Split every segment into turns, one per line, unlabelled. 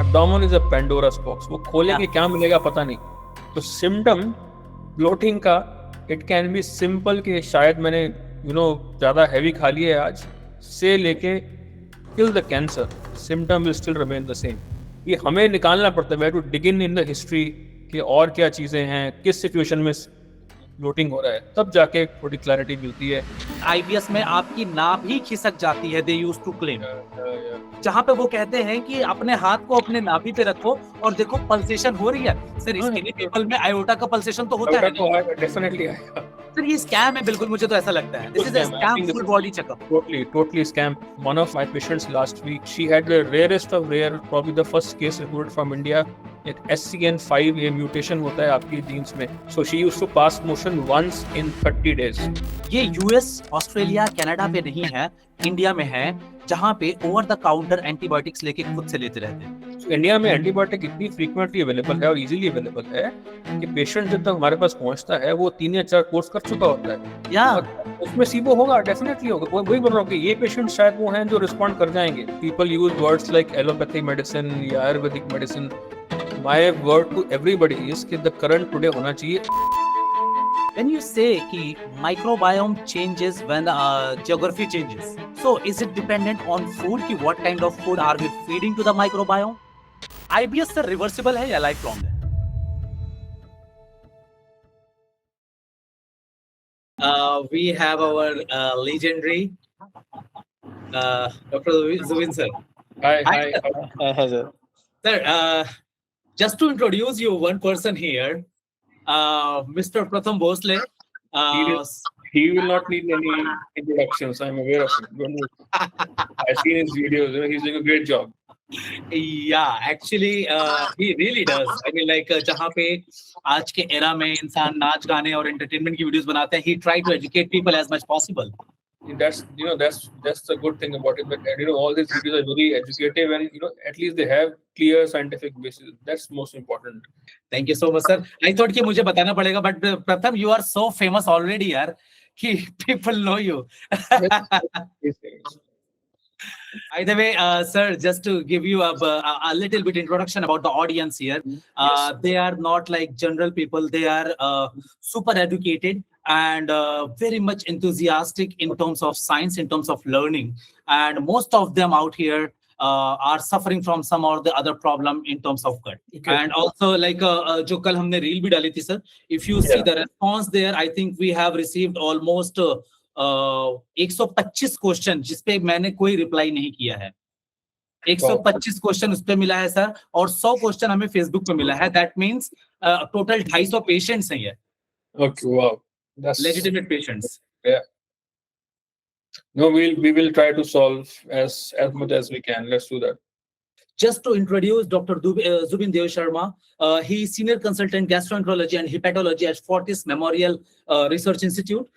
abdomen is a Pandora's box. वो खोलेंगे क्या मिलेगा पता नहीं. तो symptom bloating का it can be simple कि शायद मैंने ज़्यादा heavy खा लिया है आज से लेके till the cancer symptom will still remain the same. ये हमें निकालना पड़ता है. We have to dig in the history कि और क्या चीज़ें हैं, किस सिचुएशन में ब्लोटिंग हो रहा है, तब जाके थोड़ी क्लैरिटी मिलती है.
IBS में आपकी नाभ ही खिसक जाती है, they used to claim. जहाँ पे वो कहते हैं कि अपने हाथ को अपने नाभि पे रखो और देखो पल्सेशन हो रही है. सर स्किनी पीपल में आयोटा का पल्सेशन तो होता है.
डेफिनेटली आएगा.
सर ये स्कैम है बिल्कुल, मुझे तो ऐसा लगता है. This is a scam, full body checkup.
Totally scam. One of my patients last week, she had the rarest of rare, probably the first case reported from India. एक SCN5 ये म्यूटेशन होता है आपकी जीन्स में. So she used to pass motion once in 30 days.
ये US, Australia, Canada पे नहीं है, इंडिया में है, जहाँ पे ओवर द काउंटर एंटीबायोटिक्स लेके खुद से लेते रहते हैं.
So, इंडिया में एंटीबायोटिक इतनी फ्रीक्वेंटली अवेलेबल है और इजीली अवेलेबल है कि पेशेंट जब तक हमारे पास पहुंचता है वो 3 या 4 कोर्स कर चुका होता है.
या
उसमें सीबो होगा, डेफिनेटली होगा. वही बोल रहा हूँ कि ये पेशेंट शायद वो हैं जो रिस्पॉन्ड कर जाएंगे. People use words like allopathic medicine या Ayurvedic medicine. My word to everybody is कि द करंट टुडे होना चाहिए.
When you say कि microbiome changes when geography changes, so is it dependent on food कि what kind of food are we feeding to the microbiome? IBS sir reversible है या lifelong है? We have our legendary Dr. Zubin sir.
Hi sir.
Sir, just to introduce you one person here, Mr. Pratham Bhosle.
He will not need any introductions. I'm aware of him. Don't worry. I've seen his videos. He's doing a great job.
Yeah, actually, he really does. I mean, like, जहाँ पे आज के era में इंसान नाच गाने और entertainment की videos बनाते हैं, he try to educate people as much possible.
That's the good thing about it. But all these videos are very educative, and at least they have clear scientific basis. That's most important.
Thank you so much, sir. I thought कि मुझे बताना पड़ेगा, but Pratham, you are so famous already, यार, कि people know you. By the way, sir, just to give you a little bit introduction about the audience here,
Yes.
they are not like general people. They are super educated and very much enthusiastic in terms of science, in terms of learning. And most of them out here are suffering from some or the other problem in terms of gut.
Okay.
And also like जो कल हमने reel भी डाली थी, sir. If you see the response there, I think we have received almost 125 question जिसपे मैंने कोई reply नहीं किया है. 125 क्वेश्चन उस पे मिला है सर, और 100 क्वेश्चन हमें फेसबुक पे मिला है. दैट मींस टोटल 250 पेशेंट्स हैं ये.
Okay, wow. That's
legitimate patients.
Yeah. No, we will try to solve as much as we can. Let's do that.
Just to introduce Dr. Zubin Dev Sharma, he is senior consultant gastroenterology and hepatology at Fortis Memorial Research Institute.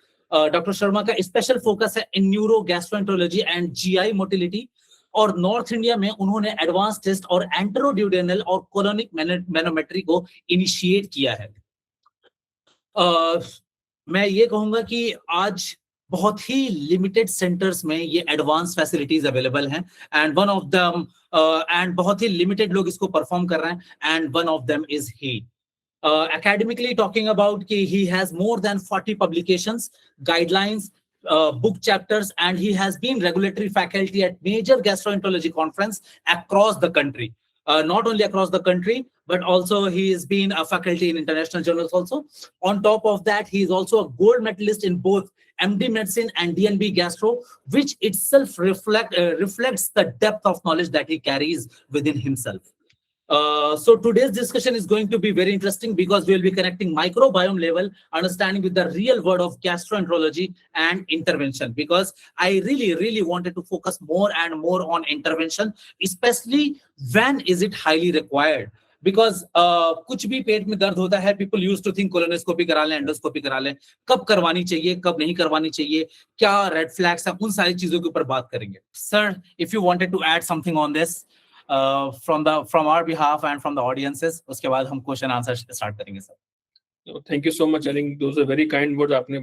Doctor Sharma का special focus है in neuro gastroenterology and GI motility, और north India में उन्होंने advance test और एंटेरोड्यूडेनल और colonic manometry को initiate किया है. मैं ये कहूंगा कि आज बहुत ही लिमिटेड सेंटर्स में ये एडवांस फैसिलिटीज अवेलेबल हैं, and one of them and बहुत ही लिमिटेड लोग इसको परफॉर्म कर रहे हैं, and one of them is he. Academically talking about, he has more than 40 publications, guidelines, book chapters, and he has been regulatory faculty at major gastroenterology conference across the country. Not only across the country, but also he has been a faculty in international journals also. On top of that, he is also a gold medalist in both MD Medicine and DNB Gastro, which itself reflects the depth of knowledge that he carries within himself. So today's discussion is going to be very interesting because we will be connecting microbiome level understanding with the real world of gastroenterology and intervention, because I really wanted to focus more and more on intervention, especially when is it highly required. Because कुछ भी पेट में दर्द होता है, people used to think colonoscopy करा लें, endoscopy करा लें. कब करवानी चाहिए, कब नहीं करवानी चाहिए, क्या रेड फ्लैग्स हैं, उन सारी चीजों के ऊपर बात करेंगे. Sir, if you wanted to add something on this from our behalf and from the audiences, उसके बाद हम क्वेश्चन आंसर स्टार्ट करेंगे sir.
Thank you so much. I think those are very kind words. आपने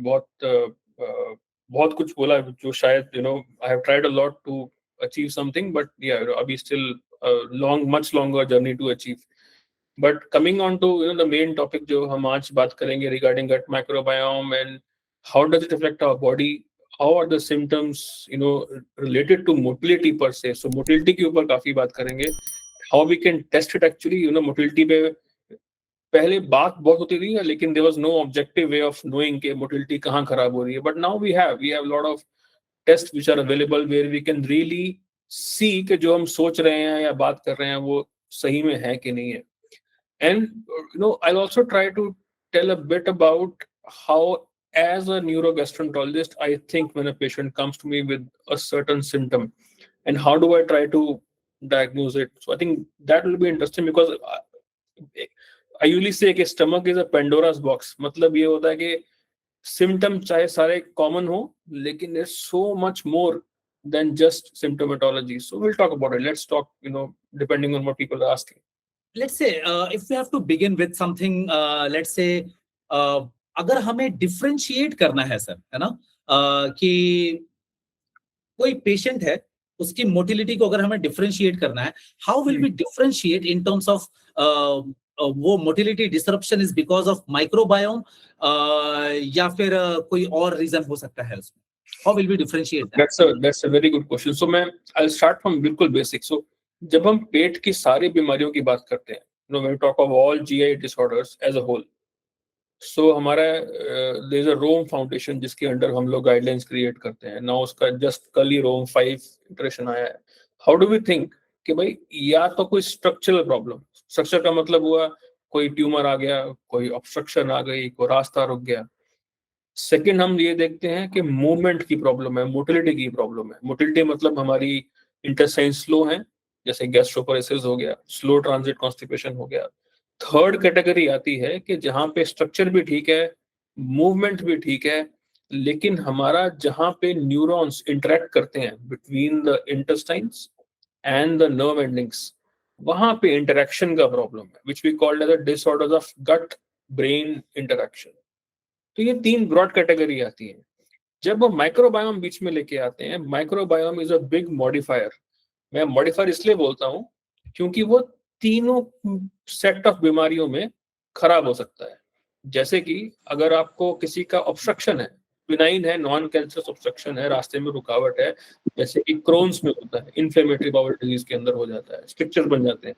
बहुत कुछ बोला जो शायद I have tried a lot to achieve something, but अभी still much longer journey to achieve. But coming on to the main topic जो हम आज बात करेंगे regarding gut microbiome and how does it affect our body, how are the symptoms related to motility per se. So motility के ऊपर काफी बात करेंगे, how we can test it actually. motility पे पहले बात बहुत होती थी, लेकिन there was no objective way of knowing कि motility कहाँ खराब हो रही है. But now we have lot of tests which are available where we can really see कि जो हम सोच रहे हैं या बात कर रहे हैं वो सही में है कि नहीं है. And I'll also try to tell a bit about how, as a neurogastroenterologist, I think when a patient comes to me with a certain symptom and how do I try to diagnose it. So I think that will be interesting because I usually say कि stomach is a Pandora's box. मतलब ये होता है कि symptom चाहे सारे common हो, लेकिन there's so much more than just symptomatology. So we'll talk about it. Let's talk, depending on what people are asking.
Let's say if we have to begin with something, let's say अगर हमें differentiate करना है sir, है ना, कि कोई patient है, उसकी motility को अगर हमें differentiate करना है, how will we differentiate in terms of वो motility disruption is because of microbiome या फिर कोई और reason हो सकता है उसमें? How will we differentiate that?
That's a very good question. So I'll start from बिल्कुल basic. So जब हम पेट की सारी बीमारियों की बात करते हैं, when we talk of all GI disorders as a whole, so हमारा there is a Rome Foundation जिसके अंडर हम लोग गाइडलाइंस क्रिएट करते हैं. Now उसका जस्ट कल ही Rome 5 इटरेशन आया है. How do we think कि भाई या तो कोई स्ट्रक्चरल प्रॉब्लम, स्ट्रक्चर का मतलब हुआ कोई ट्यूमर आ गया, कोई ऑब्स्ट्रक्शन आ गई, कोई रास्ता रुक गया. सेकंड हम ये देखते हैं कि मूवमेंट की प्रॉब्लम है, मोटिलिटी की प्रॉब्लम है. मोटिलिटी मतलब हमारी इंटेस्टाइन स्लो है, जैसे गैस्ट्रोपरेसिस हो गया, स्लो ट्रांजिट कॉन्स्टिपेशन हो गया. थर्ड कैटेगरी आती है कि जहां पे स्ट्रक्चर भी ठीक है, मूवमेंट भी ठीक है, लेकिन हमारा जहां पे न्यूरॉन्स इंटरेक्ट करते हैं between the intestines and the nerve endings, वहां पे इंटरेक्शन का प्रॉब्लम है, which we called as the disorders of gut brain interaction. तो ये तीन ब्रॉड कैटेगरी आती है. जब हम माइक्रोबायोम बीच में लेके आते हैं, microbiome is a big modifier. मैं मॉडिफायर इसलिए बोलता हूं क्योंकि वो तीनों सेट ऑफ बीमारियों में खराब हो सकता है. जैसे कि अगर आपको किसी का ऑब्स्ट्रक्शन है, बिनाइन है, नॉन कैंसरस ऑब्स्ट्रक्शन है, रास्ते में रुकावट है, जैसे कि क्रोन्स में होता है, इन्फ्लेमेटरी बाउल डिजीज के अंदर हो जाता है, स्ट्रक्चर बन जाते हैं,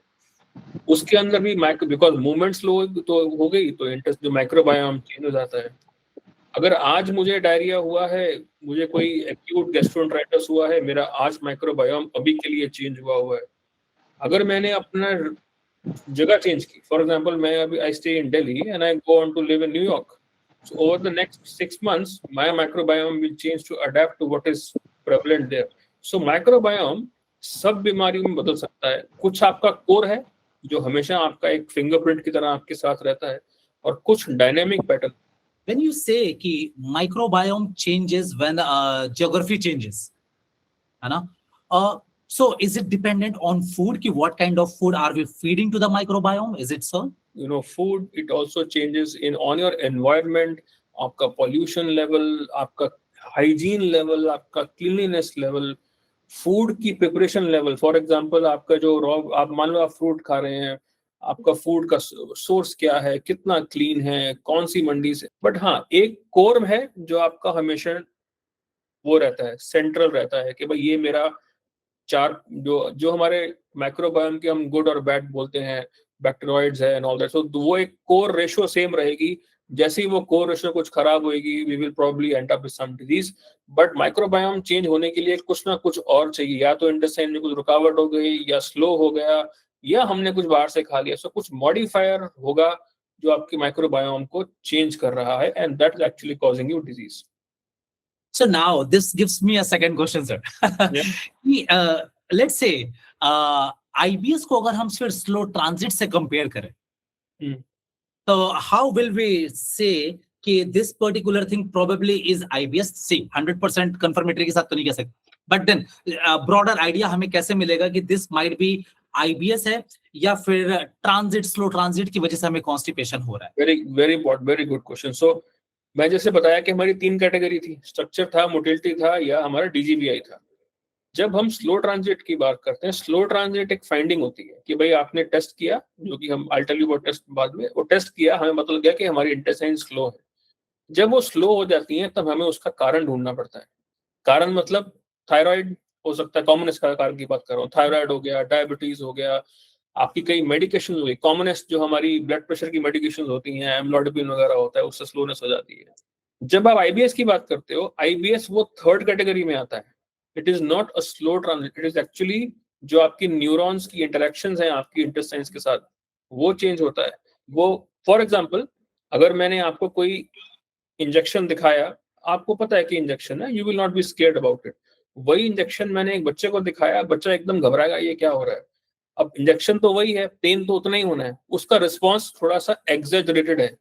उसके अंदर भी बिकॉज मूवमेंट स्लो तो हो गई, तो जो माइक्रोबायोम चेंज हो जाता है. अगर आज मुझे डायरिया हुआ है, मुझे कोई एक्यूट गैस्ट्रोएंटेराइटिस हुआ है, मेरा आज माइक्रोबायोम अभी के लिए चेंज हुआ है. अगर मैंने अपना जगह चेंज की, फॉर एग्जांपल मैं अभी I stay in Delhi and I go on to live in New York, so over the next 6 months my microbiome will change to adapt to what is prevalent there. So microbiome सब बीमारियों में बदल सकता है. कुछ आपका कोर है जो हमेशा आपका एक फिंगरप्रिंट की तरह आपके साथ रहता है, और कुछ dynamic pattern.
When you say कि microbiome changes when geography changes, है ना? So is it dependent on food? कि what kind of food are we feeding to the microbiome? Is it so?
Food, it also changes on your environment, आपका pollution level, आपका hygiene level, आपका cleanliness level, food की preparation level. For example, आपका जो आप मान लो आप fruit खा रहे हैं, आपका फूड का सोर्स क्या है, कितना क्लीन है, कौन सी मंडी से. बट हाँ, एक कोर है जो आपका हमेशा वो रहता है, सेंट्रल रहता है कि भाई ये मेरा चार जो हमारे माइक्रोबायोम के हम गुड और बैड बोलते हैं, बैक्टीरियोइड्स है एंड ऑल दैट. सो वो एक कोर रेशियो सेम रहेगी. जैसे ही वो कोर रेशियो कुछ खराब होएगी, we will probably end up with some disease. But microbiome change होने के लिए कुछ ना कुछ और चाहिए, या तो इंटेस्टाइन में कुछ रुकावट हो गई, या स्लो हो गया, या हमने कुछ बाहर से खा लिया. सो कुछ मॉडिफायर होगा जो आपकी माइक्रोबायोम को चेंज कर रहा है, and that is actually causing you disease.
So now this gives me a second question, sir. Yeah. Let's say IBS को अगर हम फिर स्लो ट्रांजिट से कंपेयर करें, तो how will we say कि this particular thing probably is IBS? See, 100% confirmatory के साथ तो नहीं कह सकते, but then broader idea हमें कैसे मिलेगा कि this might be IBS है या फिर ट्रांजिट, स्लो ट्रांजिट की वजह से हमें कॉन्स्टिपेशन हो रहा है?
Very important, very good question. So मैं जैसे बताया कि हमारी तीन कैटेगरी थी, स्ट्रक्चर था, मोटिलिटी था, या हमारा DGBI था. जब हम स्लो ट्रांजिट की बात करते हैं, स्लो ट्रांजिट एक फाइंडिंग होती है कि भाई आपने टेस्ट किया, जो कि हम I tell you about test बाद में, वो टेस्ट किया, हमें पता लग गया कि हमारी इंटेस्टाइन स्लो है। जब वो स्लो हो जाती है तब हमें उसका कारण ढूंढना पड़ता है। कारण मतलब थायराइड हो सकता है, कॉमनेस्ट का कारण की बात कर रहा हूँ, थायराइड हो गया, डायबिटीज हो गया, आपकी कई मेडिकेशन हो गई, कॉमनेस्ट जो हमारी ब्लड प्रेशर की मेडिकेशन होती हैं, एमलोडिपिन वगैरह होता है, उससे स्लोनेस हो जाती है। जब आप आईबीएस की बात करते हो, आईबीएस वो थर्ड कैटेगरी में आता है। It is not a slow transit, it is actually जो आपकी न्यूरॉन्स की इंटरेक्शंस हैं आपकी इंटेस्टाइन्स के साथ, वो चेंज होता है। वो फॉर एग्जांपल, अगर मैंने आपको कोई इंजेक्शन दिखाया, आपको पता है कि इंजेक्शन है, you will not be scared about it. वही इंजेक्शन मैंने एक बच्चे को दिखाया, बच्चा एकदम घबराएगा, ये क्या हो रहा है। अब इंजेक्शन तो वही है, पेन तो उतना ही होना है, उसका रिस्पॉन्स थोड़ा सा एग्जेजरेटेड है।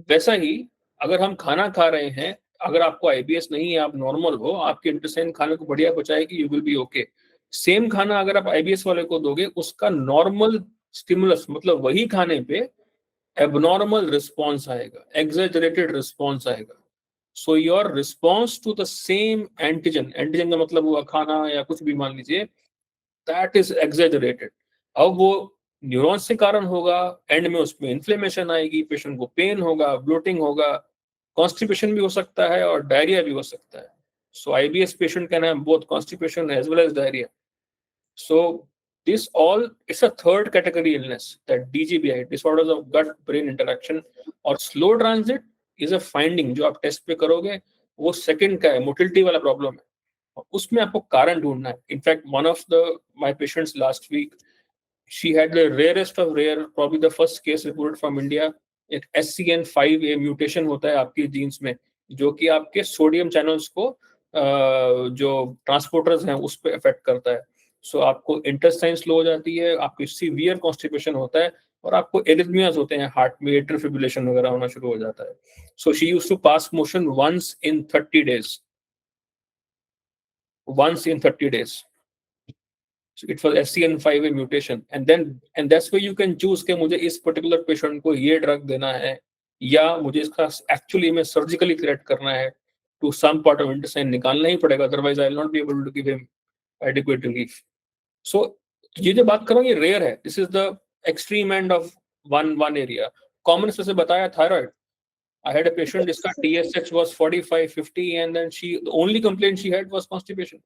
वैसा ही अगर हम खाना खा रहे हैं, अगर आपको आईबीएस नहीं है, आप नॉर्मल हो, आपके इंटेस्टाइन खाने को बढ़िया पचाएगी, you will be okay. Same खाना अगर आप आईबीएस वाले को दोगे, उसका नॉर्मल स्टिमुलस मतलब वही खाने पे एबनॉर्मल रिस्पॉन्स आएगा, एग्जेजरेटेड रिस्पॉन्स आएगा। So your response to the same antigen, antigen का मतलब हुआ खाना या कुछ भी मान लीजिए, दैट इज एग्जेजरेटेड। अब वो न्यूरॉन्स से कारण होगा, एंड में उसमें इन्फ्लेमेशन आएगी, पेशेंट को पेन होगा, ब्लोटिंग होगा, कॉन्स्टिपेशन भी हो सकता है और डायरिया भी हो सकता है। So IBS patient can have both constipation as well as diarrhoea. So this all is a third category illness, that DGBI, disorders of gut brain interaction, और slow transit is a finding जो आप test पे करोगे, वो second का है, motility वाला problem है, और उसमें आपको कारण ढूंढना है। In fact one of the my patients last week, she had the rarest of rare, probably the first case reported from India, एक SCN5A म्यूटेशन होता है आपके जीन्स में, जो कि आपके सोडियम चैनल्स को जो ट्रांसपोर्टर्स हैं उस पर इफेक्ट करता है। सो आपको इंटेस्टाइन स्लो हो जाती है, आपकी सीवियर कॉन्स्टिपेशन होता है, और आपको एरिथमियाज होते हैं, हार्ट में एट्रियल फिब्रिलेशन वगैरह होना शुरू हो जाता है। So she used to pass motion once in 30 days, once in 30 days. So it was SCN5A mutation, and that's where you can choose कि मुझे इस पर्टिकुलर पेशेंट को ये ड्रग देना है, या मुझे इसका एक्चुअली में सर्जिकली करेक्ट करना है, to some part of intestine निकालना ही पड़ेगा, otherwise I will not be able to give him adequate relief. So ये जो बात कर रहा हूँ, ये रेयर है, this is the extreme end of one area. Common से बताया thyroid, I had a patient, जिसका TSH was 45-50, and then the only complaint she had was constipation,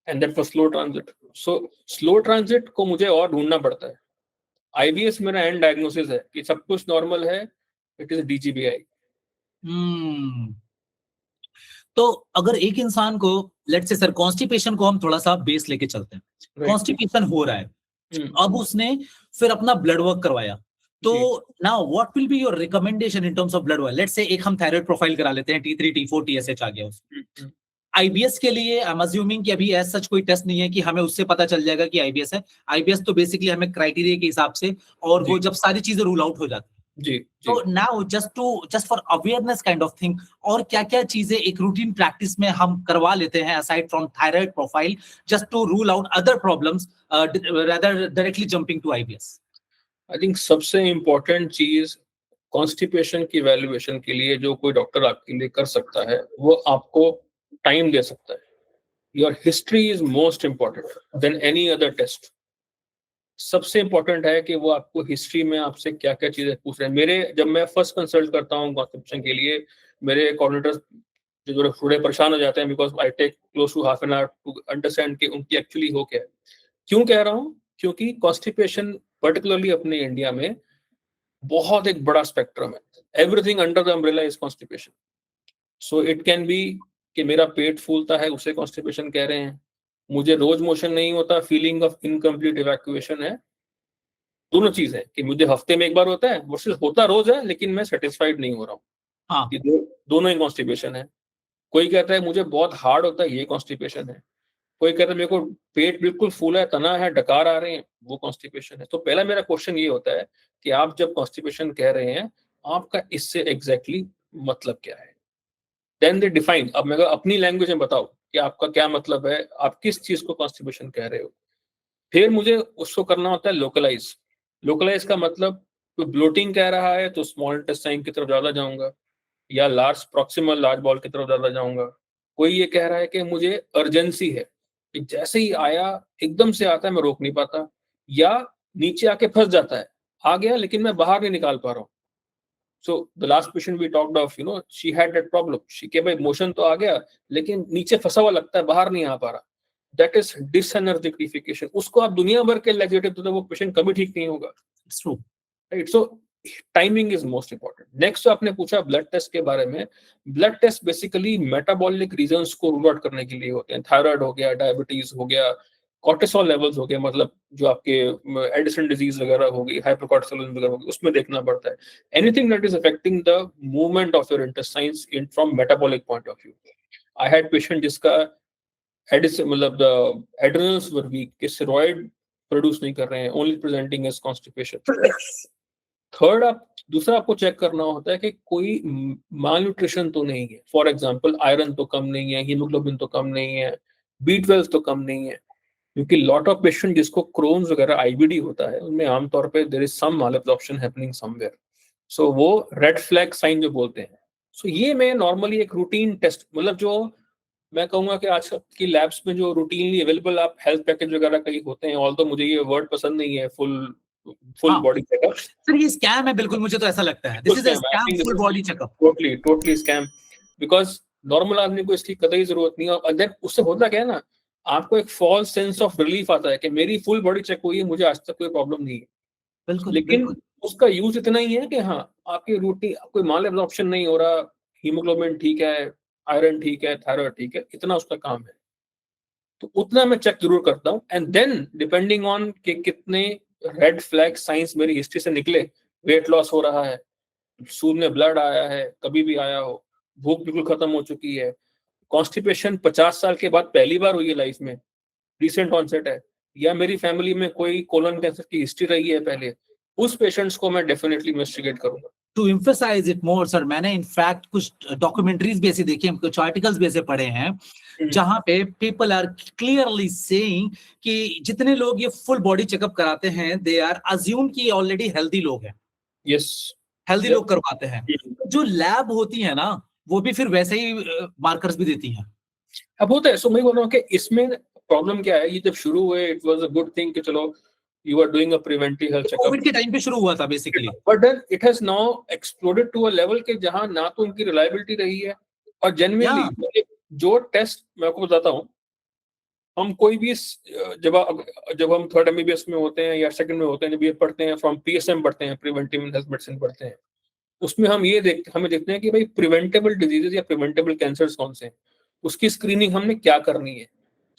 and that was slow transit. So slow transit को मुझे और ढूंढना पड़ता है। IBS मेरा एंड डायग्नोसिस है कि सब कुछ नॉर्मल है, इट इज DGBI।
तो अगर एक इंसान को, लेट्स से सर, कॉन्स्टिपेशन को हम थोड़ा सा बेस लेके चलते हैं, कॉन्स्टिपेशन हो रहा है, अब उसने फिर अपना ब्लड वर्क करवाया, तो now what will be your recommendation in terms of blood work? Let's say एक हम थायराइड प्रोफाइल करा लेते हैं, T3 T4 TSH आ गया उसमें। आईबीएस के लिए आई एम अज्यूमिंग कि अभी एज सच कोई टेस्ट नहीं है कि हमें उससे पता चल जाएगा कि आईबीएस है। आईबीएस तो बेसिकली हमें क्राइटेरिया के हिसाब से, और वो जब सारी चीजें रूल आउट हो जाती है,
जी,
तो now just for awareness kind of thing, और क्या क्या चीजें एक रूटीन प्रैक्टिस में हम करवा लेते हैं aside from thyroid profile, just to rule out other problems rather directly jumping to IBS?
I think सबसे इम्पोर्टेंट चीज कॉन्स्टिपेशन की वैल्यूएशन के लिए जो कोई डॉक्टर आपके लिए कर सकता है, वो आपको टाइम दे सकता है। Your history is most important than any other test. सबसे इम्पोर्टेंट है कि वो आपको हिस्ट्री में आपसे क्या क्या चीजें पूछ रहे हैं। मेरे जब मैं फर्स्ट कंसल्ट करता हूँ कॉन्स्टिपेशन के लिए, मेरे कोऑर्डिनेटर्स जो थोड़े परेशान हो जाते हैं, because I take close to half an hour to understand कि उनकी एक्चुअली हो क्या है। क्यों कह रहा हूँ? क्योंकि कॉन्स्टिपेशन पर्टिकुलरली अपने इंडिया में बहुत एक बड़ा स्पेक्ट्रम है, everything under the umbrella is constipation. So it can be कि मेरा पेट फूलता है, उसे कॉन्स्टिपेशन कह रहे हैं, मुझे रोज मोशन नहीं होता, फीलिंग ऑफ इनकम्प्लीट इवैक्यूएशन है। दोनों चीज है कि मुझे हफ्ते में एक बार होता है वर्सेस होता रोज है, लेकिन मैं सेटिस्फाइड नहीं हो रहा हूँ।
हाँ,
ये दोनों ही कॉन्स्टिपेशन है। कोई कहता है मुझे बहुत हार्ड होता है, ये कॉन्स्टिपेशन है। कोई कहता है मेरे को पेट बिल्कुल फूला है, तना है, डकार आ रहे हैं, वो कॉन्स्टिपेशन है। तो पहला मेरा क्वेश्चन ये होता है कि आप जब कॉन्स्टिपेशन कह रहे हैं, आपका इससे एग्जैक्टली मतलब क्या है? Then they define. अब मैं अपनी लैंग्वेज में बताओ कि आपका क्या मतलब है, आप किस चीज को कॉन्स्टिपेशन कह रहे हो। फिर मुझे उसको करना होता है लोकलाइज। लोकलाइज का मतलब कोई ब्लोटिंग कह रहा है तो स्मॉल इंटेस्टाइन की तरफ ज्यादा जाऊंगा, या लार्ज प्रॉक्सिमल लार्ज बॉल की तरफ ज्यादा जाऊंगा, कोई ये कह रहा है कि मुझे अर्जेंसी है, कि जैसे ही आया एकदम से आता है, मैं रोक नहीं पाता, या नीचे आके फंस जाता है, आ गया लेकिन मैं बाहर नहीं निकाल पा रहा हूँ। So the last patient we talked of, she had that problem, she के भाई मोशन तो आ गया लेकिन नीचे फंसा हुआ लगता है, बाहर नहीं आ पा रहा। That is disenergetification. उसको आप दुनिया भर के लैक्सेटिव दो, वो पेशेंट कभी ठीक नहीं होगा।
It's true.
Right, so timing is most important. Next आपने पूछा ब्लड टेस्ट के बारे में। Blood test basically metabolic reasons को रूल आउट करने के लिए होते हैं। थायराइड हो गया, डायबिटीज हो गया, कॉर्टिसोल लेवल्स हो गया, मतलब जो आपके एडिसन डिजीज वगैरह होगी, हाइपरकॉर्टिसोलिज्म वगैरह होगी, उसमें देखना पड़ता है। Anything that is affecting the movement of your intestines in from metabolic point of view. I had patient जिसका एडिसन, मतलब द एड्रेनल्स वर वीक, के स्टेरॉइड प्रोड्यूस नहीं कर रहे हैं, only presenting as constipation. Third, आप दूसरा आपको चेक करना होता है कि कोई माल न्यूट्रिशन तो नहीं है। फॉर एग्जांपल आयरन तो कम नहीं है, हीमोग्लोबिन तो कम नहीं है, B12 तो कम नहीं है। क्योंकि लॉट ऑफ पेशेंट जिसको क्रोन्स वगैरह IBD होता है, उनमें आमतौर पे there is some malabsorption happening somewhere. So वो रेड फ्लैग साइन जो बोलते हैं। सो ये मैं नॉर्मली एक रूटीन टेस्ट, मतलब जो मैं कहूंगा कि आज की लैब्स में जो रूटीनली अवेलेबल आप हेल्थ पैकेज वगैरह कहीं होते हैं, ऑल्दो मुझे ये वर्ड पसंद नहीं है, फुल
हाँ
बॉडी चेकअप।
सर, ये स्कैम है, बिल्कुल मुझे तो ऐसा लगता है, this is a scam, full body checkup.
Totally scam, because normal आदमी को इसकी कतई जरूरत नहीं है। और then उससे होता क्या है ना, आपको एक फॉल्स सेंस ऑफ रिलीफ आता है कि मेरी फुल बॉडी चेक हुई है, मुझे आज तक कोई प्रॉब्लम नहीं है।
बिल्कुल
लेकिन
बिल्कुल।
उसका यूज इतना ही है कि हाँ, आपकी रूटीन कोई माल एब्जॉर्प्शन नहीं हो रहा, हीमोग्लोबिन ठीक है, आयरन ठीक है, थायराइड ठीक है, इतना उसका काम है। तो उतना मैं चेक जरूर करता हूँ। एंड देन डिपेंडिंग ऑन कि कितने रेड फ्लैग साइंस मेरी हिस्ट्री से निकले, वेट लॉस हो रहा है, सूर में ब्लड आया है, कभी भी आया हो, भूख बिल्कुल खत्म हो चुकी है, कॉन्स्टिपेशन 50 साल के बाद पहली बार हुई है लाइफ में, रिसेंट ऑनसेट है, या मेरी फैमिली में कोई कोलन कैंसर की हिस्ट्री रही है पहले, उस पेशेंट्स को मैं डेफिनेटली इन्वेस्टिगेट करूंगा।
To emphasize it more sir, मैंने इनफैक्ट कुछ डॉक्यूमेंट्रीज भी ऐसी देखी हैं, कुछ आर्टिकल्स भी ऐसे पढ़े हैं जहां पे पीपल आर क्लियरली सेइंग कि जितने लोग ये फुल बॉडी चेकअप कराते हैं, दे आर अज्यूम कि ऑलरेडी हेल्दी लोग हैं।
यस,
हेल्दी लोग करवाते हैं। जो लैब होती है ना, वो भी फिर वैसे ही मार्कर्स भी देती हैं।
अब होता है। सो मैं बोल रहा हूँ कि इसमें प्रॉब्लम क्या है, ये जब शुरू हुए it was a good thing कि चलो you are doing a preventive health checkup,
COVID के टाइम पे शुरू हुआ था basically,
but then it has now exploded to a level के जहां ना तो उनकी रिलायबिलिटी रही है, और जेन्युइनली जो टेस्ट मैं आपको बताता हूँ, हम कोई भी जब हम थर्ड MBBS में होते हैं या सेकंड में होते हैं, जब ये पढ़ते हैं, फ्रॉम PSM पढ़ते हैं, प्रिवेंटिव हेल्थ मेडिसिन पढ़ते हैं, उसमें हम ये देखते हैं कि भाई प्रिवेंटेबल डिजीजेस या प्रिवेंटेबल कैंसर्स कौन से हैं, उसकी स्क्रीनिंग हमने क्या करनी है।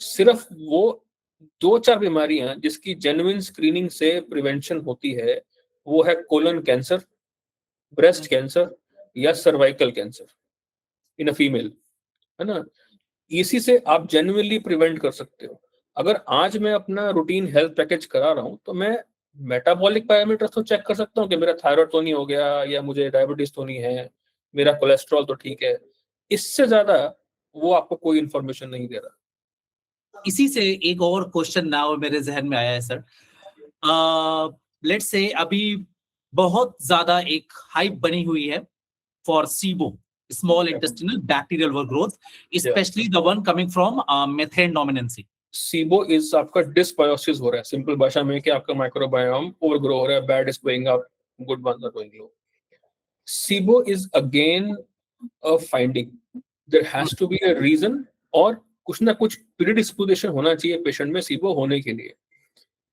सिर्फ वो 2-4 बीमारियां जिसकी जेन्युइन स्क्रीनिंग से प्रिवेंशन होती है, वो है कोलन कैंसर, ब्रेस्ट कैंसर, या cervical cancer in a female, है ना। इसी से आप जेन्युइनली प्रिवेंट कर सकते हो। अगर आज मैं अपना रूटीन हेल्थ पैकेज करा रहा हूँ, तो मैं मेटाबॉलिक पैरामीटर्स तो चेक कर सकता हूँ कि मेरा थायराइड तो नहीं हो गया, या मुझे डायबिटीज तो नहीं है, मेरा कोलेस्ट्रॉल तो ठीक है। इससे ज्यादा वो आपको कोई इंफॉर्मेशन नहीं दे रहा।
इसी से एक और क्वेश्चन नाउ मेरे जहन में आया है सर। लेट्स से अभी बहुत ज्यादा एक हाइप बनी हुई है for SIBO, small intestinal bacterial overgrowth, specially the one coming from methane dominancy.
SIBO is आपका डिसबायोसिस हो रहा है, सिंपल भाषा में, कि आपका माइक्रोबायोम ओवरग्रो हो रहा है, bad is going up, good ones are going low. SIBO is again a finding. There has to be a reason, और कुछ ना कुछ प्रीडिस्पोजिशन होना चाहिए पेशेंट में SIBO होने के लिए।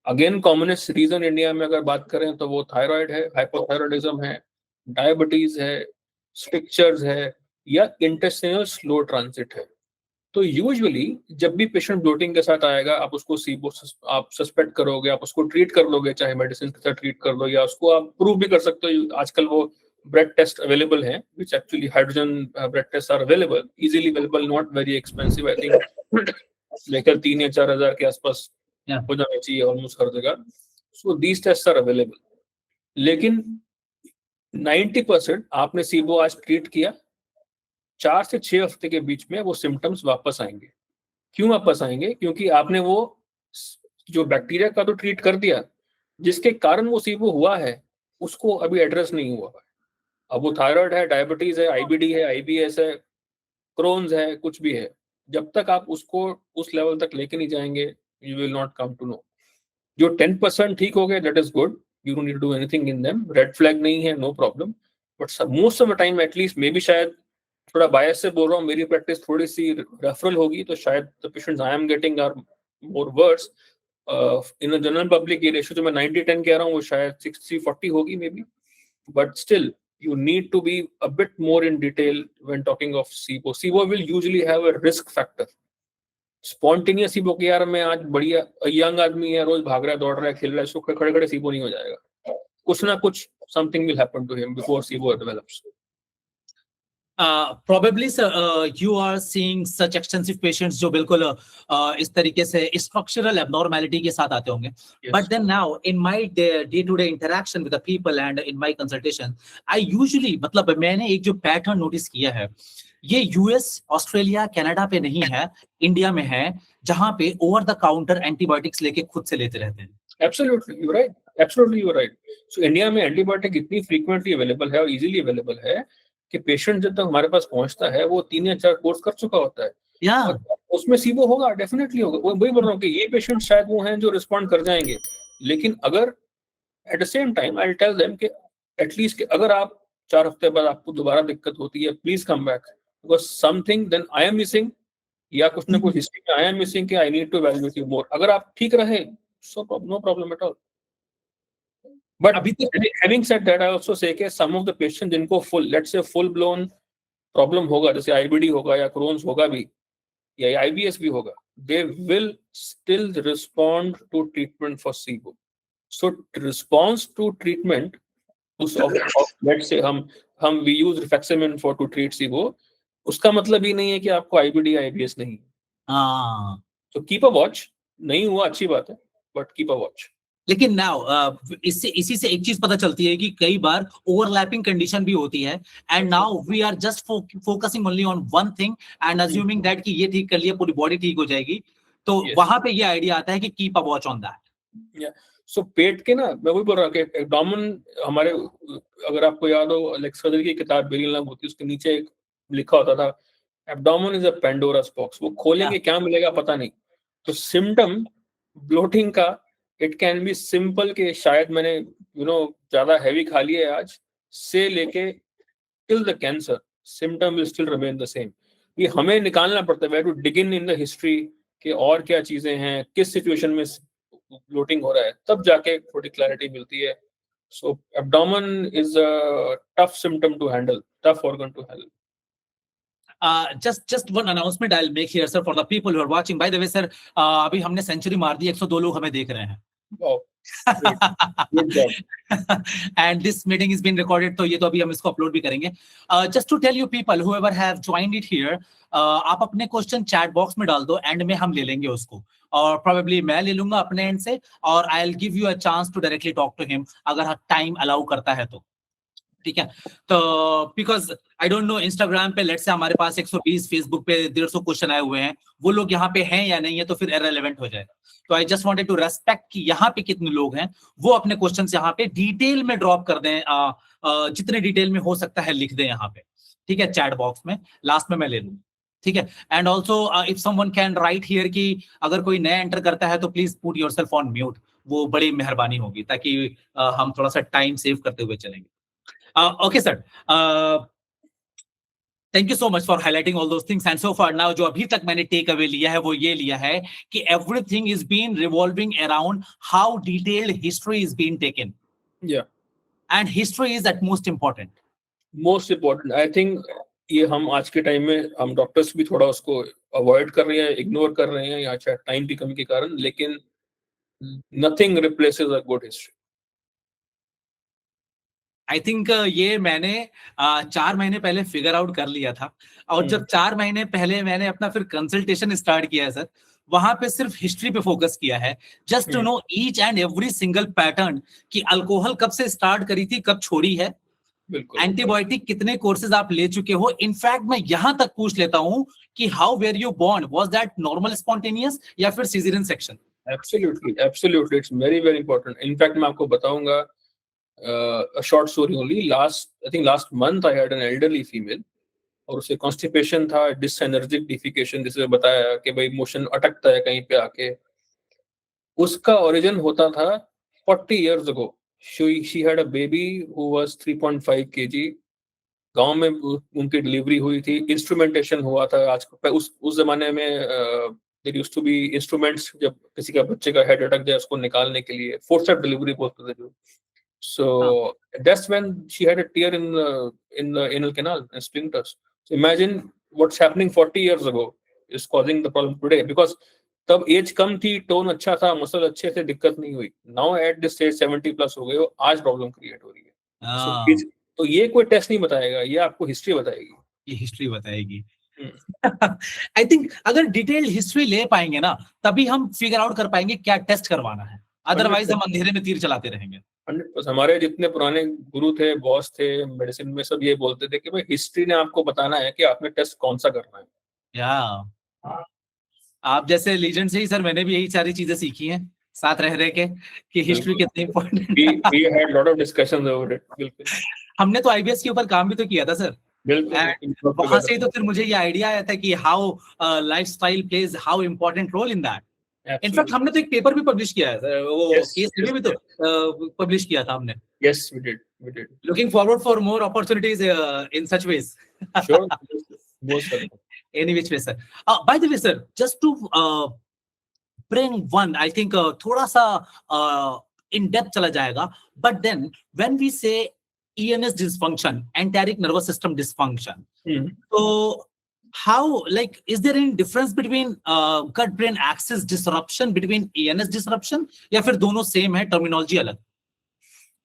अगेन कॉमनेस्ट रीजन इंडिया में अगर बात करें तो वो थायराइड है, हाइपोथायराइडिज्म है, डायबिटीज है, स्ट्रिक्चर्स है, या इंटेस्टिनल स्लो ट्रांजिट है। तो यूजुअली जब भी पेशेंट ब्लोटिंग के साथ आएगा, आप उसको SIBO आप सस्पेक्ट करोगे, आप उसको ट्रीट कर लोगे, चाहे मेडिसिन के साथ ट्रीट कर लो, या उसको आप प्रूव भी कर सकते हो। आजकल वो ब्लड टेस्ट अवेलेबल हैं, which actually hydrogen blood tests are available, easily available, not very expensive, I think लेकर 3 या 4 हजार के आसपास हो जाना चाहिए ऑलमोस्ट हर जगह। So these test are available. लेकिन 90% आपने SIBO आज ट्रीट किया, 4 से 6 हफ्ते के बीच में वो सिम्टम्स वापस आएंगे। क्यों वापस आएंगे? क्योंकि आपने वो जो बैक्टीरिया का तो ट्रीट कर दिया, जिसके कारण वो SIBO हुआ है उसको अभी एड्रेस नहीं हुआ है। अब वो थायराइड है, डायबिटीज है, IBD है, IBS है, क्रोन्स है, कुछ भी है, जब तक आप उसको उस लेवल तक लेके नहीं जाएंगे, you will not come to know. जो 10% ठीक हो गए, that is good, you don't need to do anything in them, red flag नहीं है, no problem. But most of the time at least, maybe शायद थोड़ा बायस से बोल रहा हूँ, मेरी प्रैक्टिस थोड़ी सी रेफरल होगी, तो शायद the patients I am getting are more worse. In general public ये रेशियो जो मैं 90-10 कह रहा हूँ, वो शायद 60-40 होगी may be, but still you need to be a bit more in detail when talking of SIBO. SIBO will usually have a risk factor. Spontaneous SIBO के यार मैं आज बढ़िया यंग आदमी है, रोज भाग रहा है, दौड़ रहा है, खेल रहा है, इसको खड़े खड़े SIBO नहीं हो जाएगा, कुछ ना कुछ something will happen to him before SIBO develops.
Probably sir, you are seeing such extensive patients जो बिल्कुल इस तरीके से structural abnormality के साथ आते होंगे.
Yes.
But then now in my day-to-day interaction with the people and in my consultation, I usually मतलब मैंने एक जो pattern notice किया है, ये US, ऑस्ट्रेलिया, कनाडा पे नहीं है, इंडिया में है, जहां पे ओवर द काउंटर एंटीबायोटिक्स लेके खुद से लेते रहते हैं.
Absolutely, you're right. Absolutely, you're right. So India में एंटीबायोटिक इतनी फ्रीक्वेंटली अवेलेबल है और इजीली अवेलेबल है कि पेशेंट जब तक हमारे पास पहुंचता है, वो 3 या 4 कोर्स कर चुका होता है.
Yeah.
और उसमें SIBO होगा, डेफिनेटली होगा. वही बोल रहा हूँ कि ये पेशेंट शायद वो हैं जो रिस्पॉन्ड कर जाएंगे, लेकिन अगर at the same time I tell them कि एटलीस्ट अगर आप 4 हफ्ते बाद आपको दोबारा दिक्कत होती है, please come back, because something then I am missing, या कुछ ना कुछ हिस्ट्री में आई एम मिसिंग कि I need to evaluate you more. अगर आप ठीक रहे, no problem at all. But having said that, I also say कि some of the patients जिनको full, let's say full blown problem होगा, जैसे IBD होगा या Crohn's होगा भी, या IBS भी होगा, they will still respond to treatment for SIBO. So response to treatment, let's say we use rifaximin for to treat SIBO, उसका मतलब ही नहीं है कि आपको IBD या IBS नहीं. So keep a watch. नहीं हुआ अच्छी बात है, but keep a watch.
लेकिन नाउ इसी से एक चीज पता चलती है कि कई बार ओवरलैपिंग कंडीशन भी होती है, and now we are just focusing only on one thing and assuming that कि ये ठीक कर लिया पूरी बॉडी ठीक हो जाएगी, तो वहां पे ये आइडिया आता है कि keep a watch on that.
So पेट के ना, मैं वही बोल रहा हूँ कि एब्डोमेन हमारे, अगर आपको याद हो अलेक्स सर्जरी की किताब बेरियल नाम होती है, उसके नीचे एक लिखा होता था abdomen is a Pandora's box. वो खोलेंगे क्या मिलेगा पता नहीं. तो सिम्टम ब्लोटिंग का इट कैन बी सिंपल कि शायद मैंने ज्यादा हैवी खा लिया है आज, से लेके till the cancer, symptom will still remain the same. ये हमें निकालना पड़ता है, we have to dig in the history कि और क्या चीजें हैं, किस सिचुएशन में ब्लोटिंग हो रहा है, तब जाके थोड़ी क्लैरिटी मिलती है. So abdomen is a tough symptom to handle, tough organ to handle.
Just one announcement I'll make here, sir, for the people who are watching. By the way, sir, अभी हमने सेंचुरी मार दी, 102 लोग हमें देख रहे हैं.
Wow. Good job.
And this meeting is being recorded, तो ये तो अभी हम इसको अपलोड भी करेंगे. Just to tell you people whoever have joined it here, आप अपने क्वेश्चन चैट बॉक्स में डाल दो, एंड में हम ले लेंगे उसको, और प्रोबेबली मैं ले लूंगा अपने एंड से, और I will give you a chance to directly talk to him अगर टाइम अलाउ करता है तो. ठीक है, तो because I don't know Instagram पे लेट्स से हमारे पास 120, फेसबुक पे 150 क्वेश्चन आए हुए हैं, वो लोग यहाँ पे हैं या नहीं है, तो फिर इररिलेवेंट हो जाएगा. तो I just wanted to respect कि यहाँ पे कितने लोग हैं, वो अपने क्वेश्चंस यहाँ पे डिटेल में ड्रॉप कर दें, जितने डिटेल में हो सकता है लिख दें यहाँ पे. ठीक है, चैट बॉक्स में लास्ट में मैं ले लूंगा. ठीक है, and also if someone can write here कि अगर कोई नया एंटर करता है तो please put yourself on mute, वो बड़ी मेहरबानी होगी, ताकि हम थोड़ा सा टाइम सेव करते हुए चलेंगे. Okay, sir. Thank you so much for highlighting all those things. And so far now, जो अभी तक मैंने take away लिया है, वो ये लिया है कि everything is being revolving around how detailed history is being taken.
Yeah.
And history is at most important.
Most important. I think ये हम आज के टाइम में हम डॉक्टर्स भी थोड़ा उसको अवॉइड कर रहे हैं, इग्नोर कर रहे हैं, या शायद टाइम की कमी के कारण, लेकिन nothing replaces a good history.
I think ये मैंने 4 महीने पहले फिगर आउट कर लिया था, और जब 4 महीने पहले मैंने अपना फिर कंसल्टेशन स्टार्ट किया है सर, वहां पे सिर्फ हिस्ट्री पे फोकस किया है, just to know each and every single pattern, कि अल्कोहल कब से स्टार्ट करी थी, कब छोड़ी है, एंटीबायोटिक कितने कोर्सेज आप ले चुके हो. इनफैक्ट मैं यहां तक पूछ लेता हूं कि how were you born, was that normal spontaneous या फिर caesarean section.
Absolutely, absolutely, it's very very important. In fact मैं आपको बताऊंगा a short story only. I think last month I had an elderly female. और उसे कॉन्स्टिपेशन था, डिसएनर्जिक defecation, जिसे बताया कि भाई मोशन अटकता है कहीं पे आके। उसका ओरिजिन होता था 40 years ago. She had a baby who was 3.5 kg. गांव में उनकी डिलीवरी हुई थी, इंस्ट्रूमेंटेशन हुआ था। आज उस जमाने में there used to be instruments, जब किसी का बच्चे का हेड अटक जाए उसको निकालने के लिए, फोर्सेप्स डिलीवरी बोलते थे जो। So that's when she had a tear in the anal canal and splinters. So imagine what's happening 40 years ago is causing the problem today, because तब एज कम थी, टोन अच्छा था, मसल अच्छे थे, दिक्कत नहीं हुई। Now at this stage 70 plus हो गए हो, आज प्रॉब्लम क्रिएट हो रही है। So, तो ये कोई टेस्ट नहीं बताएगा, ये आपको हिस्ट्री बताएगी,
ये हिस्ट्री बताएगी। आई थिंक अगर डिटेल्ड हिस्ट्री ले पाएंगे ना, तभी हम फिगर आउट कर पाएंगे क्या टेस्ट करवाना है, अदरवाइज हम अंधेरे में तीर चलाते रहेंगे।
100%। हमारे जितने पुराने गुरु थे, बॉस थे मेडिसिन में, सब ये बोलते थे कि भाई हिस्ट्री ने आपको बताना है कि आपने टेस्ट कौन सा करना है।
या आप जैसे लीजेंड से ही सर मैंने भी यही सारी चीजें सीखी हैं साथ रह रह के, कि हिस्ट्री कितनी इंपॉर्टेंट है।
We had lot of discussions over it, बिल्कुल।
हमने तो आईबीएस के ऊपर काम भी तो किया था सर,
बिल्कुल।
वहां से ही तो फिर मुझे ये आइडिया आया था कि how lifestyle plays how important role in that. In fact हमने तो एक पेपर भी पब्लिश किया है सर, वो केस में भी तो पब्लिश किया था हमने।
Yes, we did.
Looking forward for more opportunities in such ways.
Sure, most welcome.
Any which way, sir. By the way, sir, just to bring one, I think थोड़ा सा in depth चला जाएगा, but then when we say ENS dysfunction, enteric nervous system dysfunction, so how, like, is there any difference between gut brain axis disruption between ENS disruption, या फिर दोनों same है, terminology अलग?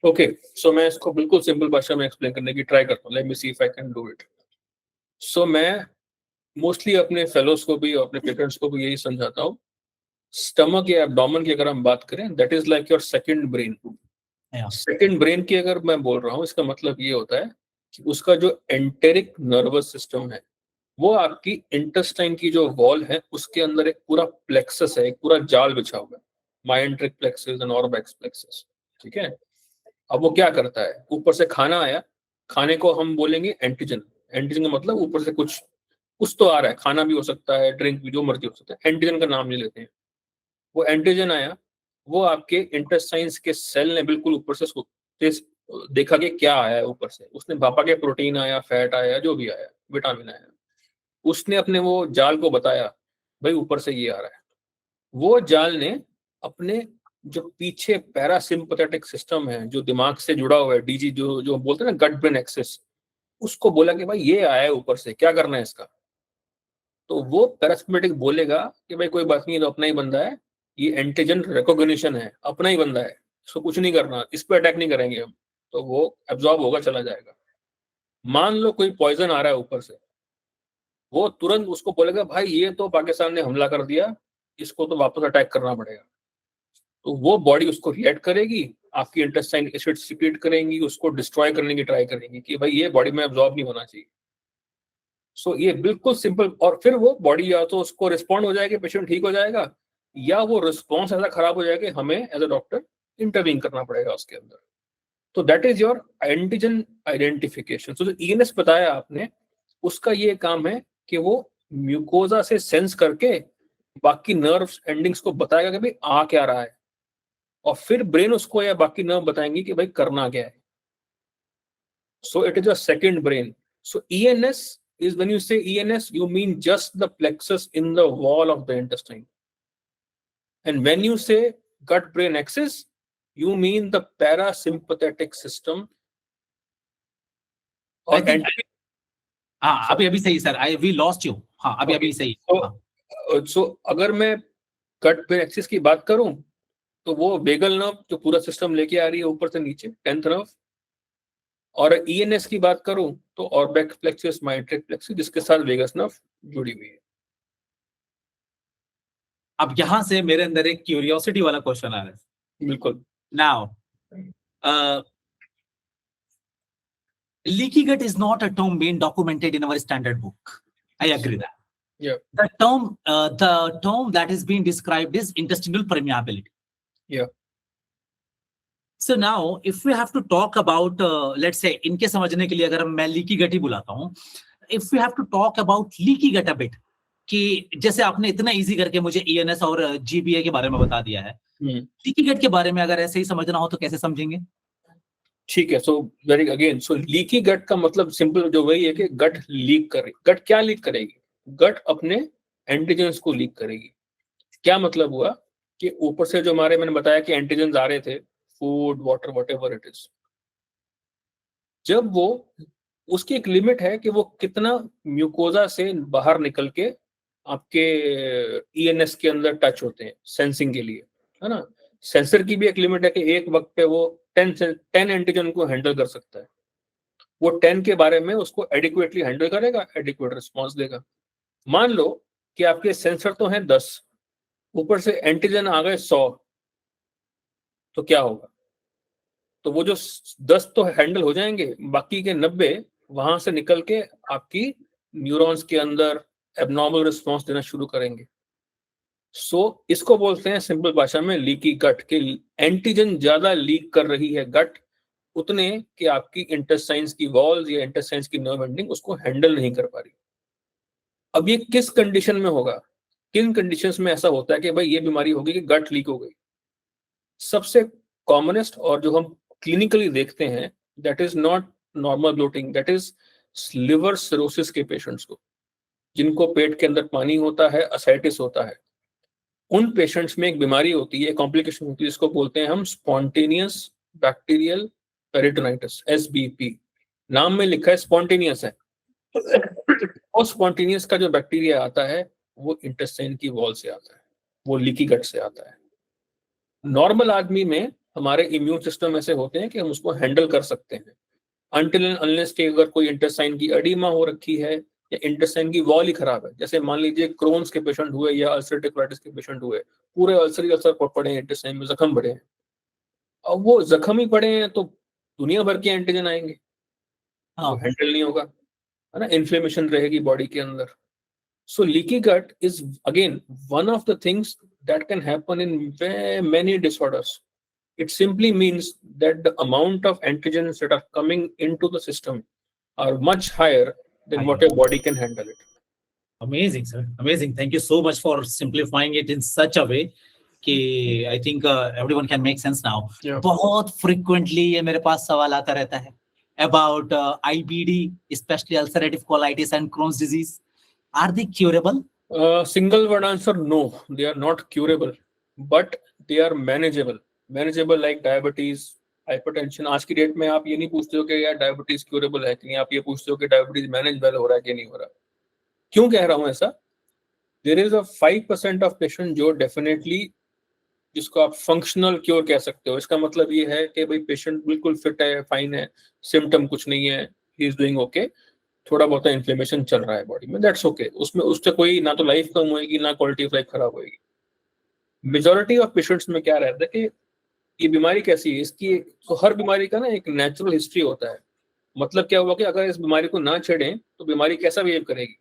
Okay, सो मैं इसको बिल्कुल सिंपल भाषा में एक्सप्लेन करने की ट्राई करता हूँ। Let me see if I can do it. So मैं मोस्टली अपने फेलोज को भी और अपने पेशेंट्स को भी यही समझाता हूँ, स्टमक या एब्डोमेन की अगर हम बात करें, that is like your second brain. Second brain की अगर मैं बोल रहा हूँ, इसका मतलब ये होता है कि उसका जो एंटेरिक नर्वस सिस्टम है, वो आपकी इंटेस्टाइन की जो वॉल है उसके अंदर एक पूरा प्लेक्सस है, एक पूरा जाल बिछा हुआ है, मायोएंटेरिक प्लेक्सस एंड ऑर्बैक्स प्लेक्सस। ठीक है, अब वो क्या करता है, ऊपर से खाना आया, खाने को हम बोलेंगे एंटीजन। एंटीजन का मतलब ऊपर से कुछ तो आ रहा है, खाना भी हो सकता है, ड्रिंक भी, जो मर्जी हो सकता है, एंटीजन का नाम ले लेते हैं। वो एंटीजन आया, वो आपके इंटेस्टाइन्स के सेल ने बिल्कुल ऊपर से देखा कि क्या आया है ऊपर से, उसने भापा के प्रोटीन आया, फैट आया, जो भी आया, विटामिन आया, उसने अपने वो जाल को बताया भाई ऊपर से ये आ रहा है। वो जाल ने अपने जो पीछे पैरासिम्पैथेटिक सिस्टम है, जो दिमाग से जुड़ा हुआ है, डीजी जो बोलते हैं ना, गट ब्रेन एक्सिस, उसको बोला कि भाई ये आया है ऊपर से, क्या करना है इसका। तो वो पैरासिम्पैथेटिक बोलेगा कि भाई कोई बात नहीं, तो अपना ही बंदा है, ये एंटीजन रिकॉग्निशन है, अपना ही बंदा है, इसको कुछ नहीं करना, इस पर अटैक नहीं करेंगे हम, तो वो एब्जॉर्ब होगा, चला जाएगा। मान लो कोई पॉइजन आ रहा है ऊपर से, वो तुरंत उसको बोलेगा भाई ये तो पाकिस्तान ने हमला कर दिया, इसको तो वापस अटैक करना पड़ेगा। तो वो बॉडी उसको रिएक्ट करेगी, आपकी इंटेस्टाइन एसिड सीक्रेट करेंगी, उसको डिस्ट्रॉय करने की ट्राई करेंगी कि भाई ये बॉडी में एब्जॉर्ब नहीं होना चाहिए। सो ये बिल्कुल सिंपल, और फिर वो बॉडी या तो उसको रिस्पॉन्ड हो जाएगी, पेशेंट ठीक हो जाएगा, या वो रिस्पॉन्स ऐसा खराब हो जाएगा, हमें एज अ डॉक्टर इंटरवीन करना पड़ेगा उसके अंदर। तो that is your antigen identification. तो जो ईएनएस बताया आपने, उसका ये काम है कि वो म्यूकोजा से सेंस करके बाकी नर्व एंडिंग्स को बताएगा कि भाई आ क्या रहा है, और फिर ब्रेन उसको या बाकी नर्व बताएंगे कि भाई करना क्या है। So it is a second brain. So ENS is, when you say ENS, you mean just the plexus in the wall of the intestine. And when you say gut brain axis, you mean the parasympathetic system. और
अभी सही sir, we lost you. हाँ, अभी सही।
So अगर मैं gut brain axis की बात करूं, तो वो वेगल नर्व जो पूरा सिस्टम लेके आ रही है ऊपर से नीचे, 10th नर्व। और ENS की बात करूं तो ऑर्बैक्स प्लेक्सस, मायोएंटेरिक प्लेक्सस, जिसके साथ वेगस नर्व जुड़ी हुई है।
अब यहां से मेरे अंदर एक क्यूरियोसिटी वाला क्वेश्चन आ रहा है।
बिल्कुल।
Now leaky gut is not a term being documented in our standard book. I agree that.
Yeah.
The term that is being described is intestinal permeability.
Yeah.
So now, if we have to talk about, let's say, इनके समझने के लिए अगर मैं leaky gut ही बुलाता हूँ, if you have to talk about leaky gut a bit, कि जैसे आपने इतना इजी करके मुझे ईएनएस और जीबीए के बारे में बता दिया है, लीकी गट के बारे में अगर ऐसे ही समझना हो तो कैसे समझेंगे?
ठीक है, सो वेरी अगेन, सो लीकी गट का मतलब सिंपल जो वही है कि गट लीक कर रही। गट क्या लीक करेगी? गट अपने एंटीजेंस को लीक करेगी। क्या मतलब हुआ कि ऊपर से जो हमारे, मैंने बताया कि एंटीजेंस आ रहे थे, food, water, whatever it is, जब वो, उसकी एक लिमिट है कि वो कितना म्यूकोजा से बाहर निकल के आपके ईएनएस के अंदर टच होते हैं सेंसिंग के लिए, है ना। सेंसर की भी एक लिमिट है कि एक वक्त पे वो 10 एंटीजन को हैंडल कर सकता है। वो 10 के बारे में उसको एडिक्वेटली हैंडल करेगा, एडिक्वेट रिस्पॉन्स देगा। मान लो कि आपके सेंसर तो हैं 10, ऊपर से एंटीजन आ गए 100, तो क्या होगा? तो वो जो 10 तो हैंडल हो जाएंगे, बाकी के 90 वहां से निकल के आपकी न्यूरॉन्स के अंदर एबनॉर्मल रिस्पॉन्स देना शुरू करेंगे। सो इसको बोलते हैं सिंपल भाषा में लीकी गट, के एंटीजन ज्यादा लीक कर रही है गट, उतने कि आपकी इंटेस्टाइन्स की वॉल्स या इंटेस्टाइन्स की नर्व एंडिंग उसको हैंडल नहीं कर पा रही। अब ये किस कंडीशन में होगा, किन कंडीशंस में ऐसा होता है कि भाई ये बीमारी होगी कि गट लीक हो गई? सबसे कॉमनेस्ट और जो हम क्लिनिकली देखते हैं, that is not normal bloating, that is liver cirrhosis के पेशेंट्स को, जिनको पेट के अंदर पानी होता है, असाइटिस होता है, उन पेशेंट्स में एक बीमारी होती है, कॉम्प्लिकेशन होती है, जिसको बोलते हैं हम स्पॉन्टेनियस बैक्टीरियल पेरिटोनाइटिस, एसबीपी। नाम में लिखा है स्पॉन्टेनियस है। और स्पॉन्टेनियस का जो बैक्टीरिया आता है वो इंटेस्टाइन की वॉल से आता है, वो लीकी गट से आता है। नॉर्मल आदमी में हमारे इम्यून सिस्टम ऐसे होते हैं कि हम उसको हैंडल कर सकते हैं, अनटिल एंड अनलेस कि अगर कोई इंटेस्टाइन की एडिमा हो रखी है या इंटेस्टाइन की वॉल ही खराब है। जैसे मान लीजिए क्रोन्स के पेशेंट हुए या अल्सरेटिव कोलाइटिस के पेशेंट हुए, पूरे अल्सर ही अल्सर पड़े हैं, इंटेस्टाइन में जख्म पड़े हैं। अब वो जख्म ही पड़े हैं तो दुनिया भर के एंटीजन आएंगे, वो हैंडल नहीं होगा, है ना, इन्फ्लेमेशन रहेगी बॉडी के अंदर। So leaky gut is again one of the things that can happen in many disorders. It simply means that the amount of antigens that are coming into the system are much higher than what your body can handle it.
Amazing, sir. Amazing. Thank you so much for simplifying it in such a way कि I think everyone can make sense now.
Yeah.
बहुत frequently ये मेरे पास सवाल आता रहता है about IBD, especially ulcerative colitis and Crohn's disease. Are they curable?
Single word answer, no, they are not curable, but they are manageable. Manageable like diabetes, hypertension. आज की date में आप ये नहीं पूछते हो कि यार डायबिटीज क्यूरेबल है कि नहीं, आप ये पूछते हो कि डायबिटीज मैनेज वेल हो रहा है कि नहीं हो रहा। क्यों कह रहा हूं ऐसा? There is a 5% of patient जो डेफिनेटली, जिसको आप फंक्शनल क्योर कह सकते हो। इसका मतलब ये है कि भाई पेशेंट बिल्कुल फिट है, फाइन है, सिम्टम कुछ नहीं है, ही इज डूइंग ओके, थोड़ा बहुत इन्फ्लेमेशन चल रहा है बॉडी में, दैट्स ओके। उसमें उससे कोई ना तो लाइफ कम होगी ना क्वालिटी ऑफ लाइफ खराब होगी। मेजॉरिटी ऑफ पेशेंट्स में क्या रहता है कि ये बीमारी कैसी है, इसकी तो हर बीमारी का ना एक नेचुरल हिस्ट्री होता है। मतलब क्या हुआ कि अगर इस बीमारी को ना छेड़ें तो बीमारी कैसा बिहेव करेगी।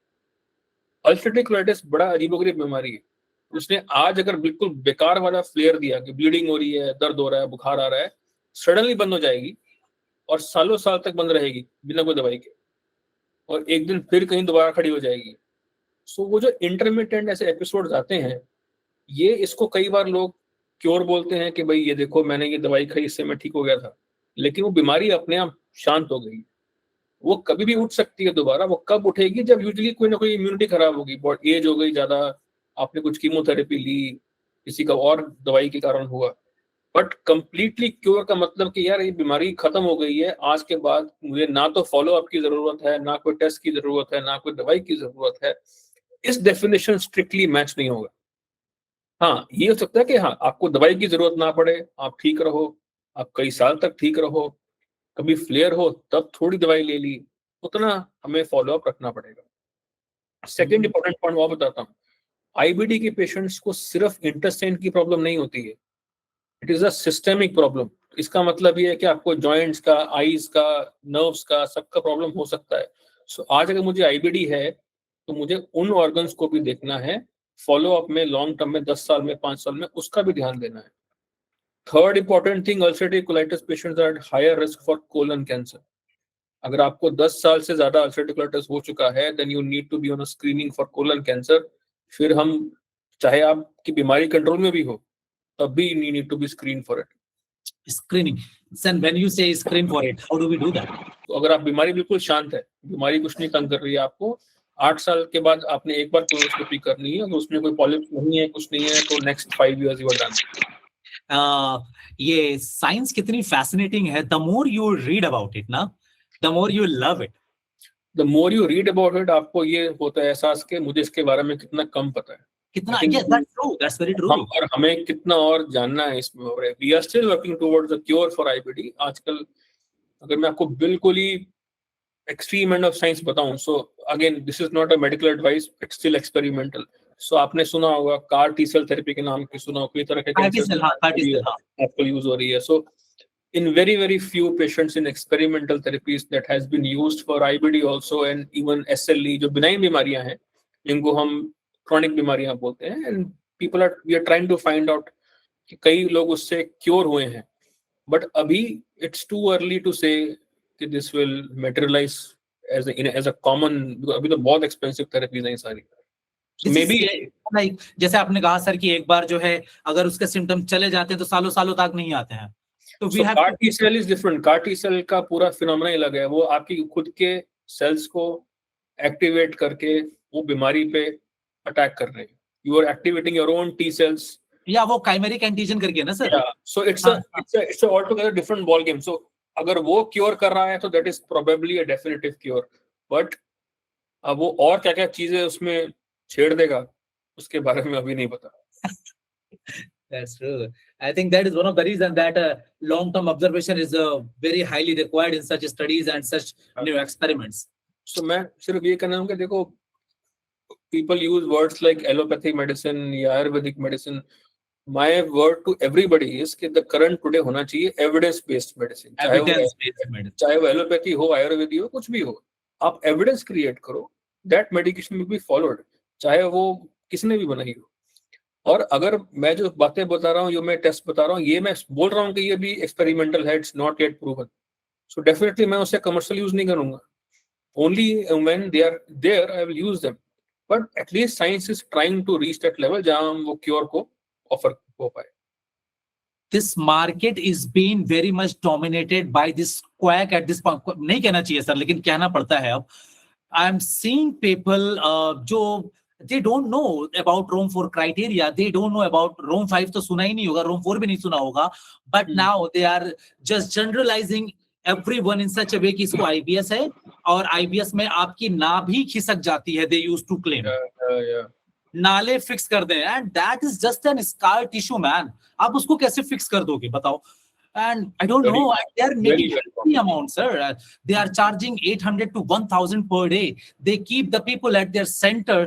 अल्सरेटिव कोलाइटिस बड़ा अजीबोगरीब बीमारी है। उसने आज अगर बिल्कुल बेकार वाला फ्लेयर दिया कि ब्लीडिंग हो रही है, दर्द हो रहा है, बुखार आ रहा है, सडनली बंद हो जाएगी और सालों साल तक बंद रहेगी बिना कोई दवाई के, और एक दिन फिर कहीं दोबारा खड़ी हो जाएगी। सो वो जो इंटरमिटेंट ऐसे एपिसोड्स आते हैं, ये इसको कई बार लोग क्योर बोलते हैं कि भाई ये देखो मैंने ये दवाई खाई, इससे मैं ठीक हो गया था, लेकिन वो बीमारी अपने आप शांत हो गई। वो कभी भी उठ सकती है दोबारा। वो कब उठेगी? जब यूजुअली कोई ना कोई इम्यूनिटी खराब होगी, बहुत एज हो गई ज्यादा, आपने कुछ कीमोथेरेपी ली, किसी का और दवाई के कारण हुआ। बट कंप्लीटली क्योर का मतलब कि यार ये बीमारी खत्म हो गई है, आज के बाद मुझे ना तो फॉलो अप की जरूरत है, ना कोई टेस्ट की जरूरत है, ना कोई दवाई की जरूरत है, इस डेफिनेशन स्ट्रिक्टली मैच नहीं होगा। हाँ, ये हो सकता है कि हाँ आपको दवाई की जरूरत ना पड़े, आप ठीक रहो, आप कई साल तक ठीक रहो, कभी फ्लेयर हो तब थोड़ी दवाई ले ली, उतना हमें फॉलो अप रखना पड़ेगा। सेकेंड इंपॉर्टेंट पॉइंट वो बताता हूँ, आईबीडी के पेशेंट्स को सिर्फ इंटेस्टाइन की प्रॉब्लम नहीं होती है, it is a systemic problem. इसका मतलब ये है कि आपको जॉइंट्स का, आईज का, नर्व्स का, सबका प्रॉब्लम हो सकता है। सो आज अगर मुझे आईबीडी है तो मुझे उन ऑर्गन्स को भी देखना है, फॉलो अप में लॉन्ग टर्म में 10 साल में, 5 साल में, उसका भी ध्यान देना है। Third important thing, ulcerative colitis patients are at higher risk for colon cancer. अगर आपको 10 साल से ज्यादा अल्सरेटिव कोलाइटिस हो चुका है, then you need to be on a screening for colon cancer. फिर हम, चाहे आपकी बीमारी कंट्रोल में भी हो, तब भी you need to be screen for it.
Screening. Then when you say screen for it, how do we do that?
तो अगर आप बीमारी बिल्कुल शांत है, बीमारी कुछ नहीं तंग कर रही है आपको, 8 साल के बाद आपने एक बार कोलोनोस्कोपी करनी है, अगर उसमें कोई पॉलिप्स नहीं है, कुछ नहीं है, तो next 5 years you are done.
ये साइंस कितनी फैसिनेटिंग है, the more you read about it ना, the more you love it.
The more you read about it, आपको ये होता है एहसास कि मुझे इसके बारे में कितना कम पता है,
कितना,
I think
yes, that's true, that's very true.
और हमें कितना और जानना है इसमें। और we are still working towards the cure for IBD. आजकल अगर मैं आपको बिल्कुल ही एक्सट्रीम एंड ऑफ साइंस बताऊं, so again this is not a medical advice, it's still experimental. So आपने सुना होगा कार टी सेल थेरेपी के नाम की, सुना हो, कई तरह के कैंसर आजकल यूज हो रही है। सो in very few patients in experimental therapies that has been used for IBD also and even SLE, जो benign बीमारियां हैं, जिनको हम chronic बीमारियां बोलते हैं, and we are trying to find out कि कई लोग उससे क्योर हुए हैं, but अभी it's too early to say कि this will materialize as a common, अभी तो बहुत expensive therapies हैं ये सारी।
maybe like जैसे आपने कहा सर कि एक बार जो है अगर उसके सिम्टम चले जाते हैं तो सालों सालों तक नहीं आते हैं। तो
so CAR T cell is different. CAR T cell का पूरा फिनोमेना ही अलग है, वो आपकी खुद के सेल्स को एक्टिवेट करके वो बीमारी पे अटैक कर रहे हैं। You are activating your own T cells.
या वो काइमेरिक एंटीजन करके ना sir.
Yeah. So it's a altogether different ball game. So अगर वो क्योर कर रहा है तो that is probably a definitive cure. But अब वो और क्या क्या चीजें उसमें छेड़ देगा, उसके बारे में अभी नहीं पता।
That's true. I think that is one of the reasons that long-term observation is very highly required in such studies and such new experiments.
So मैं सिर्फ ये कहना चाहूँगा, देखो, people use words like allopathic medicine या Ayurvedic medicine. My word to everybody is कि the current today होना चाहिए evidence-based medicine. चाहे वो एलोपैथी हो, आयुर्वेदी हो, कुछ भी हो, आप एविडेंस क्रिएट करो, that medication will be followed, चाहे वो किसने भी बनाई हो। और अगर मैं जो बातें बता रहा हूँ, जो मैं टेस्ट बता रहा हूँ, ये मैं बोल रहा हूँ कि ये भी एक्सपेरिमेंटल है, it's not yet proven, so definitely मैं उसे कमर्शियल यूज नहीं करूंगा। Only when they are there I will use them, but at least science is trying to reach that level जहां हम वो क्योर को ऑफर हो पाए।
This market is being very much dominated by this quack at this point. नहीं कहना चाहिए sir, लेकिन कहना पड़ता है अब। I am seeing people जो they don't know about Rome 4 criteria, they don't know about Rome 5 तो सुना ही नहीं होगा, Rome 4 भी नहीं सुना होगा, but now they are just generalizing everyone in such a way कि इसको IBS है और IBS में आपकी नाभि खिसक जाती है, they used to claim. नाले फिक्स कर दें, and that is just an scar tissue man. आप उसको कैसे फिक्स कर दोगे बताओ? And I don't know, they are making the amount, sir. They are charging 800 to 1000 per day. They keep the people at their center,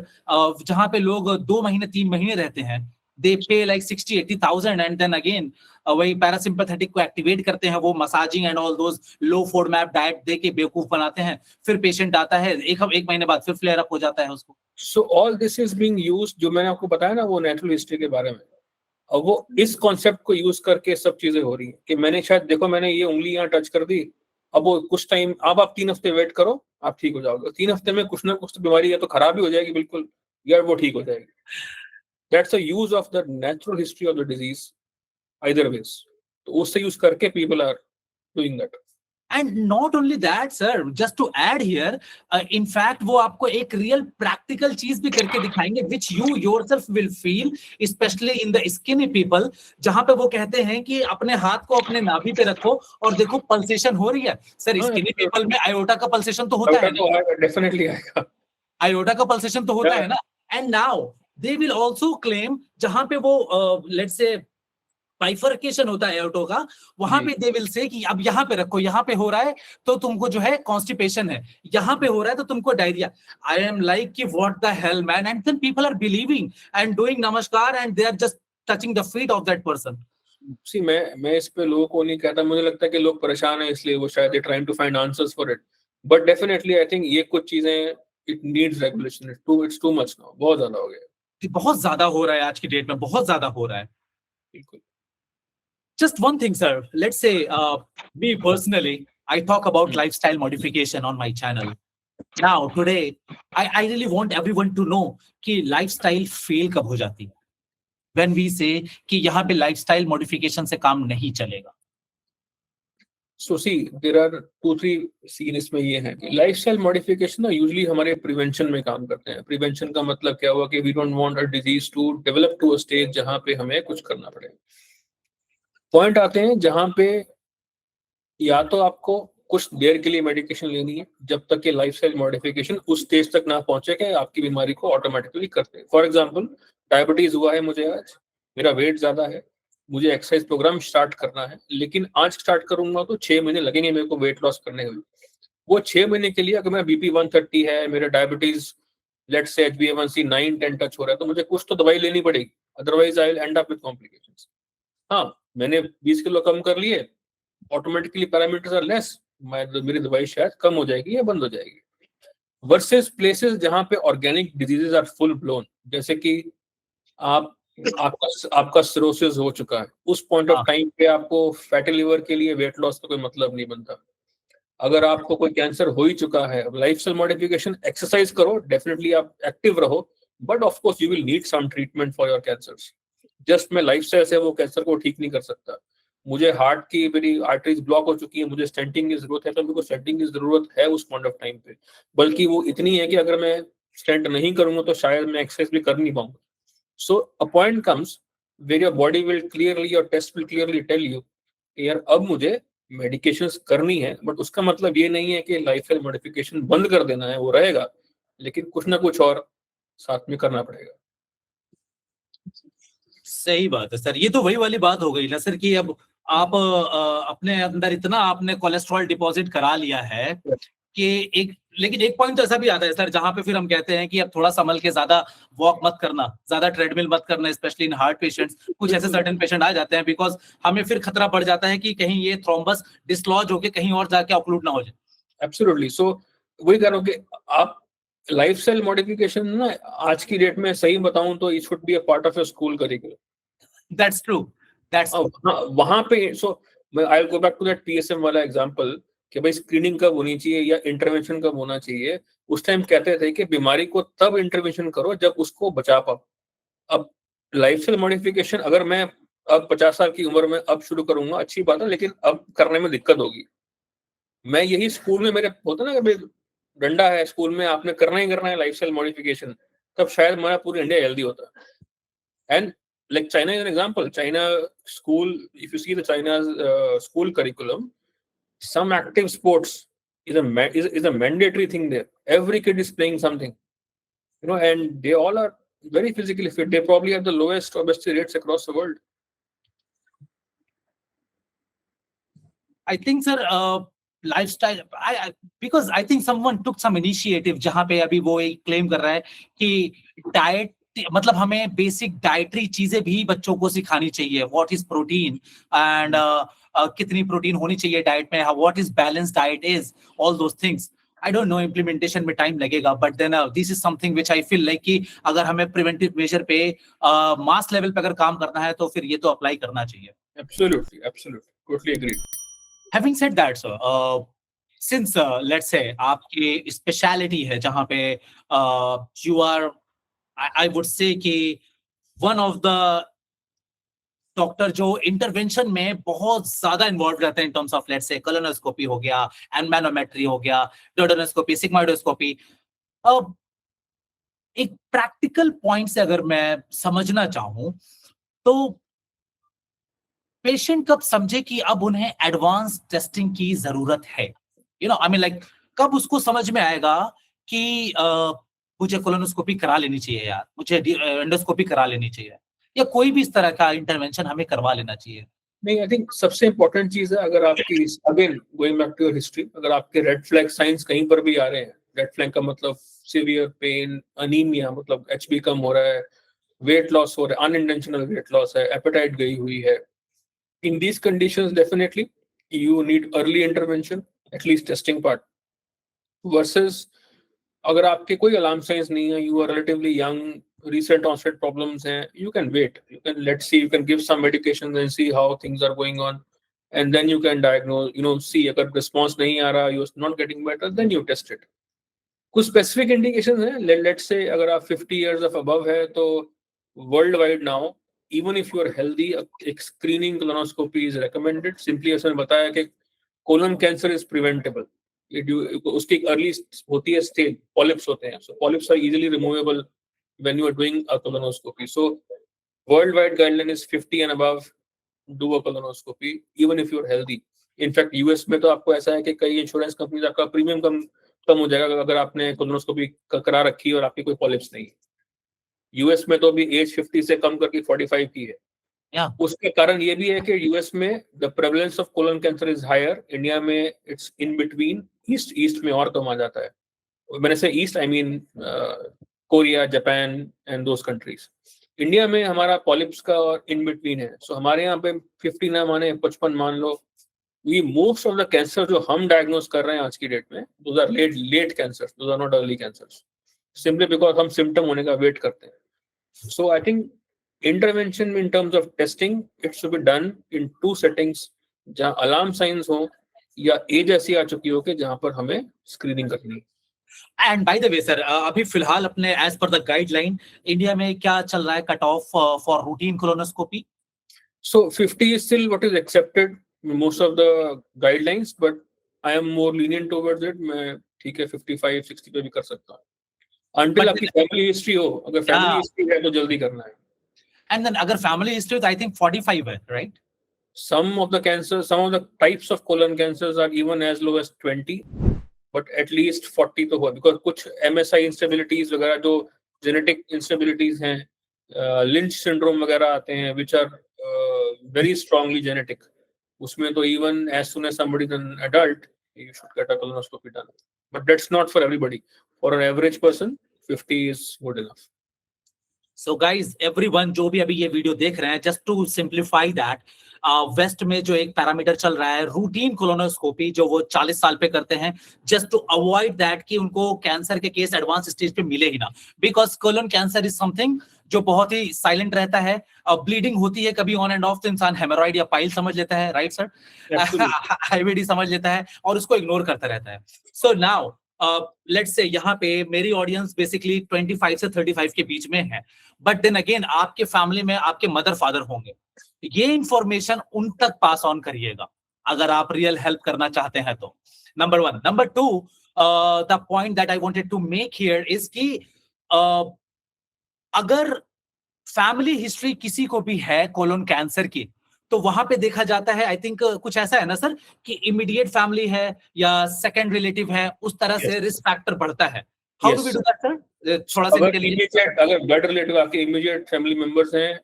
जहाँ पे लोग 2 महीने 3 महीने रहते हैं. They pay like 60-80,000 and then again वही पैरासिम्पैथेटिक को एक्टिवेट करते हैं, वो massaging and all those low FODMAP diet दे के बेवकूफ बनाते हैं, फिर पेशेंट आता है एक महीने बाद फिर फ्लेयर अप हो जाता है उसको।
So all this is being used, जो मैंने आपको बताया ना वो नेचुरल हिस्ट्री के बारे में, अब वो इस कॉन्सेप्ट को यूज करके सब चीजें हो रही है कि मैंने शायद, देखो मैंने ये उंगली यहाँ टच कर दी, अब वो कुछ टाइम, अब आप 3 हफ्ते वेट करो, आप ठीक हो जाओगे। 3 हफ्ते में कुछ ना कुछ तो बीमारी है तो खराब ही हो जाएगी बिल्कुल, यार वो ठीक हो जाएगी। That's the use of the natural history of the disease either ways, तो उससे यूज करके people are doing that.
And not only that, sir, just to add here, in fact, वो आपको एक real practical चीज भी करके दिखाएंगे, which you yourself will feel, especially in the skinny people, जहाँ पे वो कहते हैं कि अपने हाथ को अपने नाभि पे रखो और देखो पल्सेशन हो रही है। सर, skinny people में आयोटा का पल्सेशन तो होता है ना?
डेफिनेटली आएगा,
आयोटा का पल्सेशन तो होता है ना? And now they will also claim जहाँ पे वो let's say बाइफर्केशन होता है एओर्टा का, वहां पे दे विल से कि अब यहाँ पे रखो, यहाँ पे हो रहा है तो तुमको जो है कॉन्स्टिपेशन है, यहाँ पे हो रहा है तो तुमको डायरिया। आई एम लाइक कि what the hell man, and then people are believing and doing namaskar and they are just touching the feet of that person.
See मैं इस पे लोगों को नहीं कहता, मुझे लगता है कि लोग परेशान हैं इसलिए वो शायद trying to find answers for it, but definitely I think ये कुछ चीजें it needs regulation, it's too much now, बहुत ज्यादा हो गया,
बहुत ज्यादा हो रहा है आज की डेट में, बहुत ज्यादा हो रहा है।
बिल्कुल।
Just one thing, sir. Let's say, me personally, I talk about lifestyle modification on my channel. Now today I really want everyone to know कि lifestyle fail कब हो जाती है, when we say कि यहाँ पे lifestyle modification से काम नहीं चलेगा.
So see, there are 2-3 scene इसमें ये हैं कि लाइफस्टाइल मॉडिफिकेशन ना यूजुअली हमारे प्रिवेंशन में काम करते हैं. प्रिवेंशन का मतलब क्या हुआ कि we don't want a disease to develop to a stage जहां पे हमें कुछ करना पड़े. पॉइंट आते हैं जहां पे या तो आपको कुछ देर के लिए मेडिकेशन लेनी है जब तक कि लाइफस्टाइल मॉडिफिकेशन उस स्टेज तक ना पहुंचे कि आपकी बीमारी को ऑटोमेटिकली करते हैं. फॉर एग्जांपल, डायबिटीज हुआ है मुझे, आज मेरा वेट ज्यादा है, मुझे एक्सरसाइज प्रोग्राम स्टार्ट करना है, लेकिन आज स्टार्ट करूंगा तो 6 महीने लगेंगे मेरे को वेट लॉस करने में. वो 6 महीने के लिए अगर मेरा बीपी 130 है, मेरा diabetes let's say HbA1c 9-10 touch हो रहा है, तो मुझे कुछ तो दवाई लेनी पड़ेगी, otherwise I will and up with complications. हाँ, मैंने 20 किलो कम कर लिए, ऑटोमेटिकली पैरामीटर्स आर लेस, मेरी दवाई शायद कम हो जाएगी या बंद हो जाएगी. वर्सेस प्लेसेस जहां पे organic diseases are full blown, जैसे कि आपका सिरोसिस हो चुका है, उस पॉइंट ऑफ टाइम पे आपको फैटी लिवर के लिए वेट लॉस का कोई मतलब नहीं बनता. अगर आपको कोई कैंसर हो ही चुका है, लाइफस्टाइल मॉडिफिकेशन, एक्सरसाइज करो, डेफिनेटली आप एक्टिव रहो, but of course you will need some treatment for your cancers. Just मैं लाइफस्टाइल से वो कैंसर को ठीक नहीं कर सकता. मुझे हार्ट की मेरी आर्टरीज ब्लॉक हो चुकी है, मुझे स्टेंटिंग की जरूरत है, तो मेरे को स्टेंटिंग की जरूरत है उस पॉइंट ऑफ टाइम पे, बल्कि वो इतनी है कि अगर मैं स्टेंट नहीं करूंगा तो शायद मैं एक्सरसाइज भी कर नहीं पाऊंगा. So a point comes where your body will clearly, your test will clearly tell you कि यार अब मुझे मेडिकेशंस करनी है, बट उसका मतलब ये नहीं है कि लाइफस्टाइल मॉडिफिकेशन बंद कर देना है, वो रहेगा, लेकिन कुछ ना कुछ और साथ में करना पड़ेगा.
सही बात है सर. ये तो वही वाली बात हो गई ना सर कि अब आप अपने अंदर इतना आपने कोलेस्ट्रॉल डिपॉजिट करा लिया है कि लेकिन एक पॉइंट तो ऐसा भी आता है सर जहां पे फिर हम कहते हैं कि अब थोड़ा संभल के ज्यादा वॉक मत करना, ज्यादा ट्रेडमिल मत करना, स्पेशली इन हार्ट पेशेंट्स. कुछ ऐसे सर्टेन पेशेंट आ जाते हैं बिकॉज हमें फिर खतरा बढ़ जाता है कि कहीं ये थ्रोम्बस डिसलॉज होके कहीं और जाके ऑक्लूड ना हो जाए.
एब्सोल्युटली. सो वही कह रहा हूं कि आप लाइफस्टाइल मॉडिफिकेशन ना आज की डेट में सही बताऊं तो it should be a part of your school curriculum.
That's true. That's
वहां पे. So I will go back to that PSM वाला एग्जांपल कि भाई स्क्रीनिंग कब होनी चाहिए या इंटरवेंशन कब होना चाहिए. उस टाइम कहते थे कि बीमारी को तब इंटरवेंशन करो जब उसको बचा पाओ. अब लाइफस्टाइल मॉडिफिकेशन अगर मैं अब 50 साल की उम्र में अब शुरू करूंगा, अच्छी बात है, लेकिन अब करने में दिक्कत होगी. मैं यही स्कूल में मेरे होता ना कि डंडा है स्कूल में, आपने करना ही करना है लाइफस्टाइल मॉडिफिकेशन, तब शायद हमारा पूरा इंडिया हेल्दी होता. And like China is an example. China school, if you see the China's school curriculum, some active sports is a mandatory thing there. Every kid is playing something, and they all are very physically fit. They probably have the lowest obesity rates across the world.
I think sir lifestyle because I think someone took some initiative जहां पे अभी वो एक claim कर रहा है कि diet मतलब हमें बेसिक डाइटरी चीजें भी बच्चों को सिखानी चाहिए. व्हाट इज प्रोटीन एंड कितनी प्रोटीन होनी चाहिए डाइट में, what is balance diet is, all those things. I don't know, implementation में टाइम लगेगा, but then this is something which I feel like कि अगर हमें प्रिवेंटिव मेजर पे मास लेवल पे अगर काम करना है तो फिर ये तो अप्लाई करना चाहिए.
Absolutely, totally agree.
Having said that, sir, since let's say आपकी स्पेशलिटी है जहां पे you are I would say कि one of the डॉक्टर जो इंटरवेंशन में बहुत ज्यादा इन्वॉल्व रहते हैं इन टर्म्स ऑफ लेट्स से कोलोनोस्कोपी हो गया, एनमेनोमेट्री हो गया, डोडोनोस्कोपी, सिग्मोइडोस्कोपी. अब एक प्रैक्टिकल पॉइंट से अगर मैं समझना चाहूं तो पेशेंट कब समझे कि अब उन्हें एडवांस टेस्टिंग की जरूरत है, आई मीन लाइक कब उसको समझ में आएगा कि मुझे कोलोनोस्कोपी करा लेनी चाहिए यार, मुझे एंडोस्कोपी करा लेनी चाहिए, या कोई भी इस तरह का इंटरवेंशन हमें करवा लेना चाहिए.
नहीं, आई थिंक सबसे इंपॉर्टेंट चीज है, अगर आपकी again going back to your history, अगर आपके रेड फ्लैग साइंस कहीं पर भी आ रहे हैं, रेड फ्लैग का मतलब सीवियर पेन, अनीमिया मतलब HB कम हो रहा है, वेट लॉस हो रहा है, अनइंटेंशनल वेट लॉस है, एपेटाइट गई हुई है, in these conditions definitely you need early intervention, at least testing part. Versus अगर आपके कोई अलार्म साइंस नहीं है, you are relatively young, recent onset problems हैं, you can wait, you can let's see, you can give some medications and see how things are going on. and then you can diagnose, see अगर response नहीं आ रहा, you're not getting better, then you test it. कुछ specific indications हैं, let's say अगर आप 50 years of above है तो worldwide now, even if you are healthy, एक screening colonoscopy is recommended. Simply ऐसा बताया कि colon cancer is preventable. उसकी अर्ली होती है स्टेज, पॉलिप्स होते हैं, so polyps are easily removable when you are doing a colonoscopy. So worldwide guideline is 50 and above, do a colonoscopy even if you are healthy. In fact US में तो आपको ऐसा है कि कई इंश्योरेंस कंपनीज आपका प्रीमियम कम हो जाएगा अगर आपने कोलोनोस्कोपी करा रखी है और आपकी कोई पॉलिप्स नहीं है। यूएस में तो अभी एज 50 से कम करके 45 की है। उसके कारण ये भी है कि यूएस में the prevalence of colon cancer is higher, India में इट्स इन बिटवीन, ईस्ट में और कम आ जाता है। मैंने से east I mean Korea, Japan and those countries. India में हमारा पॉलिप्स का और इन बिटवीन है, सो हमारे यहाँ पे 50 ना माने 55 मान लो। We most of the cancer जो हम डायग्नोज कर रहे हैं आज की डेट में, those are late cancers, those are not early cancers, simply because हम सिम्टम होने का वेट करते हैं। So I think intervention in terms of testing, it should be done in 2 settings, जहाँ अलार्म साइंस हो या एज ऐसी आ चुकी हो कि जहाँ पर हमें स्क्रीनिंग करनी है।
And by the way sir, अभी फिलहाल अपने as per the guideline India में क्या चल रहा है cut off for routine colonoscopy?
So 50 is still what is accepted most of the guidelines, but I am more lenient towards it. मैं ठीक है 55 60 पे भी कर सकता हूँ until आपकी फैमिली हिस्ट्री हो। अगर फैमिली हिस्ट्री है तो जल्दी करना है।
And then अगर फैमिली हिस्ट्री तो I think 45 है, right?
Some of the cancers, some of the types of colon cancers are even as low as 20, but at least 40 तो हुआ, because कुछ MSI instabilities वगैरह जो genetic instabilities हैं, Lynch syndrome वगैरह आते हैं, which are very strongly genetic. उसमें तो even as soon as somebody is an adult, you should get a colonoscopy done. But that's not for everybody. For an average person, 50 is good enough.
So guys, everyone जो भी अभी ये video देख रहे हैं, just to simplify that, west में जो एक पैरामीटर चल रहा है रूटीन कोलोनोस्कोपी, जो वो 40 साल पे करते हैं, जस्ट टू अवॉइड दैट कि उनको कैंसर के केस एडवांस स्टेज पे मिले ही ना, because colon cancer is something जो बहुत ही साइलेंट रहता है। ब्लीडिंग होती है कभी ऑन एंड ऑफ, तो इंसान हेमोरॉइड या पाइल समझ लेता है, राइट सर, आईवीडी समझ लेता है और उसको इग्नोर करता रहता है। सो नाउ लेट्स से यहाँ पे मेरी ऑडियंस बेसिकली 25 से 35 के बीच में है, बट देन अगेन आपके फैमिली में आपके मदर फादर होंगे, ये इंफॉर्मेशन उन तक पास ऑन करिएगा अगर आप रियल हेल्प करना चाहते हैं तो। Number 1। Number 2, the point that I wanted to make here is कि अगर फैमिली हिस्ट्री किसी को भी है कोलोन कैंसर की, तो वहां पे देखा जाता है, आई थिंक कुछ ऐसा है ना सर कि इमीडिएट फैमिली है या सेकंड रिलेटिव है, उस तरह से रिस्क फैक्टर बढ़ता है। How do we do that sir? थोड़ा सा
अगर ब्लड रिलेटिव आपके इमीडिएट फैमिली मेंबर्स हैं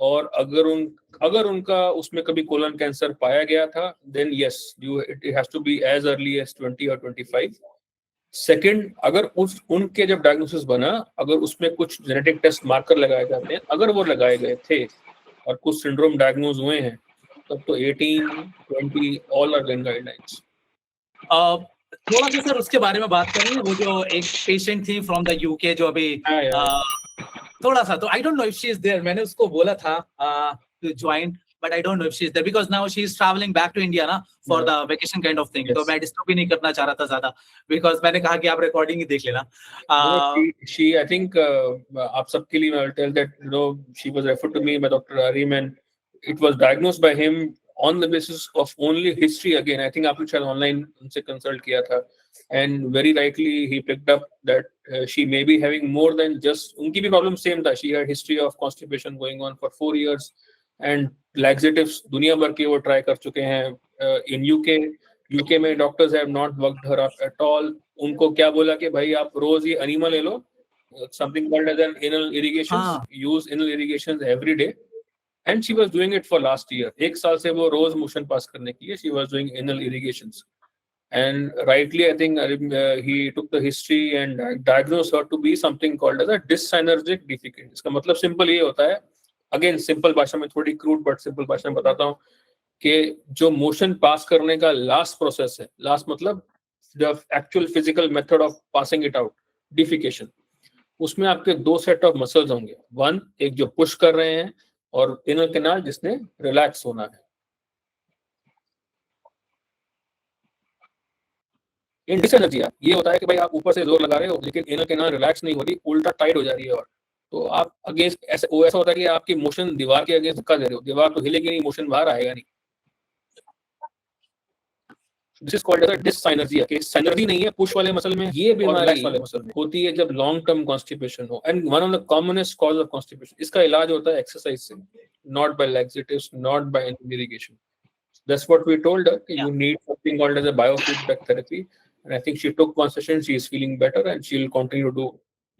और अगर उनका उसमें कभी कोलन कैंसर पाया गया था, then yes, it has to be as early as 20 और 25। सेकंड, अगर उनके जब डायग्नोसिस बना, अगर उसमें कुछ जेनेटिक टेस्ट मार्कर लगाए जाते हैं, अगर वो लगाए गए थे और कुछ सिंड्रोम डायग्नोज हुए हैं, तब तो 18, 20 ऑल आर इन गाइडलाइंस।
थोड़ा सा सर उसके बारे में बात करेंगे, वो जो एक पेशेंट थी फ्रॉम द यूके जो अभी थोड़ा सा, तो I don't know if she is there, मैंने उसको बोला था to join, but I don't know if she is there because now she is traveling back to India ना for the vacation kind of thing. तो मैं disturb भी नहीं करना चाह रहा था ज्यादा, because मैंने कहा कि आप रिकॉर्डिंग ही देख लेना।
She I think आप सबके लिए I'll tell that she was referred to me by Dr. Arim and it was diagnosed by him on the basis of only history again. I think आपने शायद ऑनलाइन उनसे consult किया था and very rightly he picked up that she may be having more than just, उनकी भी problem same था, she had history of constipation going on for 4 years and laxatives दुनिया भर के वो ट्राई कर चुके हैं। इन यूके में doctors have not worked her up at all. उनको क्या बोला कि भाई आप रोज ये अनीमा ले लो, something called as an anal irrigation, use anal irrigation every day, and she was doing it for last year. 1 साल से वो रोज मोशन पास करने की है, she was doing anal irrigations and rightly I think he took the history and diagnosed her to be something called as a dyssynergic defecate। इसका मतलब simple ये होता है, अगेन सिंपल भाषा में, थोड़ी क्रूड बट सिंपल भाषा में बताता हूँ कि जो मोशन पास करने का लास्ट प्रोसेस है, लास्ट मतलब the actual physical method of passing it out, defecation, उसमें आपके 2 सेट ऑफ मसल्स होंगे। 1, एक जो पुश कर रहे हैं, और इनर कैनाल जिसने रिलैक्स होना है। इन डिसएनर्जिया ये होता है कि भाई आप ऊपर से जोर लगा रहे हो लेकिन इनर कैनाल रिलैक्स नहीं हो रही, उल्टा टाइट हो जा रही है, और तो आप अगेंस्ट ऐसा होता है कि आपकी मोशन दीवार के अगेंस्ट धक्का दे रहे हो, दीवार तो हिलेगी नहीं, मोशन बाहर आएगा नहीं। This is called as a dyssynergia, कि सिनर्जी नहीं है पुश वाले मसल में, ये बीमारी रिलैक्स वाले मसल में होती है जब लॉन्ग टर्म कॉन्स्टिपेशन हो। And one of the commonest cause of constipation, इसका इलाज होता है एक्सरसाइज से, not by laxatives, not by irrigation. That's what we told her. You need something called as a biofeedback therapy, and I think she took one session. She is feeling better, and she will continue to do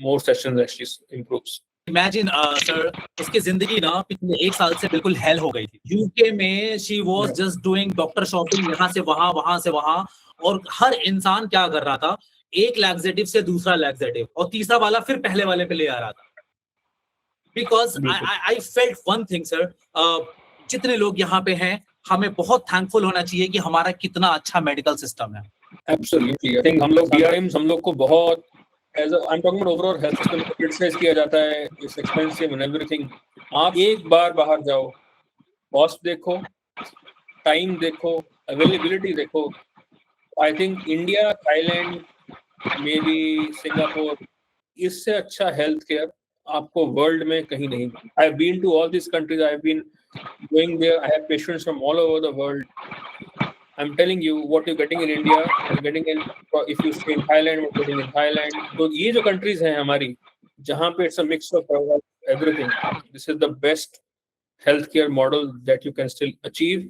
more sessions as she improves.
Imagine sir, उसकी जिंदगी ना पिछले 1 साल से बिल्कुल hello हो गई थी। यूके में she was just doing doctor shopping, यहाँ से वहां, वहां से वहां, और हर इंसान क्या कर रहा था, एक लैक्सेटिव से दूसरा लैक्सेटिव और तीसरा वाला फिर पहले वाले पे ले आ रहा था। Because I felt one thing sir, जितने लोग यहाँ पे हैं, हमें बहुत थैंकफुल होना चाहिए कि हमारा कितना अच्छा मेडिकल सिस्टम है।
Absolutely, I think हम लोग DRMs हम लोग को बहुत as a, I'm talking about overall health system को criticize किया जाता है, it's expensive and everything। आप एक बार बाहर जाओ, कॉस्ट देखो, टाइम देखो, अवेलेबिलिटी देखो। I think India, Thailand, maybe Singapore, इससे अच्छा हेल्थ केयर आपको वर्ल्ड में कहीं नहीं। I have been to all this countries, I have been going there, I have patients from all over the world. I'm telling you, what you're getting in India, you're getting in, if you stay in Thailand, what you're getting in Thailand. तो ये जो countries हैं हमारी, जहाँ पे it's a mix of everything, this is the best healthcare model that you can still achieve.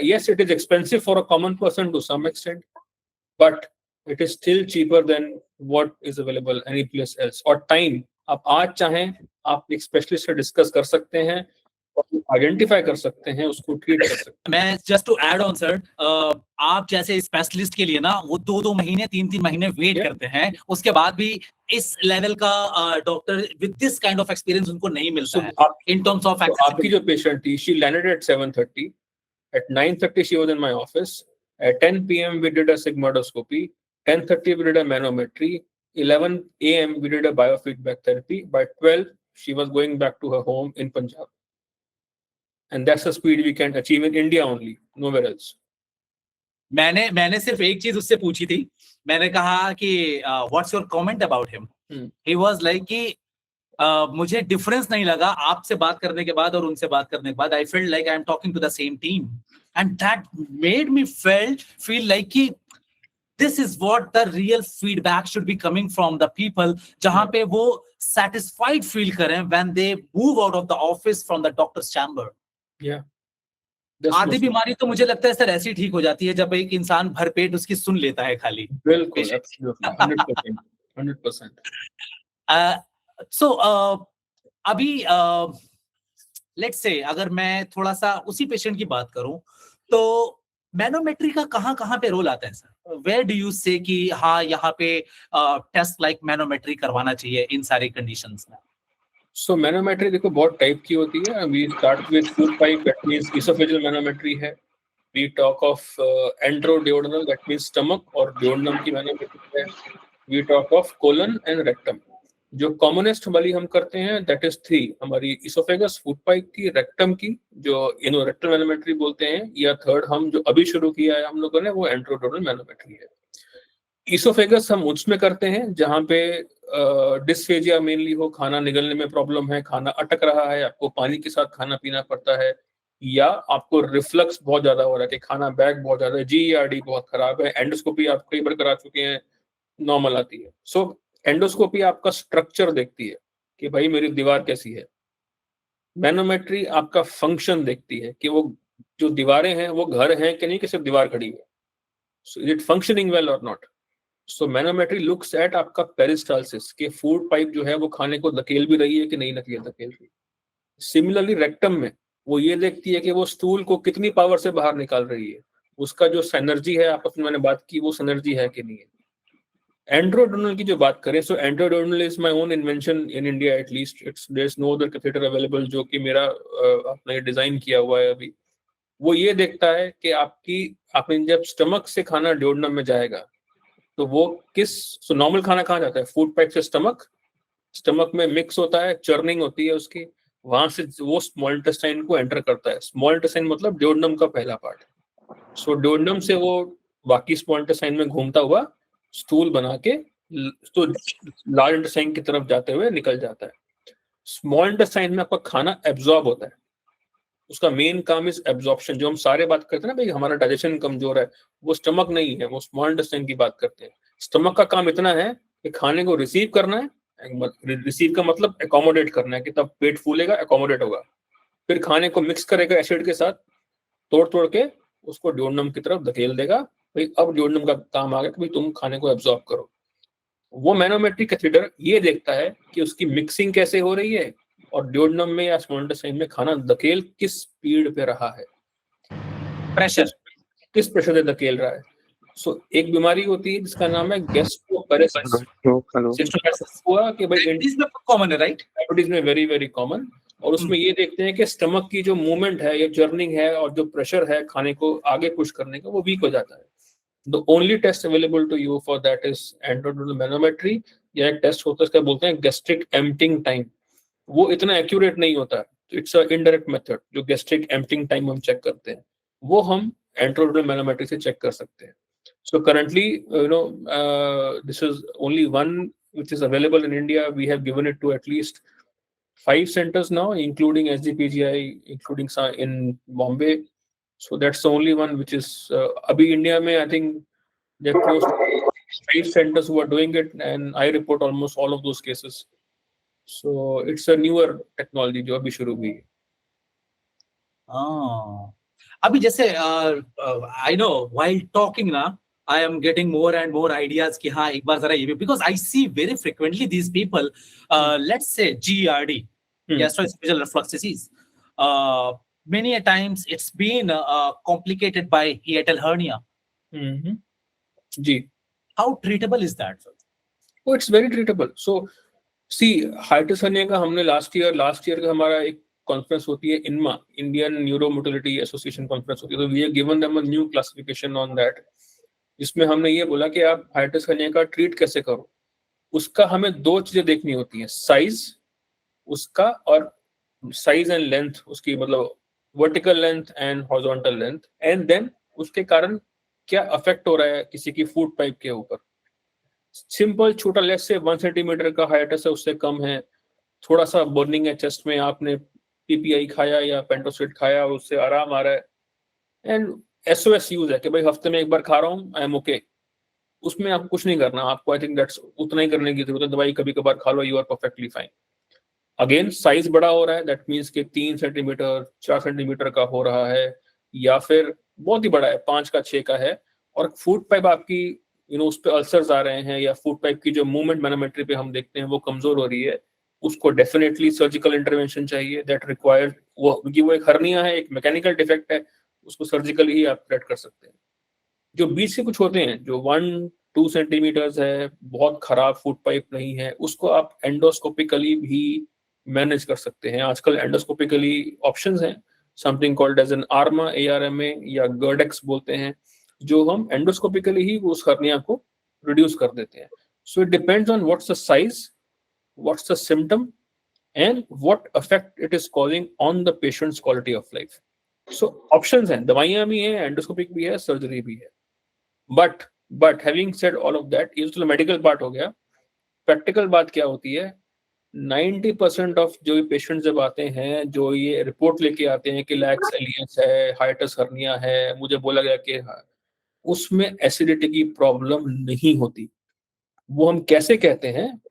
Yes, it is expensive for a common person to some extent, but it is still cheaper than what is available any place else. और time, आप आज चाहें, आप एक specialist से discuss कर सकते हैं, आइडेंटिफाई कर सकते हैं, उसको ट्रीट कर सकते हैं।
मैं just to add on sir, आप जैसे स्पेशलिस्ट के लिए ना वो 2-2 महीने 3-3 महीने वेट करते हैं, उसके बाद भी इस लेवल का doctor with this kind of experience उनको नहीं मिलता है इन टर्म्स ऑफ एक्सेस।
आपकी जो पेशेंट थी, she landed eight 7:30, at 9:30 she was in my office, at 10 p.m. we did a sigmoidoscopy, 10:30 we did a manometry, 11 a.m. we did a biofeedback therapy, by 12 she was going back to her home in Punjab. And that's the speed we can achieve in India only, nowhere else.
मैंने सिर्फ एक चीज उससे पूछी थी, मैंने कहा कि what's your comment about him. He was like कि मुझे डिफरेंस नहीं लगा आपसे बात करने के बाद और उनसे बात करने के बाद। I felt like I am talking to the same team, and that made me feel like कि this is what the real feedback should be coming from the people, जहां पे वो satisfied फील करें when they move out of the office from the doctor's chamber. आधी बीमारी तो मुझे लगता है सर ऐसी ठीक हो जाती है जब एक इंसान भरपेट उसकी सुन लेता है खाली।
बिल्कुल, 100%।
सो अभी लेट्स से अगर मैं थोड़ा सा उसी पेशेंट की बात करूं, तो मैनोमेट्री का कहां पे रोल आता है सर? वेयर डू यू से कि हाँ यहाँ पे टेस्ट लाइक मैनोमेट्री करवाना चाहिए इन सारी कंडीशंस में?
So manometry देखो बहुत टाइप की होती है। We start with food pipe, that means esophageal manometry है। We talk of enteroduodenal, that means stomach और duodenum की manometry है। We talk of colon and rectum। जो commonest वाली हम करते हैं that is 3, हमारी esophagus, food pipe की, rectum की, जो rectal manometry बोलते हैं, या थर्ड हम जो अभी शुरू किया है हम लोगों ने, वो enteroduodenal manometry है। इसोफेगस हम उसमें करते हैं जहां पे डिस्फेजिया मेनली हो, खाना निगलने में प्रॉब्लम है, खाना अटक रहा है, आपको पानी के साथ खाना पीना पड़ता है, या आपको रिफ्लक्स बहुत ज्यादा हो रहा है कि खाना बैग बहुत ज्यादा है, GERD बहुत खराब है, एंडोस्कोपी आप कई बार करा चुके हैं, नॉर्मल आती है। सो एंडोस्कोपी आपका स्ट्रक्चर देखती है कि भाई मेरी दीवार कैसी है। मैनोमेट्री आपका फंक्शन देखती है कि वो जो दीवारें हैं वो घर हैं कि नहीं, कि सिर्फ दीवार खड़ी है। So is it functioning well और not. So manometry looks at आपका पेरिस्टाल्सिस, के फूड पाइप जो है वो खाने को धकेल भी रही है कि नहीं धकेल रही। सिमिलरली रेक्टम में वो ये देखती है कि वो स्टूल को कितनी पावर से बाहर निकाल रही है, उसका जो सिनर्जी है, आपस में मैंने बात की, वो सिनर्जी है कि नहीं है। एंट्रोडोनल की जो बात करें, so entrodonal is my own invention in India, at least it's there is no other catheter available, जो कि मेरा आपने डिजाइन किया हुआ है अभी। वो ये देखता है कि आपने जब स्टमक से खाना ड्यूोडेनम में जाएगा तो वो सो नॉर्मल खाना कहाँ जाता है? फूड पाइप से स्टमक में मिक्स होता है, चर्निंग होती है उसकी, वहां से वो स्मॉल इंटेस्टाइन को एंटर करता है। स्मॉल इंटेस्टाइन मतलब ड्यूोडेनम का पहला पार्ट। सो ड्यूोडेनम से वो बाकी स्मॉल इंटेस्टाइन में घूमता हुआ स्टूल बना के तो लार्ज इंटेस्टाइन की तरफ जाते हुए निकल जाता है। स्मॉल इंटेस्टाइन में आपका खाना एब्जॉर्ब होता है, उसका मेन काम इज एब्जॉर्प्शन। जो हम सारे बात करते हैं ना भाई हमारा डाइजेशन कमजोर है, वो स्टमक नहीं है, वो स्मॉल इंटेस्टाइन की बात करते हैं। स्टमक का काम इतना है कि खाने को रिसीव करना है, रिसीव का मतलब एकोमोडेट करना है कि तब पेट फूलेगा, एकोमोडेट होगा, फिर खाने को मिक्स करेगा एसिड के साथ, तोड़ तोड़ के उसको ड्यूोडेनम की तरफ धकेल देगा। भाई अब ड्यूोडेनम का काम आ गया कि भाई तुम खाने को एब्जॉर्ब करो। वो मैनोमेट्रिक कैथेटर ये देखता है कि उसकी मिक्सिंग कैसे हो रही है और ड्यूोडेनम में या स्मॉल इंटेस्टाइन में खाना धकेल किस स्पीड पे रहा है,
प्रेशर,
किस प्रेशर से धकेल रहा है। सो एक बीमारी होती है जिसका नाम है गैस्ट्रोपेरेसिस। हुआ कि भाई
डायबिटीज में कॉमन है, राइट?
डायबिटीज में वेरी वेरी कॉमन। और उसमें ये देखते हैं कि स्टमक की जो मूवमेंट है या जर्निंग है और जो प्रेशर है खाने को आगे पुश करने का, वो वीक हो जाता है। The only test available to you for that is endodural manometry, या एक टेस्ट होता है इसका बोलते हैं गैस्ट्रिक एम्प्टिंग टाइम। वो इतना एक्यूरेट नहीं होता है, इट्स अ इनडायरेक्ट मेथड। जो गैस्ट्रिक एम्प्टिंग टाइम हम चेक करते हैं वो हम एंट्रोडुरल मैनोमेट्री से चेक कर सकते हैं। So currently, this is only one which is available in India. We have given it to at least 5 centers now, including SGPGI, including in Bombay. So that's the only one which is abhi India mein, I think there are close to 5 centers who are doing it, and I report almost all of those cases. So it's a newer technology जो अभी शुरू हुई है।
अभी जैसे I know while talking ना, I am getting more and more ideas कि हाँ एक बार जरा ये भी, because I see very frequently these people, let's say GERD, gastroesophageal reflux disease. Many a times it's been complicated by hiatal hernia.
Ji.
How treatable is that?
Oh, it's very treatable. So see, hiatus hernia का हमने last year का हमारा एक conference होती है इनमा, Indian neuromotility association conference होती है, तो we have given them a new classification on that, जिसमें हमने ये बोला कि आप हाइटिस हर्निया का ट्रीट कैसे करो। उसका हमें 2 चीजें देखनी होती हैं, साइज उसका और साइज एंड लेंथ उसकी, मतलब vertical length and horizontal length, and then उसके कारण क्या अफेक्ट हो रहा है किसी की फूड पाइप के ऊपर। सिंपल छोटा, लेस से 1 सेंटीमीटर का हाइटिस है, उससे कम है, थोड़ा सा बर्निंग है चेस्ट में, आपने पीपीआई खाया या पेंटोसिड खाया, उससे आराम आ रहा है, एंड SOS यूज है कि भाई हफ्ते में एक बार खा रहा हूँ, आई एम ओके। उसमें आपको कुछ नहीं करना, आपको आई थिंक दैट्स उतना ही करने की जरूरत है, दवाई कभी कभार खा लो, you are perfectly fine. Again size बड़ा हो रहा है, दैट मीन्स कि 3 सेंटीमीटर 4 सेंटीमीटर का हो रहा है, या फिर बहुत ही बड़ा है 5 का 6 का है, और फूड पाइप आपकी उस पर अल्सर्स आ रहे हैं, या फूड पाइप की जो मूवमेंट मैनोमेट्री पे हम देखते हैं वो कमजोर हो रही है, उसको डेफिनेटली सर्जिकल इंटरवेंशन चाहिए, दैट रिक्वायर्ड। वो क्योंकि वो एक हर्निया है, एक मैकेनिकल डिफेक्ट है, उसको सर्जिकली ही आप ट्रीट कर सकते हैं। जो बीच से कुछ होते हैं जो 1-2 सेंटीमीटर्स है, बहुत खराब फूड पाइप नहीं है, उसको आप एंडोस्कोपिकली भी मैनेज कर सकते हैं। आजकल एंडोस्कोपिकली ऑप्शंस हैं, something called as an ARMA, ARMA या गर्डेक्स बोलते हैं, जो हम एंडोस्कोपिकली ही उस हर्निया को रिड्यूस कर देते हैं। So it depends on what's the size, what's the symptom, and what affect it is causing on the patients quality of life. So options हैं, दवाइयां भी हैं, एंडोस्कोपिक भी है, सर्जरी भी है। But having said all of that, ये तो मेडिकल पार्ट हो गया। प्रैक्टिकल बात क्या होती है, 90% ऑफ जो पेशेंट जब आते हैं, जो ये रिपोर्ट लेके आते हैं कि लैक्स एलियंस है, हाइटिस हर्निया है, मुझे बोला गया कि उसमें एसिडिटी की प्रॉब्लम नहीं होती। वो हम कैसे कहते हैं,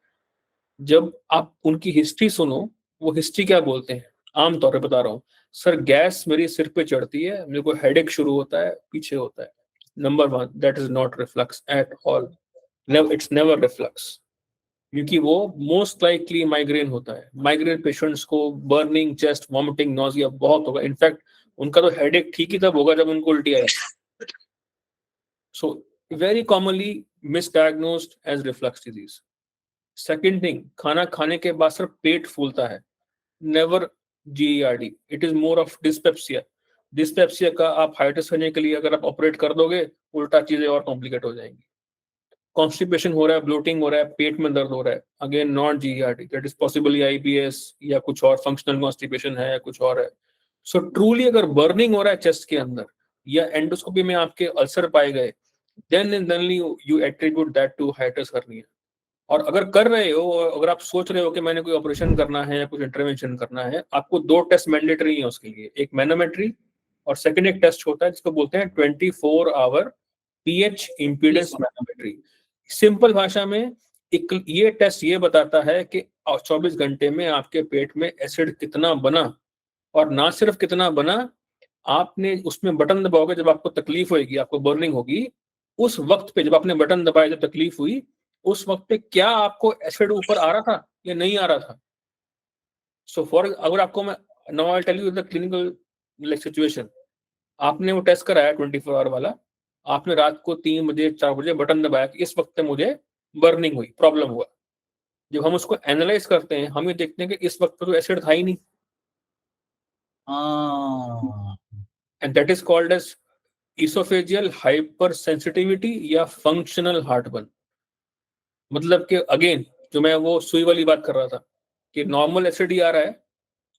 जब आप उनकी हिस्ट्री सुनो, वो हिस्ट्री क्या बोलते हैं, आमतौर पे बता रहा हूँ, सर गैस मेरी सिर पे चढ़ती है, मेरे को हेडेक शुरू होता है, पीछे होता है। Number 1, that is not reflux at all, it's never reflux, क्योंकि वो मोस्ट लाइकली माइग्रेन होता है। माइग्रेन पेशेंट्स को बर्निंग चेस्ट, वॉमिटिंग, नॉजिया बहुत होगा। इनफैक्ट उनका तो हेडेक ठीक ही तब होगा जब उनको उल्टी आएगी। So very commonly misdiagnosed as reflux disease. Second thing, खाना खाने के बाद सिर्फ पेट फूलता है, never GERD, it is more of dyspepsia. Dyspepsia का आप हाइटिस करने के लिए अगर आप ऑपरेट कर दोगे, उल्टा चीजें और कॉम्प्लिकेट हो जाएंगी। कॉन्स्टिपेशन हो रहा है, ब्लोटिंग हो रहा है, पेट में दर्द हो रहा है, again not GERD, that is possibly IBS या कुछ और, फंक्शनल कॉन्स्टिपेशन है या कुछ और है। सो ट्रूली अगर बर्निंग हो रहा है चेस्ट के अंदर, या एंडोस्कोपी में आपके अल्सर पाए गए, then and only you attribute that to hiatus hernia. और अगर कर रहे हो, अगर आप सोच रहे हो कि मैंने कोई ऑपरेशन करना है या कुछ इंटरवेंशन करना है, आपको 2 टेस्ट मैंडेटरी है उसके लिए, एक मैनोमेट्री और सेकंड एक टेस्ट होता है जिसको बोलते हैं 24 hour pH impedance manometry. Simple भाषा में एक ये टेस्ट ये बताता है कि 24 घंटे में आपके पेट में एसिड कितना बना, और ना सिर्फ कितना बना, आपने उसमें बटन दबाओगे जब आपको तकलीफ होगी, आपको बर्निंग होगी, उस वक्त पे जब आपने बटन दबाया, जब तकलीफ हुई, उस वक्त पे क्या आपको एसिड ऊपर आ रहा था या नहीं आ रहा था। सो फॉर अगर आपको मैं now I tell you the clinical like situation, आपने वो टेस्ट कराया 24 आवर वाला, आपने रात को 3 बजे 4 बजे बटन दबाया कि इस वक्त पे मुझे बर्निंग हुई, प्रॉब्लम हुआ। जब हम उसको एनालाइज करते हैं, हम ये देखते हैं कि इस वक्त पे तो एसिड था ही नहीं, and that is called as oesophageal hyper sensitivity या फंक्शनल हार्टबर्न। मतलब कि अगेन जो मैं वो सुई वाली बात कर रहा था कि नॉर्मल एसिड ही आ रहा है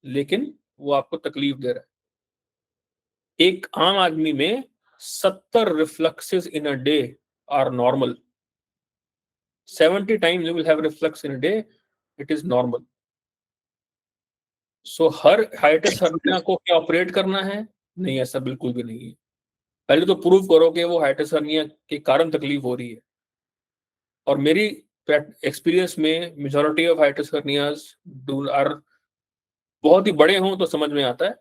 लेकिन वो आपको तकलीफ दे रहा है। एक आम आदमी में 70 refluxes in a day are normal. 70 times you will have reflux in a day, it is normal. So हर हाइटिस हर्निया को क्या ऑपरेट करना है? नहीं, ऐसा बिल्कुल भी नहीं है। पहले तो प्रूव करो कि वो हाइटिस हर्निया के कारण तकलीफ हो रही है। और मेरी एक्सपीरियंस में मेजॉरिटी ऑफ हाइटिस हर्नियाज आर, बहुत ही बड़े हों तो समझ में आता है,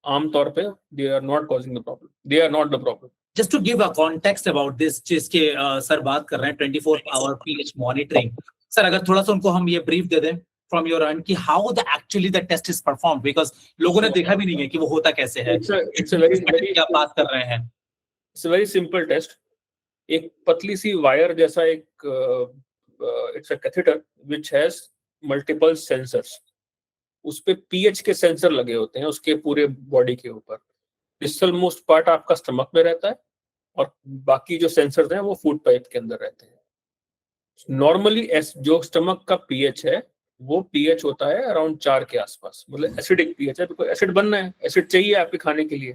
आमतौर पे they are not causing the problem, they are not the problem.
Just to give a context about this, जिसके सर बात कर रहे हैं 24 आवर पीएच मॉनिटरिंग, सर अगर थोड़ा सा उनको हम ये ब्रीफ दे दें फ्रॉम योर एंड कि how the actually the test is performed, because लोगों ने देखा भी नहीं है कि वो होता कैसे है।
इट्स अ वेरी
क्या बात कर रहे हैं?
It's a very simple test. एक पतली सी वायर जैसा एक it's a catheter which has multiple sensors. उस पे पीएच के सेंसर लगे होते हैं उसके पूरे बॉडी के ऊपर। डिस्टल मोस्ट पार्ट आपका स्टमक में रहता है और बाकी जो सेंसर्स हैं वो फूड पाइप के अंदर रहते हैं। नॉर्मली जो स्टमक का पीएच है वो पीएच होता है अराउंड 4 के आसपास, मतलब एसिडिक पीएच है, बिकॉज एसिड बनना है, एसिड चाहिए आपके खाने के लिए,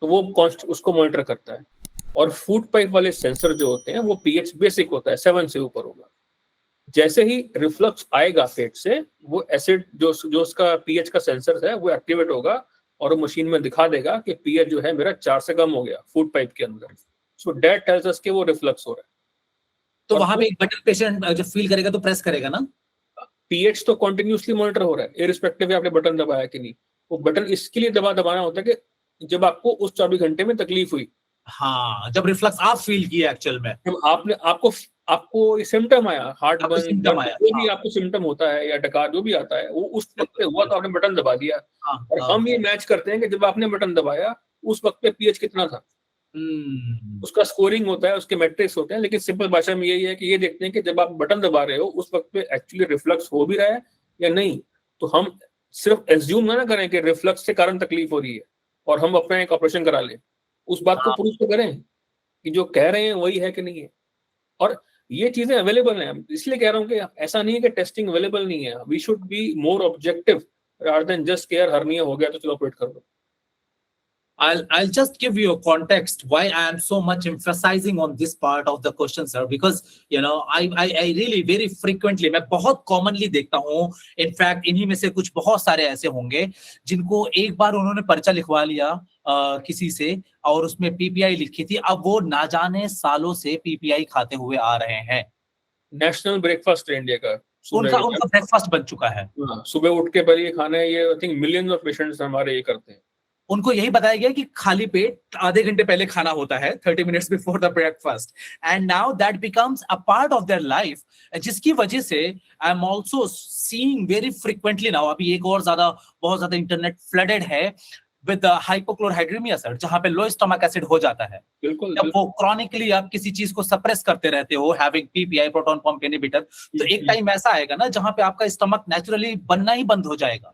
तो वो उसको मॉनिटर करता है। और फूड पाइप वाले सेंसर जो होते हैं वो पीएच बेसिक होता है, 7 से ऊपर होगा। जैसे ही रिफ्लक्स आएगा पेट से, वो एसिड जो उसका पीएच का सेंसर है वो एक्टिवेट होगा और वो मशीन में दिखा देगा कि पीएच जो है मेरा 4 से कम हो गया फूड पाइप के अंदर। सो दैट टेल्स अस कि वो रिफ्लक्स हो रहा है।
तो वहां पे एक बटन पेशेंट जब फील करेगा तो प्रेस करेगा ना?
पीएच तो कंटिन्यूअसली मॉनिटर हो रहा है, इरिस्पेक्टिव आपने बटन दबाया कि नहीं। वो बटन इसके लिए दबाना होता है कि जब आपको उस 24 घंटे में तकलीफ हुई,
हाँ, जब रिफ्लक्स आप फील किए एक्चुअल में,
जब आपको सिम्टम आया, हार्ट
आपको
बर्न,
सिम्टम आया,
जो भी आपको सिम्टम होता है या डकार जो भी आता है, वो उस वक्त पे हुआ तो आपने बटन दबा दिया। और हम ये मैच करते हैं कि जब आपने बटन दबाया उस वक्त पे पीएच कितना था, उसका स्कोरिंग होता है, उसके मैट्रिक्स होते हैं। लेकिन सिंपल भाषा में यही है कि ये देखते हैं कि जब आप बटन दबा रहे हो उस वक्त पे एक्चुअली रिफ्लक्स हो भी रहा है या नहीं। तो हम सिर्फ एज्यूम ना करें कि रिफ्लक्स के कारण तकलीफ हो रही है और हम अपना एक ऑपरेशन करा लें। उस बात को प्रूव तो करें कि जो कह रहे हैं वही है कि नहीं है। और ये चीजें अवेलेबल हैं, इसलिए कह रहा हूँ कि ऐसा नहीं है कि टेस्टिंग अवेलेबल नहीं है। We should be more objective rather than just care hernia हो गया तो चलो ऑपरेट कर दो।
I'll just give you a context why I am so much emphasizing on this part of the question, sir, because I really very frequently, मैं बहुत commonly देखता हूँ, in fact इन्हीं में से कुछ बहुत सारे ऐसे होंगे जिनको एक बार उन्होंने पर्चा लिखवा लिया किसी से और उसमें पीपीआई लिखी थी, अब वो ना जाने सालों से पीपीआई खाते हुए आ रहे हैं।
नेशनल ब्रेकफास्ट इंडिया का
उनका ब्रेकफास्ट बन चुका है।
सुबह उठ के पहले ये खाना है, ये I think millions of patients हमारे ये करते हैं।
उनको यही बताया गया कि खाली पेट आधे घंटे पहले खाना होता है, 30 minutes before the breakfast, and now that becomes a part of their life, जिसकी वजह से I am also seeing very frequently now, अभी एक और बहुत ज्यादा इंटरनेट फ्लडेड है विद हाइपोक्लोराइड्रेमिया, सर, जहां पे लो स्टमक एसिड हो जाता है।
बिल्कुल,
जब वो क्रॉनिकली आप किसी चीज को सप्रेस करते रहते हो, having PPI, proton pump inhibitor, तो एक टाइम ऐसा आएगा ना जहां पे आपका स्टमक नेचुरली बनना ही बंद हो जाएगा।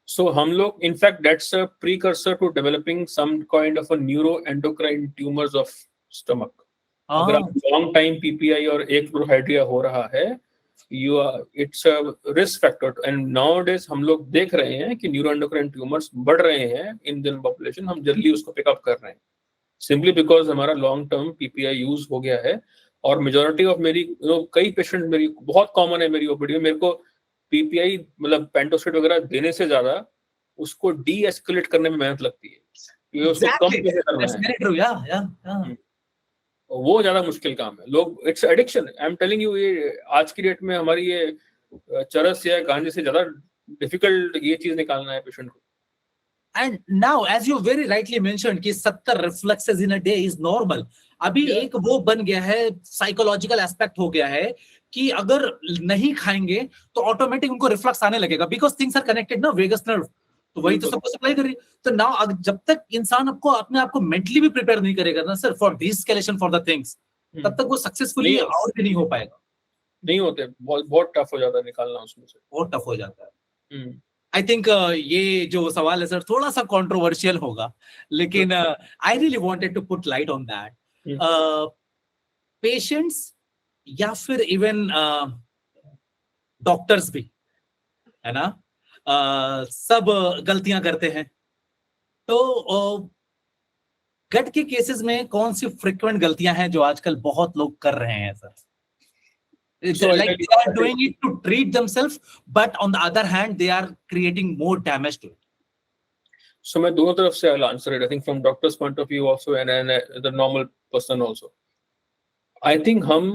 So हम लोग, in fact, that's a precursor to developing some kind of a neuroendocrine tumors of stomach. अगर आप long time PPI और एक क्लोराइड्रिया हो रहा है, it's a risk factor. And nowadays हम लोग देख रहे हैं कि neuroendocrine tumors बढ़ रहे हैं in the population, हम जल्दी उसको pick up कर रहे हैं। सिंपली बिकॉज हमारा लॉन्ग टर्म पीपीआई यूज हो गया है। और मेजोरिटी ऑफ मेरी कई पेशेंट मेरी बहुत कॉमन है मेरी ओपीडी में, मेरे को पीपीआई मतलब पेंटोसिड वगैरह देने से ज्यादा उसको डी एस्केलेट करने में मेहनत लगती है, क्योंकि उसको कम कैसे करना
That's
है।
very true. Yeah.
वो ज्यादा मुश्किल काम है। लोग, it's addiction, I am telling you, ये आज की डेट में हमारी ये चरस या गांजे से ज्यादा डिफिकल्ट ये चीज निकालना है पेशेंट को।
And now, as you very rightly mentioned, कि 70 reflexes in a day is normal. अभी एक वो बन गया है, साइकोलॉजिकल एस्पेक्ट हो गया है कि अगर नहीं खाएंगे तो ऑटोमेटिक उनको रिफ्लक्स आने लगेगा, बिकॉज थिंग्स आर कनेक्टेड ना, वेगस नर्व, तो वही तो सबको सप्लाई कर रही है। तो नाउ जब तक इंसान आपको अपने आप को मेंटली भी प्रिपेयर नहीं करेगा ना sir for deescalation for the things, तब तक वो सक्सेसफुली और भी नहीं हो पाएगा।
नहीं होते, बहुत बहुत टफ हो जाता है निकालना उसमें से,
बहुत टफ हो जाता है। आई थिंक ये जो सवाल है सर थोड़ा सा कंट्रोवर्शियल होगा, लेकिन I really wanted to put light on that. Patients या फिर इवन डॉक्टर्स भी, है ना, सब गलतियां करते हैं। तो गट के केसेस में कौन सी फ्रिक्वेंट गलतियां हैं जो आजकल बहुत लोग कर रहे हैं sir?
So,
like they are doing it to treat themselves, but on the other hand they are creating more damage to it.
So मैं दोनों तरफ से I'll answer it. I think from doctor's point of view also and the normal person also. I think हम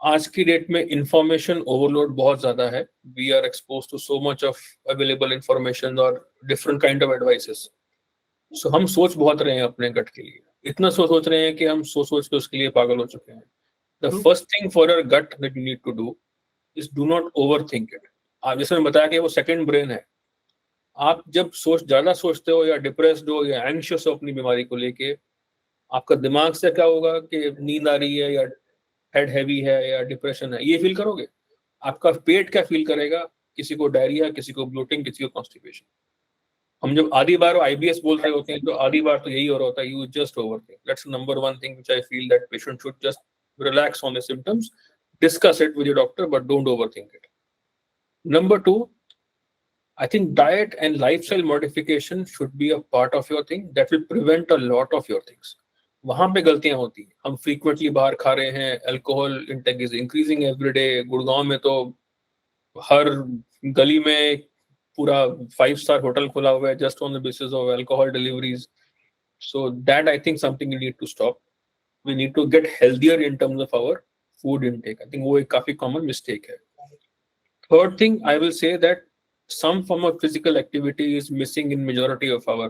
आज की date में information overload बहुत ज्यादा है। We are expose to so much of available information और different kind of advices. So हम सोच बहुत रहे हैं अपने गट के लिए, इतना सोच रहे हैं कि हम सोच के उसके लिए पागल हो चुके हैं। The first thing for your gut that you need to do is do not overthink it. आप जैसे मैंने बताया कि वो सेकंड ब्रेन है। आप जब ज्यादा सोचते हो या डिप्रेस्ड हो या एंग्शियस हो अपनी बीमारी को लेके, आपका दिमाग से क्या होगा कि नींद आ रही है या हेड हैवी है या डिप्रेशन है, ये फील करोगे। आपका पेट क्या फील करेगा, किसी को डायरिया, किसी को ब्लोटिंग, किसी को कॉन्स्टिपेशन। हम जब आधी बार आईबीएस बोल रहे होते हैं तो आधी बार तो यही हो रहा होता है, you just overthink. That's number one thing which I feel that patient should just relax on the symptoms, discuss it with your doctor, but don't overthink it. Number two, I think diet and lifestyle modification should be a part of your thing that will prevent a lot of your things. वहां पे गलतियां होती हैं। हम frequently बाहर खा रहे हैं, alcohol intake is increasing every day। Gurgaon में तो हर गली में पूरा 5-star होटल खुला हुआ है just on the basis of alcohol deliveries. So that I think something you need to stop. We need to get healthier in terms of our food intake. I think वो एक काफी common mistake है। Third thing, I will say that some form of physical activity is missing in majority of our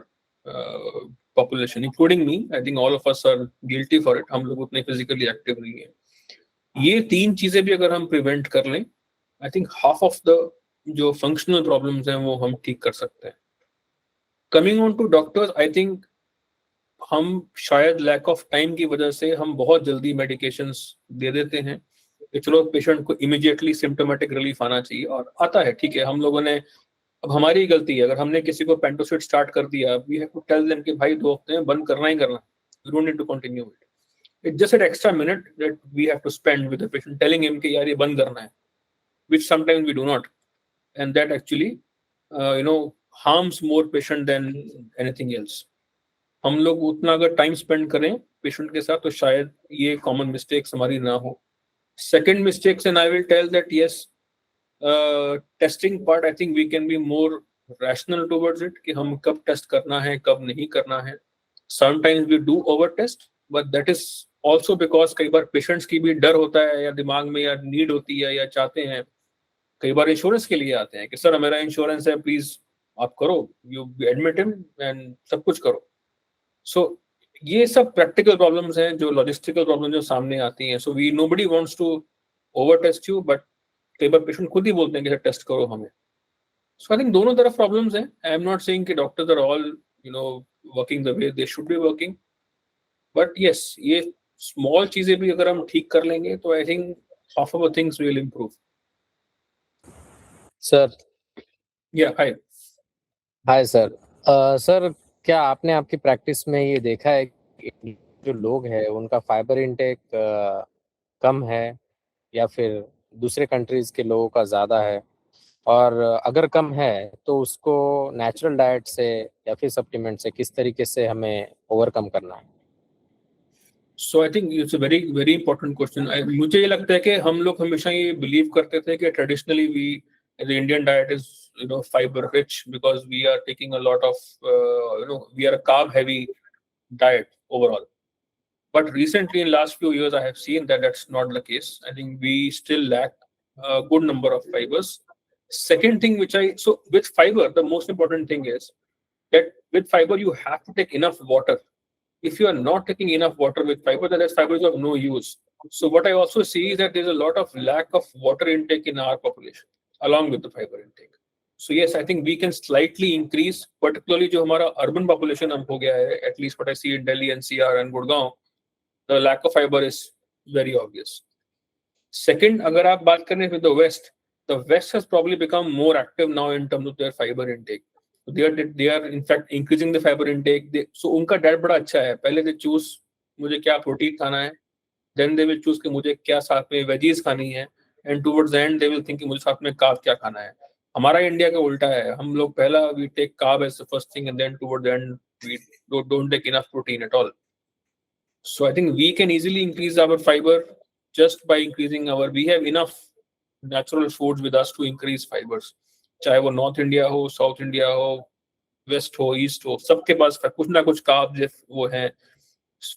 population, including me. I think all of us are guilty for it. हम लोग उतने physically active नहीं हैं। ये तीन चीजें भी अगर हम prevent कर लें, I think half of the जो functional problems हैं वो हम ठीक कर सकते हैं। Coming on to doctors, I think हम शायद लैक ऑफ टाइम की वजह से हम बहुत जल्दी मेडिकेशंस दे देते हैं कि चलो पेशेंट को इमीडिएटली सिम्टोमेटिक रिलीफ आना चाहिए, और आता है, ठीक है। हम लोगों ने, अब हमारी गलती है अगर हमने किसी को पेंटोसिड स्टार्ट कर दिया, we have to tell them कि भाई 2 हफ्ते में बंद करना ही करना, you don't need to continue it. It's just an extra minute that we have to spend with the patient telling him कि यार ये बंद करना है, which sometimes we do not, and that actually harms more patient than anything else. हम लोग उतना अगर टाइम स्पेंड करें पेशेंट के साथ तो शायद ये कॉमन मिस्टेक्स हमारी ना हो। Second mistakes, and I will tell that yes, testing part, I think we can be more rational towards it कि हम कब टेस्ट करना है कब नहीं करना है। Sometimes we do over test, but that is also because कई बार पेशेंट्स की भी डर होता है या दिमाग में या नीड होती है या चाहते हैं, कई बार इंश्योरेंस के लिए आते हैं कि सर मेरा इंश्योरेंस है, प्लीज आप करो, यू एडमिट हिम एंड सब कुछ करो। सो ये सब प्रैक्टिकल प्रॉब्लम्स हैं, जो लॉजिस्टिकल प्रॉब्लम जो सामने आती हैं। So we nobody wants to over test you, but कई बार पेशेंट खुद ही बोलते हैं कि टेस्ट करो हमें। सो आई थिंक दोनों तरफ प्रॉब्लम्स हैं। आई एम नॉट सेइंग कि doctors are all working the way they should be working, but yes, ये स्मॉल चीजें भी अगर हम ठीक कर लेंगे तो I think half of the things will improve.
Sir,
Yeah, hi.
Hi sir. Sir, क्या आपने आपकी प्रैक्टिस में ये देखा है कि जो लोग हैं उनका फाइबर इंटेक कम है या फिर दूसरे कंट्रीज के लोगों का ज़्यादा है, और अगर कम है तो उसको नेचुरल डाइट से या फिर सप्लीमेंट से किस तरीके से हमें ओवरकम करना है?
So I think it's a very very important question. मुझे ये लगता है कि हम लोग हमेशा ये बिलीव करते थे कि traditionally we the Indian diet is fibre rich because we are taking a lot of we are a carb heavy diet overall. But recently, in last few years, I have seen that that's not the case. I think we still lack a good number of fibers. Second thing, so with fiber, the most important thing is that with fiber you have to take enough water. If you are not taking enough water with fiber, then that fiber is of no use. So what I also see is that there's a lot of lack of water intake in our population, along with the fiber intake. So yes, I think we can slightly increase, particularly जो हमारा urban population अब हो गया है, at least what I see in Delhi, NCR and Gurgaon, the lack of fiber is very obvious. Second, अगर आप बात करें with the West has probably become more active now in terms of their fiber intake. So they are in fact increasing the fiber intake. So उनका diet बड़ा अच्छा है. पहले they choose मुझे क्या प्रोटीन खाना है, then they will choose कि मुझे क्या साथ में वेजीज खानी है, and towards the end they will think कि मुझे साथ में कार्ब क्या खाना है. हमारा इंडिया का उल्टा है. हम लोग पहला we take carb as the first thing and then toward the end we don't take enough protein at all. So I think we can easily increase our fiber just by increasing we have enough natural foods with us to increase fibers. चाहे वो north India हो, south India हो, waste हो, east हो, सबके पास कुछ ना कुछ कार्ब वो है.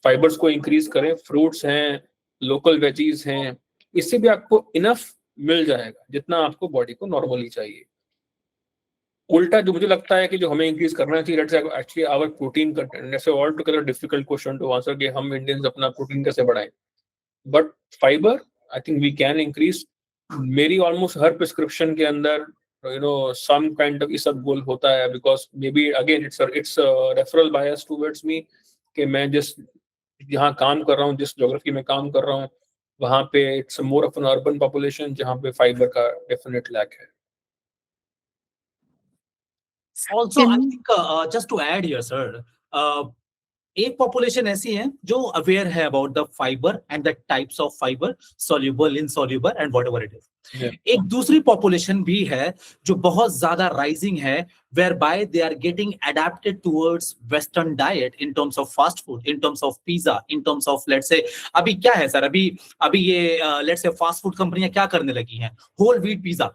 फाइबर्स को इंक्रीज करें, फ्रूट्स हैं, लोकल वेजीज हैं, इससे भी आपको इनफ मिल जाएगा जितना आपको बॉडी को नॉर्मली चाहिए. उल्टा जो मुझे लगता है कि जो हमें इंक्रीज करना चाहिए, let's actually our protein content. That's altogether difficult question to answer कि हम इंडियंस अपना प्रोटीन कैसे बढ़ाएं. But fibre I think we can increase. मेरी ऑलमोस्ट हर प्रिस्क्रिप्शन के अंदर some kind of isabgol होता है, because maybe again it's a referral bias towards me कि मैं जिस यहाँ काम कर रहा हूँ, जिस ज्योग्राफी में काम कर रहा हूँ, वहाँ पे it's more of an urban population जहाँ पे फाइबर का definite lack है.
Also, I think just to add here, sir, एक पॉपुलेशन ऐसी है जो अवेयर है about the fibre and the types of fibre, soluble, insoluble and whatever it is. एक दूसरी पॉपुलेशन भी है जो बहुत ज्यादा राइजिंग है, whereby they are getting adapted towards western diet in terms of fast food, in terms of pizza, in terms of let's say अभी क्या है सर, अभी ये लेट्स से फास्ट फूड कंपनियां क्या करने लगी हैं, होल व्हीट पिज्जा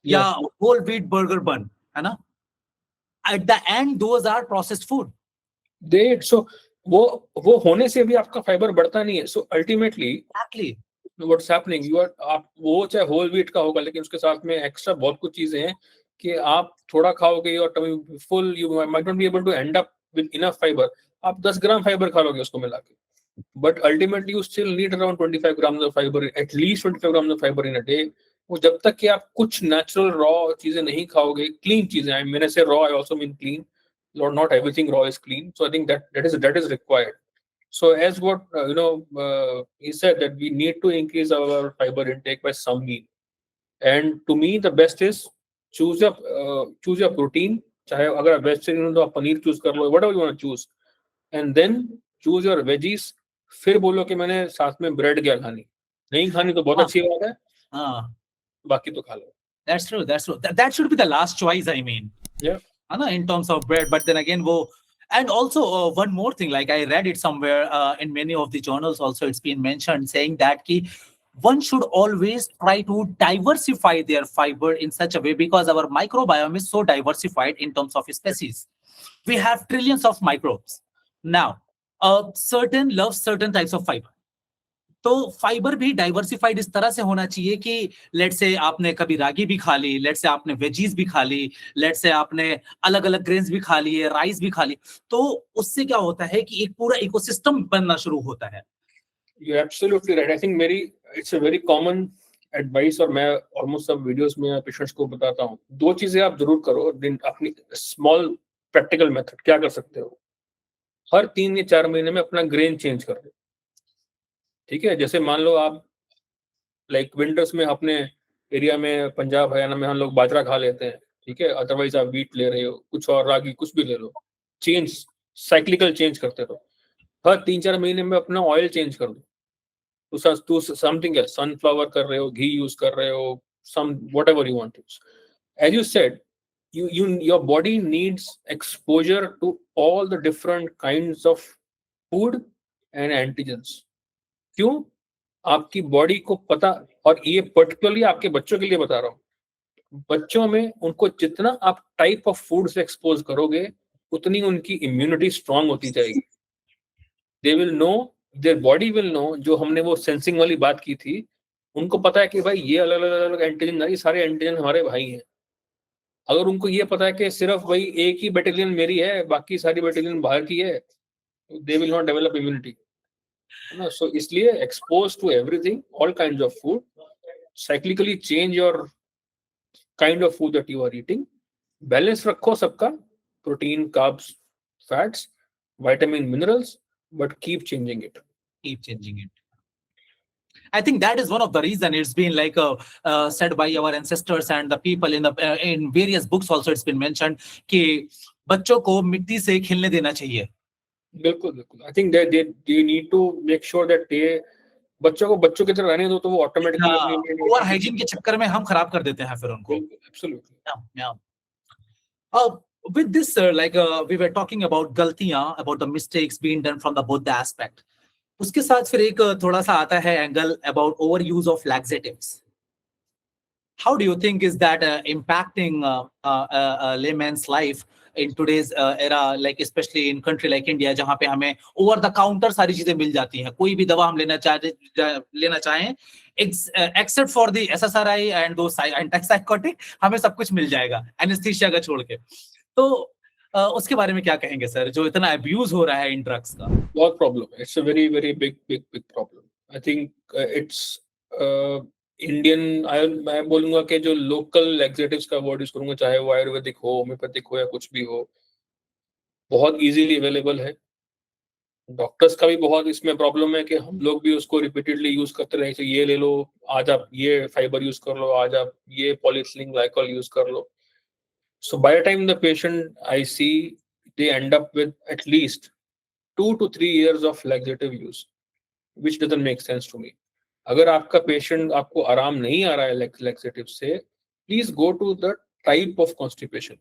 या होल व्हीट बर्गर बन, है ना. At the end those are processed food.
So वो होने से भी आपका फाइबर बढ़ता नहीं है. So ultimately what's happening, आप वो चाहे होल व्हीट का होगा, लेकिन उसके साथ में एक्स्ट्रा बहुत कुछ चीजें हैं कि आप थोड़ा खाओगे और tummy full, you might not be able to end up with enough fiber. आप 10 ग्राम फाइबर खा लोगे उसको मिला के, but ultimately you still need around 25 grams of fiber, at least 25 grams of fiber in a day. वो जब तक कि आप कुछ नेचुरल रॉ चीजें नहीं खाओगे, क्लीन चीजें, मैंने से raw, I also mean clean. Not everything raw is clean, so I think that is required. So as what he said, that we need to increase our fiber intake by some means. And to me the best is choose your protein. चाहे अगर vegetarian हो तो आप paneer choose कर लो, whatever you want to choose, and then choose your veggies. फिर बोलो कि मैंने साथ में ब्रेड क्या खानी, नहीं खानी तो बहुत अच्छी बात है, बाकी तो खा लो.
That's true. That should be the last choice, I mean.
Yeah.
In terms of bread, but then again, and also one more thing, like I read it somewhere in many of the journals also, it's been mentioned saying that one should always try to diversify their fiber in such a way, because our microbiome is so diversified in terms of species. We have trillions of microbes. Now, certain love certain types of fiber. तो fibre भी diversified इस तरह से होना चाहिए कि let's say आपने कभी रागी भी खा ली, लेट्स से आपने वेजीज भी खा ली, लेट्स से आपने अलग अलग ग्रेन्स भी खा लिए, राइस भी खा ली, तो उससे क्या होता है कि एक पूरा इकोसिस्टम बनना शुरू होता है.
You're absolutely right. I think it's a very common advice, और मैं ऑलमोस्ट सब वीडियोस में पेशेंट्स को बताता हूँ. दो चीजें आप जरूर करो. अपनी स्मॉल प्रैक्टिकल मेथड क्या कर सकते हो, हर 3 या 4 महीने में अपना ग्रेन चेंज कर दो. ठीक है, जैसे मान लो आप लाइक विंटर्स में अपने एरिया में पंजाब हरियाणा में हम लोग बाजरा खा लेते हैं, ठीक है, अदरवाइज आप व्हीट ले रहे हो, कुछ और रागी कुछ भी ले लो, चेंज साइक्लिकल चेंज करते रहो. हर 3-4 महीने में अपना ऑयल चेंज कर दो. तो समथिंग एल्स, सनफ्लावर कर रहे हो, घी यूज कर रहे हो, some whatever you want to use. As you said, your body needs exposure to all the different kinds of food and antigens. क्यों? आपकी बॉडी को पता, और ये पर्टिकुलरली आपके बच्चों के लिए बता रहा हूँ। बच्चों में उनको जितना आप टाइप ऑफ फूड से एक्सपोज करोगे, उतनी उनकी इम्यूनिटी स्ट्रांग होती जाएगी। They will know, their body will know, जो हमने वो सेंसिंग वाली बात की थी, उनको पता है कि भाई ये अलग-अलग एंटीजन नहीं, सारे एंटीजन हमारे भाई हैं। अगर उनको ये पता है कि सिर्फ भाई एक ही बैटेलियन मेरी है, बाकी सारी बैटेलियन बाहर की है, they will not develop immunity, है ना? सो इसलिए expose to everything, all kinds of food, cyclically change your kind of food that you are eating, balance रखो सबका, protein, carbs, fats, vitamin, minerals, but keep changing it.
Keep changing it. I think that is one of the reason it's been like said by our ancestors and the people in various books also it's been mentioned कि बच्चों को मिट्टी से खेलने देना चाहिए।
बिल्कुल बिल्कुल, I think they need to make sure that they बच्चों को बच्चों की तरह रहने दो, तो वो ऑटोमेटिकली
ओवर हाइजीन के चक्कर में हम खराब कर देते हैं फिर उनको।
Absolutely.
With this, sir, like we were talking about galtiyan, about the mistakes being done from the both the aspect. उसके साथ फिर एक थोड़ा सा आता है angle about overuse of laxatives. How do you think is that impacting layman's life in today's era, like especially in country like India, जहाँ पे हमें over the counter सारी चीजें मिल जाती हैं, कोई भी दवा हम लेना चाहें, except for the SSRI and those antipsychotic, हमें सब कुछ मिल जाएगा एनेस्थीसिया का छोड़ के। तो उसके बारे में क्या कहेंगे सर, जो इतना अब्यूज हो रहा है इन ड्रग्स का?
बहुत प्रॉब्लम है, it's a very very big big big problem. I think it's Indian, मैं बोलूंगा कि जो लोकल लैक्सेटिव्स का वर्ड यूज करूंगा, चाहे वो आयुर्वेदिक हो, होम्योपैथिक हो, या कुछ भी हो, बहुत इजीली अवेलेबल है। डॉक्टर्स का भी बहुत इसमें प्रॉब्लम है कि हम लोग भी उसको रिपीटेडली यूज करते रहे, तो ये ले लो, आज आप ये फाइबर यूज कर लो, आज आप ये पॉलीथिलीन ग्लाइकॉल यूज कर लो। So by the time the patient I see, they end up with at least 2 to 3 years of laxative use, which doesn't make sense to me. अगर आपका पेशेंट आपको आराम नहीं आ रहा है laxative से, please go to the type of constipation.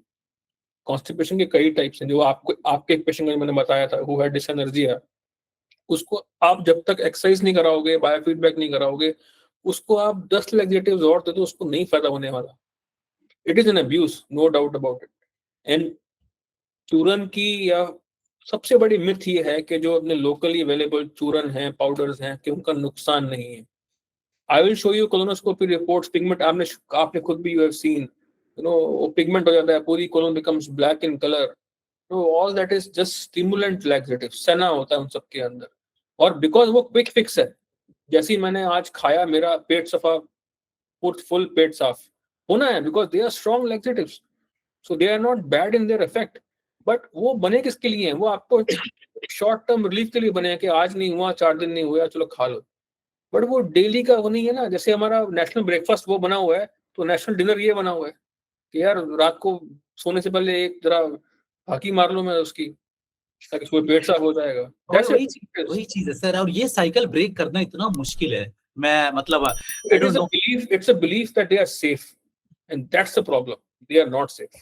Constipation के कई टाइप्स हैं, जो आपके एक पेशेंट को मैंने बताया था, who had dyssynergia, उसको आप जब तक एक्सरसाइज नहीं कराओगे, बायोफीडबैक नहीं कराओगे, उसको आप 10 laxatives और दे दो, उसको नहीं फायदा होने वाला। It is an abuse, no doubt about it. And चूरन की या सबसे बड़ी मिथ ये है कि जो अपने लोकली अवेलेबल चूरन हैं, पाउडर्स हैं, कि उनका नुकसान नहीं है। I will show you colonoscopy reports, pigment आपने खुद भी you have seen, you know, pigment हो जाता है, पूरी colon becomes black in colour. तो all that is just stimulant laxative, senna होता है उन सबके अंदर, और बिकॉज वो क्विक फिक्स है। जैसे मैंने आज खाया, मेरा पेट सफा, फुल पेट साफ होना है, because they are strong laxatives, so they are not bad in their effect. But वो बने किसके लिए हैं? वो आपको शॉर्ट टर्म रिलीफ के लिए बने हैं कि आज नहीं हुआ, 4 दिन नहीं हुआ, चलो खा लो। बट वो डेली का वो नहीं है ना। जैसे हमारा नेशनल ब्रेकफास्ट वो बना हुआ है, तो नेशनल डिनर ये बना हुआ है कि यार रात को सोने से पहले एक जरा हाकी मार लो मैं उसकी, ताकि कोई पेट साफ हो जाएगा।
वही चीज है सर, और ये साइकिल ब्रेक करना इतना मुश्किल है। मैं मतलब
it's a belief that they are safe, and that's the problem. They are not safe.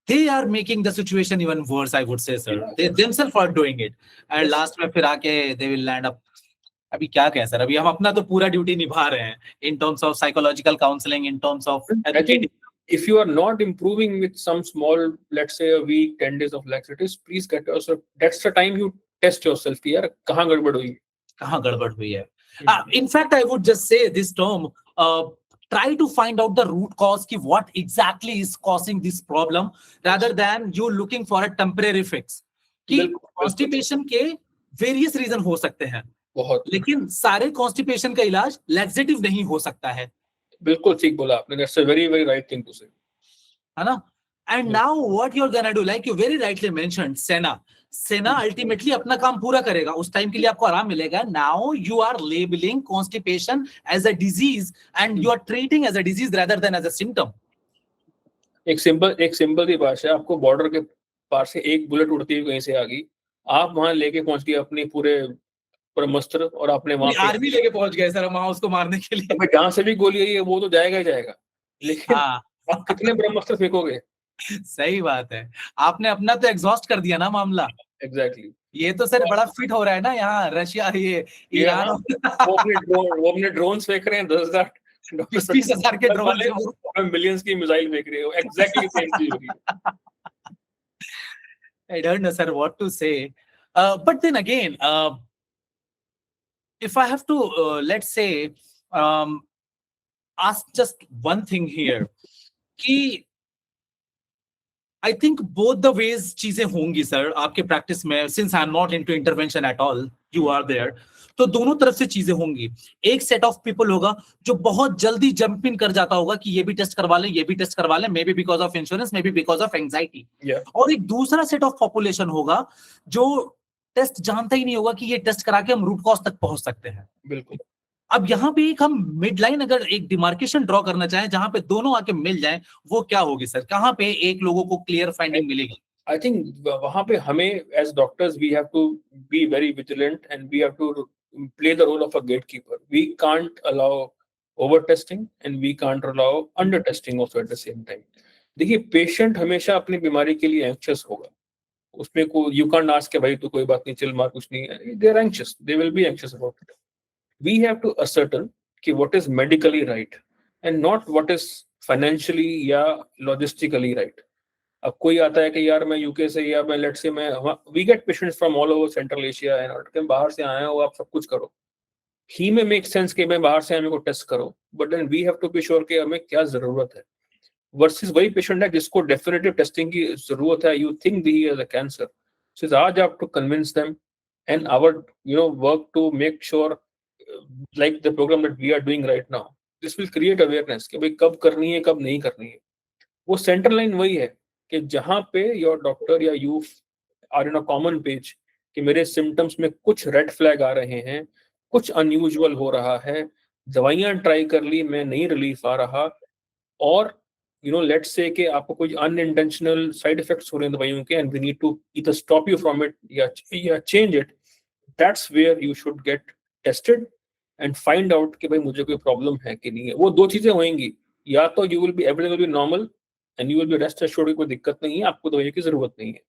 They are making the situation even worse, I would say, sir. They themselves are doing it, and last में फिर आके they will land up. अभी क्या कहें sir, अभी हम अपना तो पूरा ड्यूटी निभा रहे हैं in terms of psychological counseling, in terms of educating.
If you are not improving with some small, let's say a week, 10 days of laxatives, please get yourself. That's the time you test yourself कि यार कहाँ गड़बड़ हुई,
कहाँ गड़बड़ हुई है। In fact, I would just say this term, try to find out the root cause ki what exactly is causing this problem, rather than you looking for a temporary fix. कि constipation के various reason हो सकते हैं, लेकिन सारे constipation का इलाज laxative नहीं हो सकता है।
बिल्कुल ठीक बोला आपने, that's a very very right thing to say,
है ना? And now what you're gonna do, like you very rightly mentioned, सेना अल्टीमेटली अपना काम पूरा करेगा, उस टाइम के लिए आपको आराम मिलेगा। Now you are labelling constipation as a disease and you are treating as a disease rather than as a symptom.
एक सिंपल सी बात है, आपको बॉर्डर के पार से एक बुलेट उड़ती हुई कहीं से आ गई, आप वहां लेके पहुंच गए अपनी पूरे ब्रह्मास्त्र, और आपने वहां
आर्मी लेके पहुंच गए सर वहां उसको मारने के लिए।
तो जहां से भी गोली आई है वो तो जाएगा ही जाएगा, लेकिन आप कितने ब्रह्मास्त्र फेंकोगे?
सही बात है, आपने अपना तो एग्जॉस्ट कर दिया ना मामला।
एग्जैक्टली।
ये तो सर बड़ा फिट हो रहा है ना यहाँ रशिया ये ईरान
वो अपने ड्रोन्स फेंक रहे हैं 10,000
20,000 के ड्रोन से वो
मिलियंस की मिसाइल फेंक रहे हो, एग्जैक्टली सेम चीज हो रही है।
I don't know, sir, what to say. But then again, if I have to, let's say, ask just one thing here, कि I think both the ways चीजें होंगी सर आपके प्रैक्टिस में, since I'm not into intervention at all, you are there. तो दोनों तरफ से चीजें होंगी। एक सेट ऑफ पीपल होगा जो बहुत जल्दी जंप इन कर जाता होगा कि ये भी टेस्ट करवा लें, ये भी टेस्ट करवा लें, may be because of insurance, may be because of anxiety. और एक दूसरा सेट ऑफ पॉपुलेशन होगा जो टेस्ट जानता ही नहीं होगा कि ये टेस्ट करा के हम रूट कॉज तक पहुंच सकते हैं।
बिल्कुल।
अब यहाँ पे एक हम मिड लाइन अगर एक डिमार्केशन ड्रॉ करना चाहें जहां पे दोनों आके मिल जाएं, वो क्या होगी सर? कहां पे एक लोगों को क्लियर फाइंडिंग मिलेगी?
I think वहां पे हमें as doctors we have to be very vigilant and we have to play the role of a gatekeeper. We can't allow over testing and we can't allow under testing also at the same time. देखिए patient हमेशा अपनी बीमारी के लिए anxious होगा, उसमें को you can't ask के भाई तू कोई बात नहीं, चिल मार, कुछ नहीं है। They are anxious, they will be anxious about it. We have to ascertain कि what is medically right and not what is financially या लॉजिस्टिकली राइट। अब कोई आता है कि यार मैं यूके से या मैं लेट से मैं we get patients from all over central Asia and बाहर से आए हो, आप सब कुछ करो। ही में मेक सेंस कि मैं बाहर से आए, मेरे को टेस्ट करो, but then we have to be sure कि हमें क्या जरूरत है। वर्सेस वही पेशेंट है जिसको डेफिनेटिव टेस्टिंग की जरूरत है, you think they has a cancer, so आज आप to convince them and our work to make sure like the program that we are doing right now, this will create awareness कि भाई कब करनी है कब नहीं करनी है। वो सेंट्रल लाइन वही है कि जहां पे योर डॉक्टर या you are in a common page कि मेरे सिम्टम्स में कुछ रेड फ्लैग आ रहे हैं, कुछ अनयूजुअल हो रहा है, दवाइयां ट्राई कर ली मैं नहीं रिलीफ आ रहा, और लेट्स से कि आपको कोई अनइंटेंशनल साइड इफेक्ट्स हो रहे हैं दवाइयों के and we need to either stop you from it या change it, that's where you should get tested and find out कि भाई मुझे कोई प्रॉब्लम है कि नहीं है। वो दो चीजें होंगी, या तो you will B everything will be normal and you will B rest assured कोई दिक्कत नहीं है, आपको दवाई की जरूरत नहीं है,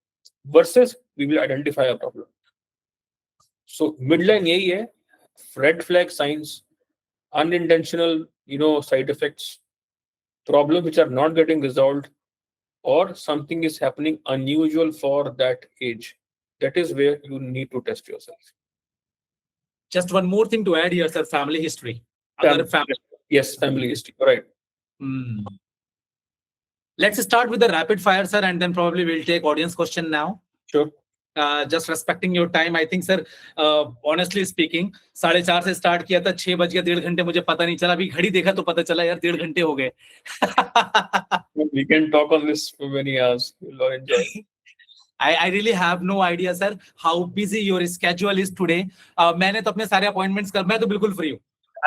versus we will identify a problem. So midline यही है, red flag signs, unintentional side effects, problems which are not getting resolved, or something is happening unusual for that age, that is where you need to test yourself.
Just one more thing to add here, sir, family history.
Yes, family history, right.
Let's start with the rapid fire, sir, and then probably we'll take audience question now.
Sure.
Just respecting your time, I think, sir, honestly speaking, 4:30 से start किया था, 6 बज गया, 1.5 घंटे मुझे पता नहीं चला, अभी घड़ी देखा तो पता चला यार 1.5 घंटे हो गए।
We can talk on this for many hours. You'll enjoy.
I really have no idea, sir, how busy your schedule is today. मैंने तो अपने सारे अपॉइंटमेंट्स कर, मैं तो बिल्कुल फ्री हूँ।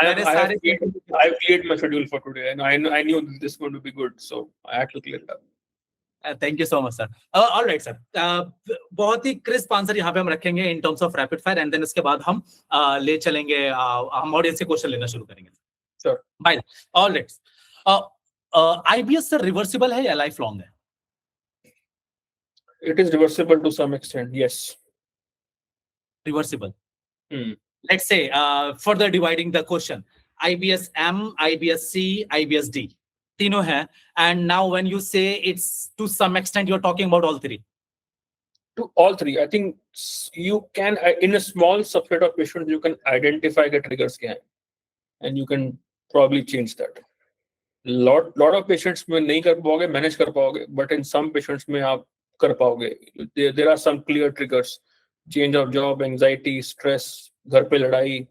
I've cleared my schedule for today, and I knew this was going to be good, so I had to clear it up.
Thank you so much sir. Alright sir, बहुत ही crisp answer यहाँ पे हम रखेंगे in terms of rapid fire, and then इसके बाद हम ले चलेंगे, हम ऑडियंस से क्वेश्चन लेना शुरू करेंगे।
Sir
bye. Alright, IBS sir reversible है या लाइफ लॉन्ग है?
It is reversible to some extent, yes.
Reversible. Let's say, further dividing the question, IBS M, IBS C, IBS D. तीनों हैं, and now when you say it's to some extent you're talking about all three.
To all three, I think you can, in a small subset of patients, you can identify the triggers क्या हैं, and you can probably change that. Lot of patients में नहीं कर पाओगे, manage कर पाओगे, but in some patients में आप कर पाओगे। There are some clear triggers: change of job, anxiety, stress, घर पे लड़ाई,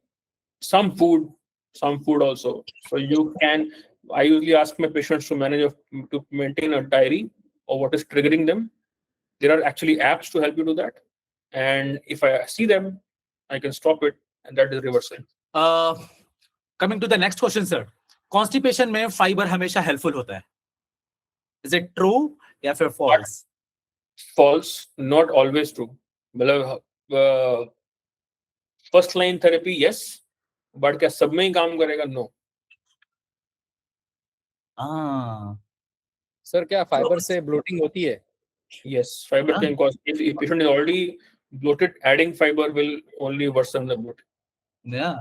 some food also. So you can. I usually ask my patients to maintain a diary of what is triggering them. There are actually apps to help you do that, and if I see them, I can stop it, and that is reversing.
Coming to the next question, sir. Constipation में fiber हमेशा helpful होता है. Is it true या फिर false?
False, not always true. मतलब first line therapy yes, but क्या सब में ही काम करेगा? No.
सर क्या फाइबर से ब्लोटिंग होती है?
Yes, fiber can cause, if patient is already bloated, adding fiber will only worsen the bloat.
Yeah.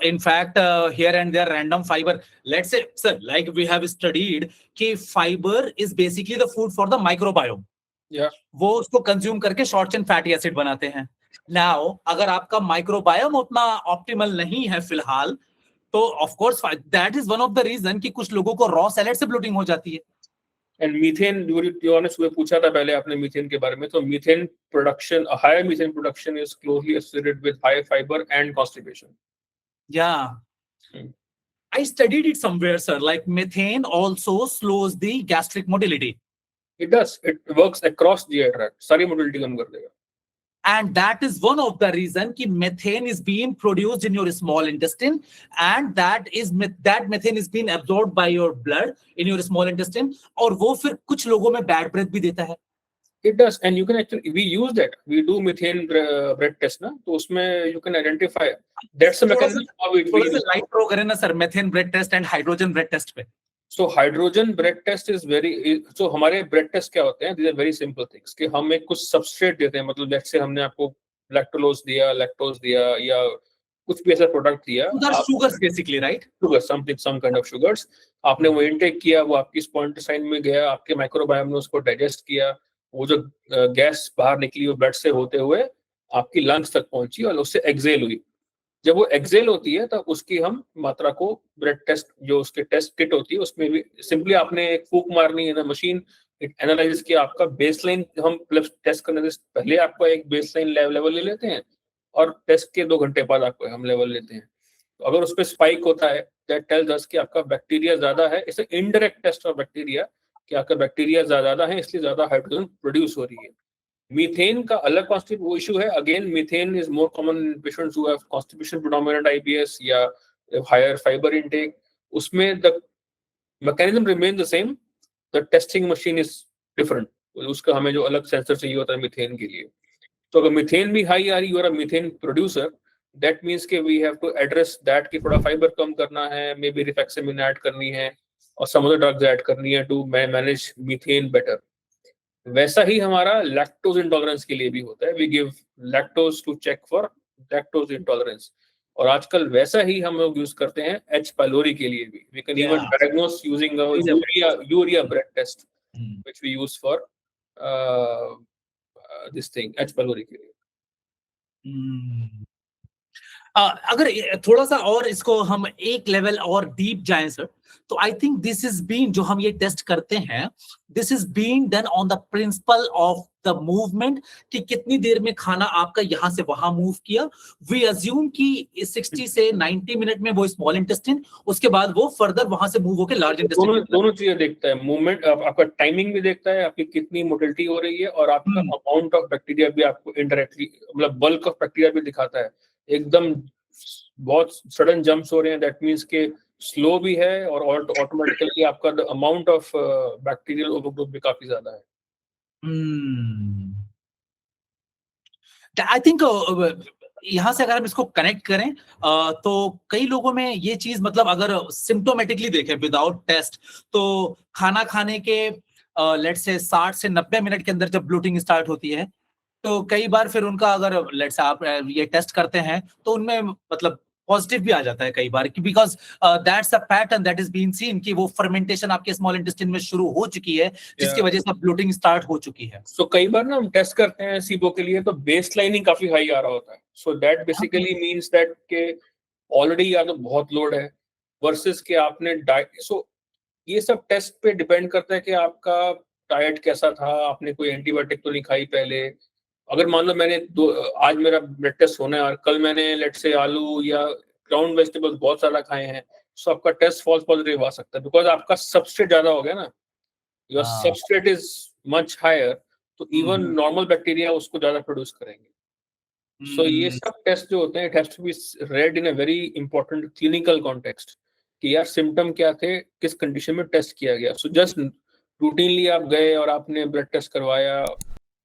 In fact, here and there, random fiber. Let's say, sir, like we have studied, कि fiber is basically the food for the microbiome.
Yeah.
वो उसको consume करके short chain fatty acid बनाते हैं. Now अगर आपका microbiome उतना optimal नहीं है फिलहाल, तो of course that is one of the reason कि कुछ लोगों को रॉ सैलेड से ब्लोटिंग हो जाती है.
And methane, you honest, वो पूछा था पहले आपने मीथेन के बारे में, तो methane production, higher methane production is closely associated with high fiber and constipation.
Yeah. I studied it somewhere, sir. Like methane also slows the gastric motility.
It does. It works across GI tract. सारी motility कम कर देगा.
And that is one of the reason कि methane is being produced in your small intestine, and that methane is being absorbed by your blood in your small intestine, और वो फिर कुछ लोगों में bad breath भी देता है.
It does, and you can actually, we use that. We do methane breath test ना, तो उसमें you can identify. That's the mechanism how we
थोड़ा सा
use.
light pro करें ना sir, methane breath test and hydrogen breath test पे.
So hydrogen breath test is very, so हमारे breath test क्या होते हैं? These are very simple things कि हम एक कुछ substrate देते हैं, मतलब let's say हमने आपको lactulose दिया, lactose दिया, या कुछ भी ऐसा product दिया.
Sugars basically, right?
Sugars, some kind of sugars. आपने वो intake किया, वो आपकी spondylocyte में गया, आपके microbiome ने उसको digest किया, वो जो गैस बाहर निकली वो ब्लड से होते हुए आपकी लंग्स तक पहुंची और उससे एक्सेल हुई. जब वो एक्सेल होती है तब उसकी हम मात्रा को ब्लड टेस्ट, जो उसके टेस्ट किट होती है उसमें भी सिंपली आपने एक फूक मारनी है ना, मशीन इट एनालाइज किया आपका बेसलाइन. हम टेस्ट करने से पहले आपका एक बेसलाइन लेवल ले लेते हैं और टेस्ट के 2 घंटे बाद आपको हम लेवल लेते हैं. तो अगर उस पर स्पाइक होता है दैट टेल्स अस कि आपका बैक्टीरिया ज्यादा है. It's indirect test of bacteria कि आपका बैक्टीरिया ज्यादा है, इसलिए ज्यादा हाइड्रोजन प्रोड्यूस हो रही है. मीथेन का अलग वो इशू है. Again methane is more common in patients who have constipation predominant IBS या हायर फाइबर इनटेक. उसमें the mechanism remain the same, the testing machine is different. उसका हमें जो अलग सेंसर चाहिए होता है मीथेन के लिए. तो अगर मीथेन भी हाई आ रही है और मीथेन प्रोड्यूसर, दैट मीन्स के we have to address that कि थोड़ा फाइबर कम करना है, मे बी रिफैक्सिमिन ऐड करनी है और सम अदर ड्रग्स ऐड करनी है टू मैनेज मीथेन बेटर. वैसा ही हमारा लैक्टोज इंटॉलरेंस के लिए भी होता है. We give lactose to check for lactose intolerance. और आजकल वैसा ही हम लोग यूज करते हैं एच पाइलोरी के लिए भी. We can even diagnose using urea breath test which we use for this thing H pylori के लिए.
अगर थोड़ा सा और इसको हम एक लेवल और डीप जाएं सर, तो I think this is been, जो हम ये टेस्ट करते हैं, this is been done on the principle of the movement, कि कितनी देर में खाना आपका यहां से वहां मूव किया. वी अज्यूम कि 60 से 90 मिनट में वो स्मॉल इंटेस्टिन, उसके बाद वो फर्दर वहां से मूव होकर लार्ज इंटेस्टिन.
दोनों चीजें देखता है. मूवमेंट आपका टाइमिंग भी देखता है, आपकी कितनी मोटिलिटी हो रही है, और आपका अमाउंट ऑफ बैक्टीरिया भी आपको इनडायरेक्टली, मतलब बल्क ऑफ बैक्टीरिया भी दिखाता है. एकदम बहुत सडन जंप्स हो रहे हैं, दैट मींस के स्लो भी है, और ऑटोमेटिकली आपका the amount of bacterial overgrowth भी काफी ज्यादा है.
आई थिंक यहां से अगर हम इसको कनेक्ट करें, तो कई लोगों में ये चीज, मतलब अगर सिम्टोमेटिकली देखें विदाउट टेस्ट, तो खाना खाने के लेट्स से 60 से 90 मिनट के अंदर जब ब्लोटिंग स्टार्ट होती है, तो कई बार फिर उनका, अगर लेट्स आप ये टेस्ट करते हैं, तो उनमें मतलब पॉजिटिव भी आ जाता है कई बार, कि because that's a pattern that is been seen, कि वो फर्मेंटेशन आपके स्मॉल इंटेस्टाइन में शुरू हो चुकी है, जिसकी वजह से ब्लोटिंग स्टार्ट हो चुकी है.
सो कई बार ना हम टेस्ट करते हैं सीबो के लिए, तो बेस लाइनिंग काफी हाई आ रहा होता है. So that basically means that के ऑलरेडी या तो बहुत लोड है वर्सेस के आपने डाइट. सो ये सब टेस्ट पे डिपेंड करता है कि आपका डाइट कैसा था, आपने कोई एंटीबायोटिक तो नहीं खाई पहले. अगर मान लो मैंने आज मेरा ब्लड टेस्ट होना है और कल मैंने लेट्स से आलू या ग्राउंड वेजिटेबल्स बहुत ज्यादा खाए हैं, तो आपका टेस्ट फॉल्स पॉजिटिव आ सकता है, बिकॉज आपका सबस्ट्रेट ज्यादा हो गया ना. Your substrate is much higher, तो इवन नॉर्मल बैक्टीरिया उसको ज्यादा प्रोड्यूस करेंगे. सो ये सब टेस्ट जो होते हैं, it has to be read in a very important clinical context, कि यार सिम्टम क्या थे, किस कंडीशन में टेस्ट किया गया. सो जस्ट रूटीनली आप गए और आपने ब्लड टेस्ट करवाया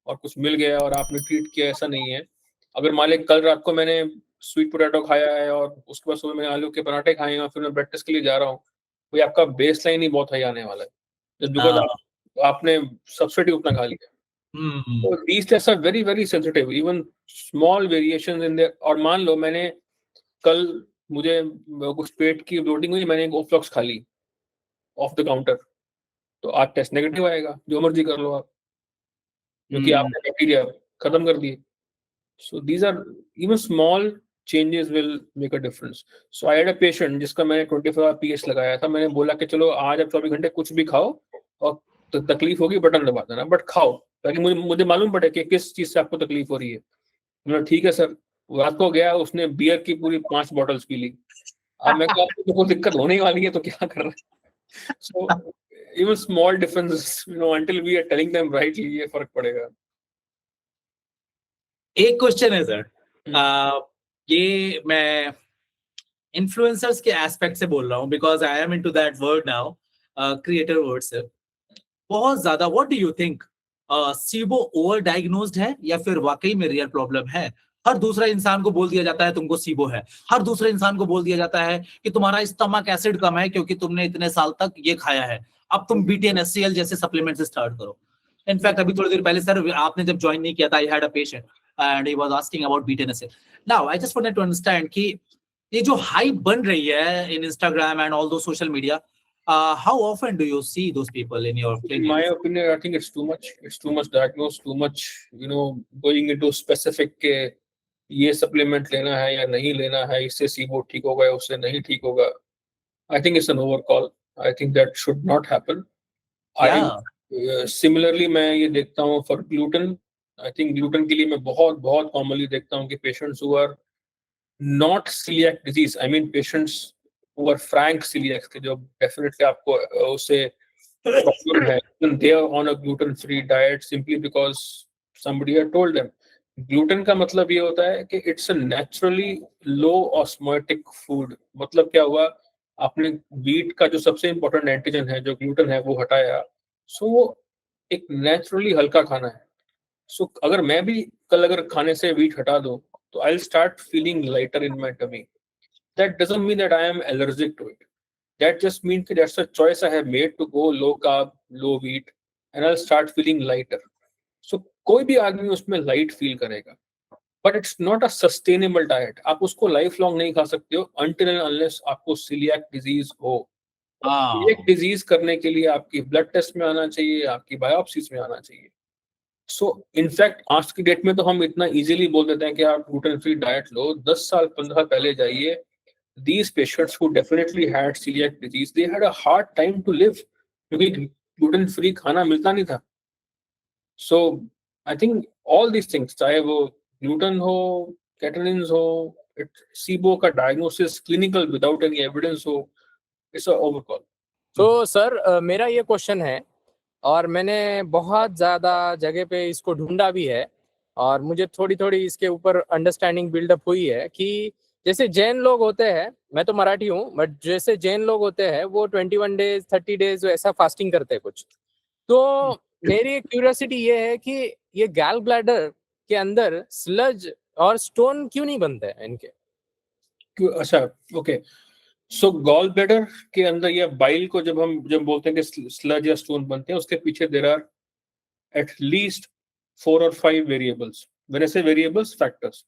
और कुछ मिल गया और आपने ट्रीट किया, ऐसा नहीं है. अगर मान लें कल रात को मैंने स्वीट पोटैटो खाया है और उसके बाद सुबह मैंने आलू के पराठे खाए हैं और फिर मैं ब्लड टेस्ट के लिए जा रहा हूँ, तो आपका बेस लाइन ही बहुत हाई आने वाला है, जस्ट बिकॉज आपने सबस्ट्रेट उतना खा लिया. So these tests are very very sensitive. Even small variations in there. और मान लो मैंने कल मुझे कुछ पेट की ब्लोटिंग हुई, मैंने एक ओफ्लॉक्स खा ली ऑफ द काउंटर, तो आज टेस्ट नेगेटिव आएगा, जो मर्जी कर लो आप, क्योंकि आपने बैक्टीरिया खत्म कर दिए. So these are even small changes will make a difference. So I had a patient जिसका मैंने 24 पीएच लगाया था. मैंने बोला कि चलो आज आप 24 घंटे कुछ भी खाओ और तकलीफ होगी बटन दबा देना, बट खाओ ताकि मुझे मालूम पड़े कि किस चीज से आपको तकलीफ हो रही है. मैंने ठीक है सर. रात को गया, उसने बियर की पूरी 5 बॉटल्स पी ली. अब मैं कहा आपको कोई दिक्कत होने ही वाली है तो क्या कर रहे हैं. So even small differences, until we are telling them rightly, ये फर्क पड़ेगा.
एक क्वेश्चन है सर, ये मैं इन्फ्लुएंसर्स के एस्पेक्ट से बोल रहा हूँ, because I am into that word now, creator word से बहुत ज्यादा. What do you think, SIBO over diagnosed है या फिर वाकई में रियल प्रॉब्लम है? हर दूसरा इंसान को बोल दिया जाता है तुमको सीबो है, हर दूसरे इंसान को बोल दिया जाता है कि तुम्हारा स्टमक एसिड कम है क्योंकि तुमने इतने साल तक ये खाया है, अब तुम BTN-SCL जैसे सप्लीमेंट से स्टार्ट करो. इनफैक्ट अभी थोड़ी देर पहले सर आपने जब ज्वाइन नहीं किया था, I had a patient and he was asking about BTN-SCL. Now I just wanted to understand कि ये जो हाइप बन रही है in Instagram and all those social media, how often do you see those people in your clinic?
In my opinion, I think it's too much. It's too much diagnosed, too much, going into specific के ये supplement लेना है या नहीं लेना है, इससे SIBO ठीक होगा या उससे नहीं ठीक होगा. I think it's an overcall. I think that should not happen. Similarly, मैं ये देखता हूँ for gluten. I think gluten के लिए मैं बहुत commonly देखता हूँ कि patients who are not celiac disease, I mean patients who are frank celiac, के जो definitely आपको उससे problem है, they are on a gluten-free diet simply because somebody had told them. Gluten का मतलब ये होता है कि it's a naturally low osmotic food. मतलब क्या हुआ, आपने wheat का जो सबसे important antigen है, जो gluten है, वो हटाया, so वो एक naturally हल्का खाना है. So अगर मैं भी कल अगर खाने से wheat हटा दूं, तो I'll start feeling lighter in my tummy. That doesn't mean that I am allergic to it. That just means that that's a choice I have made to go low carb, low wheat, and I'll start feeling lighter. So कोई भी आदमी उसमें light feel करेगा, but it's not a sustainable diet. आप उसको lifelong नहीं खा सकते हो until and unless आपको celiac disease हो. celiac disease करने के लिए आपकी blood test में आना चाहिए, आपकी biopsies में आना चाहिए. So in fact आज की डेट में तो हम इतना easily बोल देते हैं कि आप gluten free diet लो. 10 साल 15 पहले जाइए, these patients who definitely had celiac disease, they had a hard time to live क्योंकि gluten free खाना मिलता नहीं था. So I think all these things, चाहे वो gluten हो, catenins हो, SIBO का diagnosis clinical without any evidence हो, it's a overcall.
तो सर मेरा ये क्वेश्चन है, और मैंने बहुत ज़्यादा जगह पे इसको ढूंढा भी है, और मुझे थोड़ी इसके ऊपर अंडरस्टैंडिंग बिल्डअप हुई है कि जैसे जैन लोग होते हैं, मैं तो मराठी हूँ, बट जैसे जैन लोग होते हैं वो 21 डेज 30 डेज ऐसा फास्टिंग करते हैं कुछ. तो मेरी क्यूरियोसिटी ये है कि ये गैल ब्लैडर के अंदर स्लज और स्टोन क्यों नहीं बनते हैं इनके?
अच्छा, ओके. सो गॉल ब्लैडर के अंदर या बाइल को जब बोलते हैं कि स्लज या स्टोन बनते हैं, उसके पीछे there are at least 4 or 5 variables. When I say variables, factors,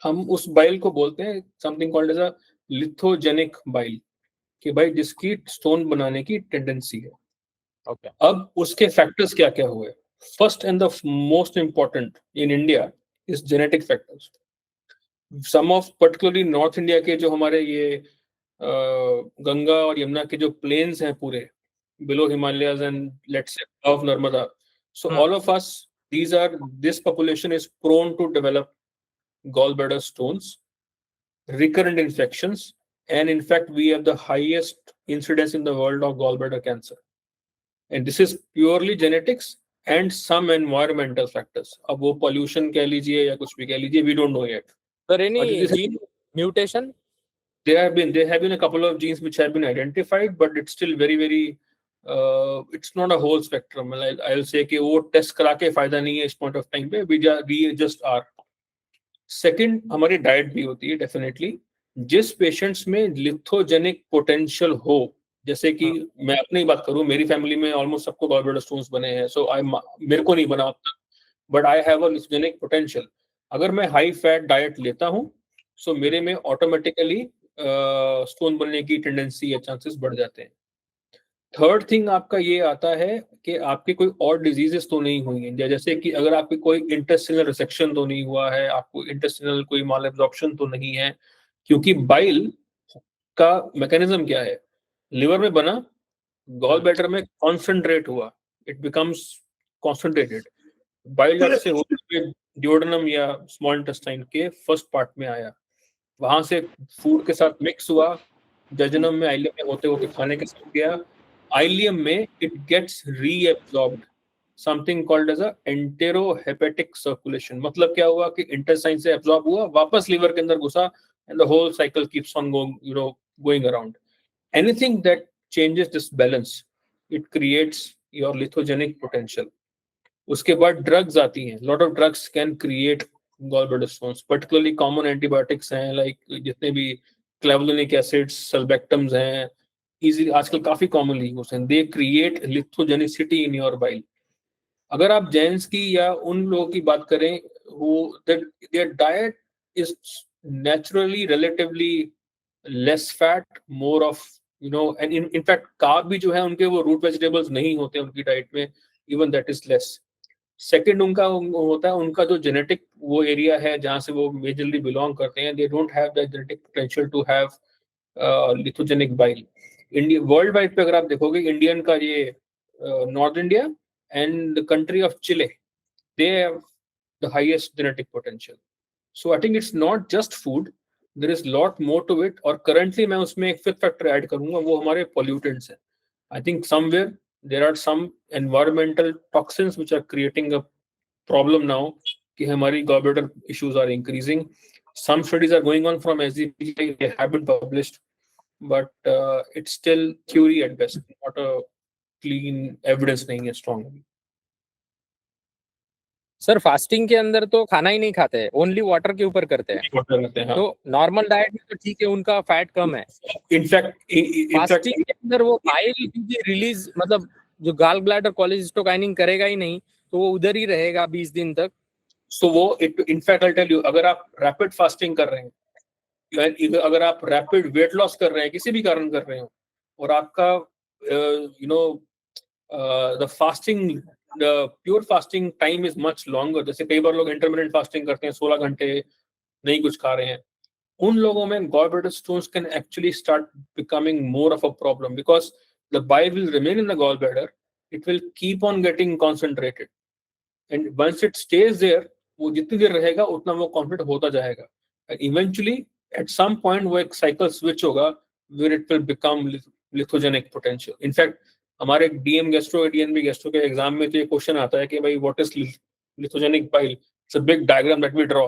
हम उस बाइल को बोलते हैं something called as a lithogenic bile, कि भाई जिसकी स्टोन बनाने की टेंडेंसी है.
Okay.
अब उसके फैक्टर्स क्या क्या हुए? First and the most important in India is genetic factors. Some of particularly north India के जो हमारे ये गंगा और यमुना के जो प्लेन्स हैं पूरे below Himalayas and let's say above Narmada, so all of us, this population is prone to develop gallbladder stones, recurrent infections, and in fact we have the highest incidence in the world of gallbladder cancer, and this is purely genetics and some environmental factors. अब वो pollution कह लीजिए या कुछ भी कह लीजिए, we don't know yet.
Sir, any gene mutation?
There have been a couple of genes which have been identified, but it's still very it's not a whole spectrum. I'll say कि वो test करा के फायदा नहीं है इस point of time पे. We just are. Second, हमारी डाइट भी होती है डेफिनेटली. जिस पेशेंट्स में लिथोजेनिक पोटेंशियल हो, जैसे कि मैं अपनी बात करूं, मेरी फैमिली में ऑलमोस्ट सबको गॉल ब्लैडर स्टोन्स बने हैं, सो आई मेरे को नहीं बना अब तक, but I have a lithogenic potential. अगर मैं हाई फैट डाइट लेता हूं, सो मेरे में ऑटोमेटिकली स्टोन बनने की टेंडेंसी या चांसेस बढ़ जाते हैं। थर्ड थिंग आपका ये आता है कि आपके कोई और डिजीजेस तो नहीं हुई हैं, जैसे कि अगर आपके कोई इंटेस्टिनल रिसेक्शन तो नहीं हुआ है, आपको इंटेस्टिनल कोई माल एब्जॉर्प्शन तो नहीं है, क्योंकि बाइल का मैकेनिज्म क्या है, लिवर में बना, गॉल ब्लैडर में कॉन्सेंट्रेट हुआ, it becomes concentrated, bile duct से होते हुए ड्यूोडेनम या स्मॉल इंटेस्टाइन के फर्स्ट पार्ट में आया, वहां से फूड के साथ मिक्स हुआ, जजनम में, आइलियम में होते होते खाने के साथ गया, आइलियम में it gets reabsorbed, something called as a enterohepatic circulation. मतलब क्या हुआ कि इंटेस्टाइन से एब्सॉर्ब हुआ, वापस लिवर के अंदर घुसा, and the whole cycle keeps on going around. Anything that changes this balance, it creates your lithogenic potential. उसके बाद ड्रग्स आती हैं, lot of drugs can create gall bladder stones, particularly common antibiotics हैं, like जितने भी क्लेवुलिनिक acids, सल्बेक्टम्स हैं, easily आजकल काफी कॉमनली यूज हैं, they create lithogenicity in your bile. अगर आप जेंट्स की या उन लोगों की बात करें वो their diet is naturally relatively less fat, more of and in fact carb भी जो है उनके वो रूट वेजिटेबल्स नहीं होते उनकी डाइट में, even that is less. Second उनका होता है उनका जो जेनेटिक वो एरिया है जहां से वो मेजरली बिलोंग करते हैं, they don't have the genetic potential to have lithogenic bile. India world wide पे अगर आप देखोगे, इंडियन का ये north India and the country of Chile, they have the highest genetic potential. So I think it's not just food, there is lot more to it. और currently मैं उसमें एक फिफ्थ फैक्टर ऐड करूंगा, वो हमारे pollutants हैं। I think somewhere there are some environmental toxins which are creating a problem now कि हमारी gallbladder issues are increasing. Some studies are going on from SDPGI, they have been published, but it's still theory at best, not a clean evidence नहीं है strong।
Sir fasting के अंदर तो खाना ही नहीं खाते हैं, ओनली वाटर के ऊपर करते हैं,
हाँ।
तो नॉर्मल डाइट में तो ठीक है, उनका फैट कम है।
इनफैक्ट
फास्टिंग के अंदर वो बाइल क्योंकि रिलीज, मतलब जो गॉल ब्लैडर कोलेसिस्टोकाइनिन करेगा ही नहीं, तो वो उधर ही रहेगा 20 दिन तक।
सो वो इनफैक्ट आई टेल यू, अगर आप रैपिड फास्टिंग कर रहे हैं, अगर आप रैपिड वेट लॉस कर रहे हैं, किसी भी कारण कर रहे हो, और आपका the fasting, the pure fasting time is much longer, जैसे कई बार लोग इंटरमिटेंट फास्टिंग करते हैं, 16 घंटे नहीं कुछ खा रहे हैं, उन लोगों में gallbladder stones can actually start becoming more of a problem because the bile will remain in the gallbladder, it will keep on getting concentrated, and once it stays there, वो जितनी देर रहेगा उतना वो concentrate होता जाएगा, and eventually at some point वो एक cycle switch होगा where it will become lithogenic potential. In fact हमारे DM gastro DNB gastro के एग्जाम में तो ये क्वेश्चन आता है कि भाई what is lithogenic bile, it's a big diagram that we draw.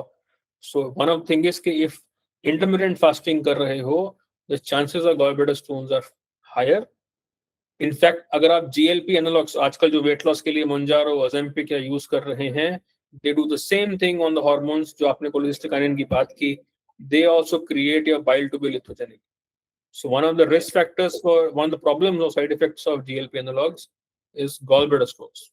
So one of the thing is कि if intermittent fasting कर रहे हो, the chances of gallbladder stones are higher. In fact, अगर आप GLP analogs आजकल जो weight loss के लिए Mounjaro, Ozempic या यूज कर रहे हैं, they do the same thing on the hormones जो आपने cholecystokinin की बात की, they also create your bile to be lithogenic. So one of the risk factors for one of the problems or side effects of GLP analogs is gallbladder stones.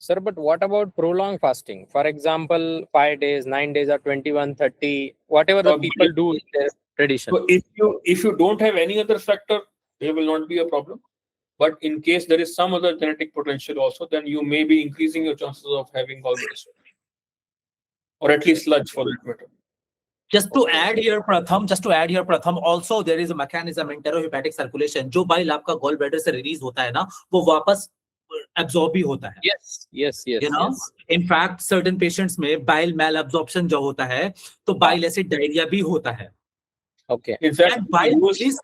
Sir, but what about prolonged fasting? For example, 5 days, 9 days, or 21, 30, whatever the people do in their tradition.
So if you don't have any other factor, there will not be a problem. But in case there is some other genetic potential also, then you may be increasing your chances of having gallbladder stones, or at least sludge for that matter.
Just to add here, Pratham, also there is a mechanism, enterohepatic circulation, जो bile आपका gall bladder से release होता है ना, वो वापस absorb भी होता है.
Yes.
You know, in fact, certain patients में bile malabsorption जो होता है, तो bile acid diarrhea भी होता है.
Okay.
In fact,
And bile is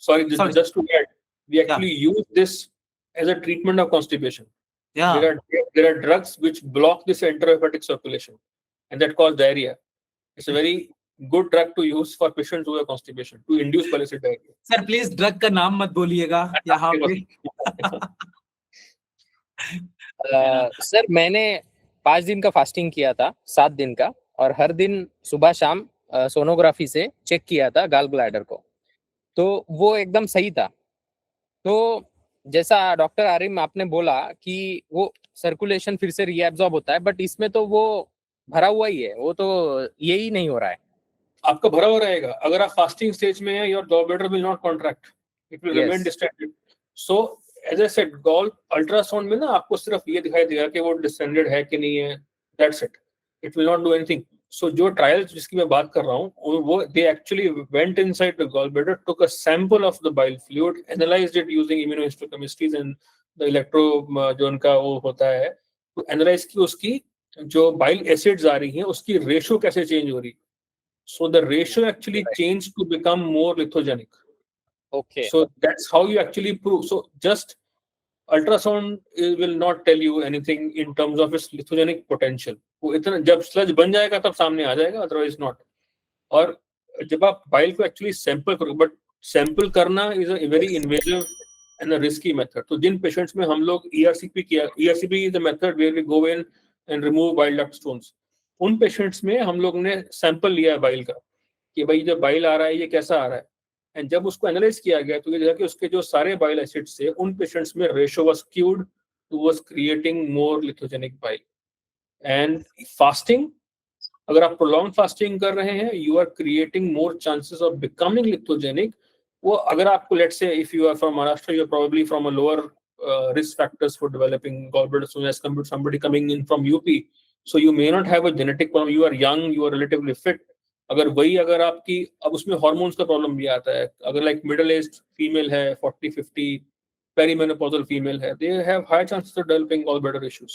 sorry, just to add, we actually use this as a treatment of constipation.
Yeah.
There are drugs which block this enterohepatic circulation, and that cause diarrhea. It's a very good drug to use for patients who have constipation to induce bile acid diarrhea.
Sir, please drug का नाम मत बोलिएगा यहाँ पे.
Sir मैंने 5 दिन का fasting किया था, 7 दिन का, और हर दिन सुबह शाम सोनोग्राफी से चेक किया था गॉल ब्लैडर को। तो वो एकदम सही था। तो जैसा डॉक्टर आरिम आपने बोला कि वो सर्कुलेशन फिर से रीएब्जॉर्ब होता है, बट इसमें तो वो भरा हुआ ही है, वो तो यही नहीं हो रहा है।
आपका भरा हुआ रहेगा। अगर आप फास्टिंग स्टेज में है, your gallbladder will not contract, it will remain
Yes.
Distended. So as I said, gall ultrasound में ना आपको सिर्फ ये दिखाई देगा कि वो डिस्टेंडेड है कि नहीं है, that's it, it will not do anything. So जो ट्रायल्स जिसकी मैं बात कर रहा हूँ, वो they actually went inside the gallbladder, took a sample of the bile fluid, analysed it using immunohistochemistries and the electro जो उनका वो होता है, तो एनालाइज की उसकी जो बाइल एसिड्स आ रही हैं उसकी रेशो कैसे चेंज हो रही है। So the ratio actually
Right.
changed to become more lithogenic.
Okay.
So that's how you actually prove. So just ultrasound will not tell you anything in terms of its lithogenic potential. वो इतना जब sludge बन जाएगा तब सामने आ जाएगा, otherwise not. और जब आप बाइल को एक्चुअली सैंपल करो, बट सैंपल करना is a very invasive and a risky method. तो जिन पेशेंट्स में हम लोग ईआरसीपी किया, ERCP is the method where we go in and remove bile duct stones, उन पेशेंट्स में हम लोग ने सैंपल लिया है बाइल का कि भाई जब बाइल आ रहा है ये कैसा आ रहा है, एंड जब उसको एनालाइज किया गया तो ये देखा कि उसके जो सारे बाइल एसिड्स थे उन पेशेंट्स में ratio was skewed towards creating more lithogenic bile. And fasting, अगर आप प्रोलॉन्ग फास्टिंग कर रहे हैं, you are creating more chances of becoming lithogenic. वो अगर आपको, let's say if you are from Maharashtra, you are probably from a lower risk factors for developing gallbladder stone as compared to somebody coming in from UP. So you may not have a genetic problem. You are young, you are relatively fit. अगर आपकी, अब उसमें hormones का problem भी आता है। अगर like middle age female है, 40-50 पेरीमेनोपॉजल फीमेल है, they have high chances of developing gallbladder issues.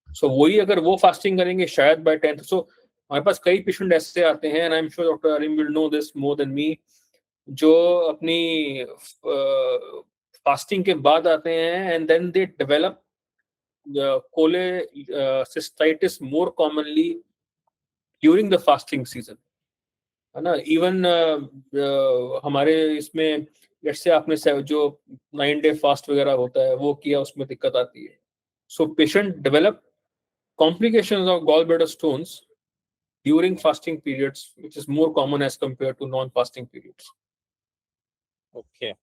So वही अगर वो फास्टिंग करेंगे शायद बाय 10th। सो हमारे पास कई पेशेंट ऐसे आते हैं, and I am sure doctor Arim will know this more than me, जो अपनी फास्टिंग के बाद आते हैं and then they develop cholecystitis more commonly during the fasting season, है ना। इवन हमारे इसमें जैसे आपने जो 9-day फास्ट वगैरह होता है वो किया, उसमें दिक्कत आती है। So patient develop complications of gallbladder stones during fasting periods, which is more common as compared to non-fasting periods.
Okay.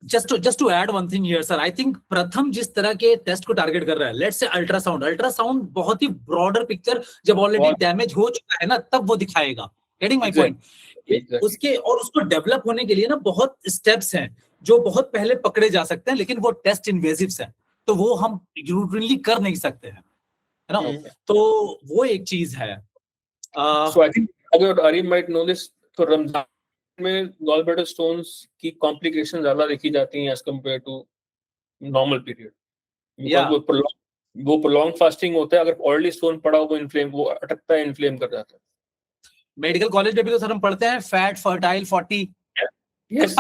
Just to add one thing here, sir, I think प्रथम जिस तरह के टेस्ट को टारगेट कर रहा है, let's say ultrasound बहुत ही broader picture, जब ऑलरेडी डैमेज हो चुका है ना, तब वो दिखाएगा। Getting my point? उसके और उसको डेवलप होने के लिए ना बहुत स्टेप्स हैं जो बहुत पहले पकड़े जा सकते हैं, लेकिन वो टेस्ट इन्वेजिव्स हैं, तो वो हम यूजुअली कर नहीं सकते हैं, है ना। तो वो एक चीज है।
So I think अगर Arim might know this, तो रमजान में गॉलब्लैडर स्टोन्स की कॉम्प्लिकेशन ज्यादा देखी जाती हैं as compare to normal period. वो प्रोलॉन्ग फास्टिंग होता है, अगर ऑलरेडी स्टोन पड़ा हो वो इन्फ्लेम, वो अटकता है, इन्फ्लेम कर जाता है।
मेडिकल कॉलेज में भी तो सर हम पढ़ते हैं fat fertile 40।
Yes,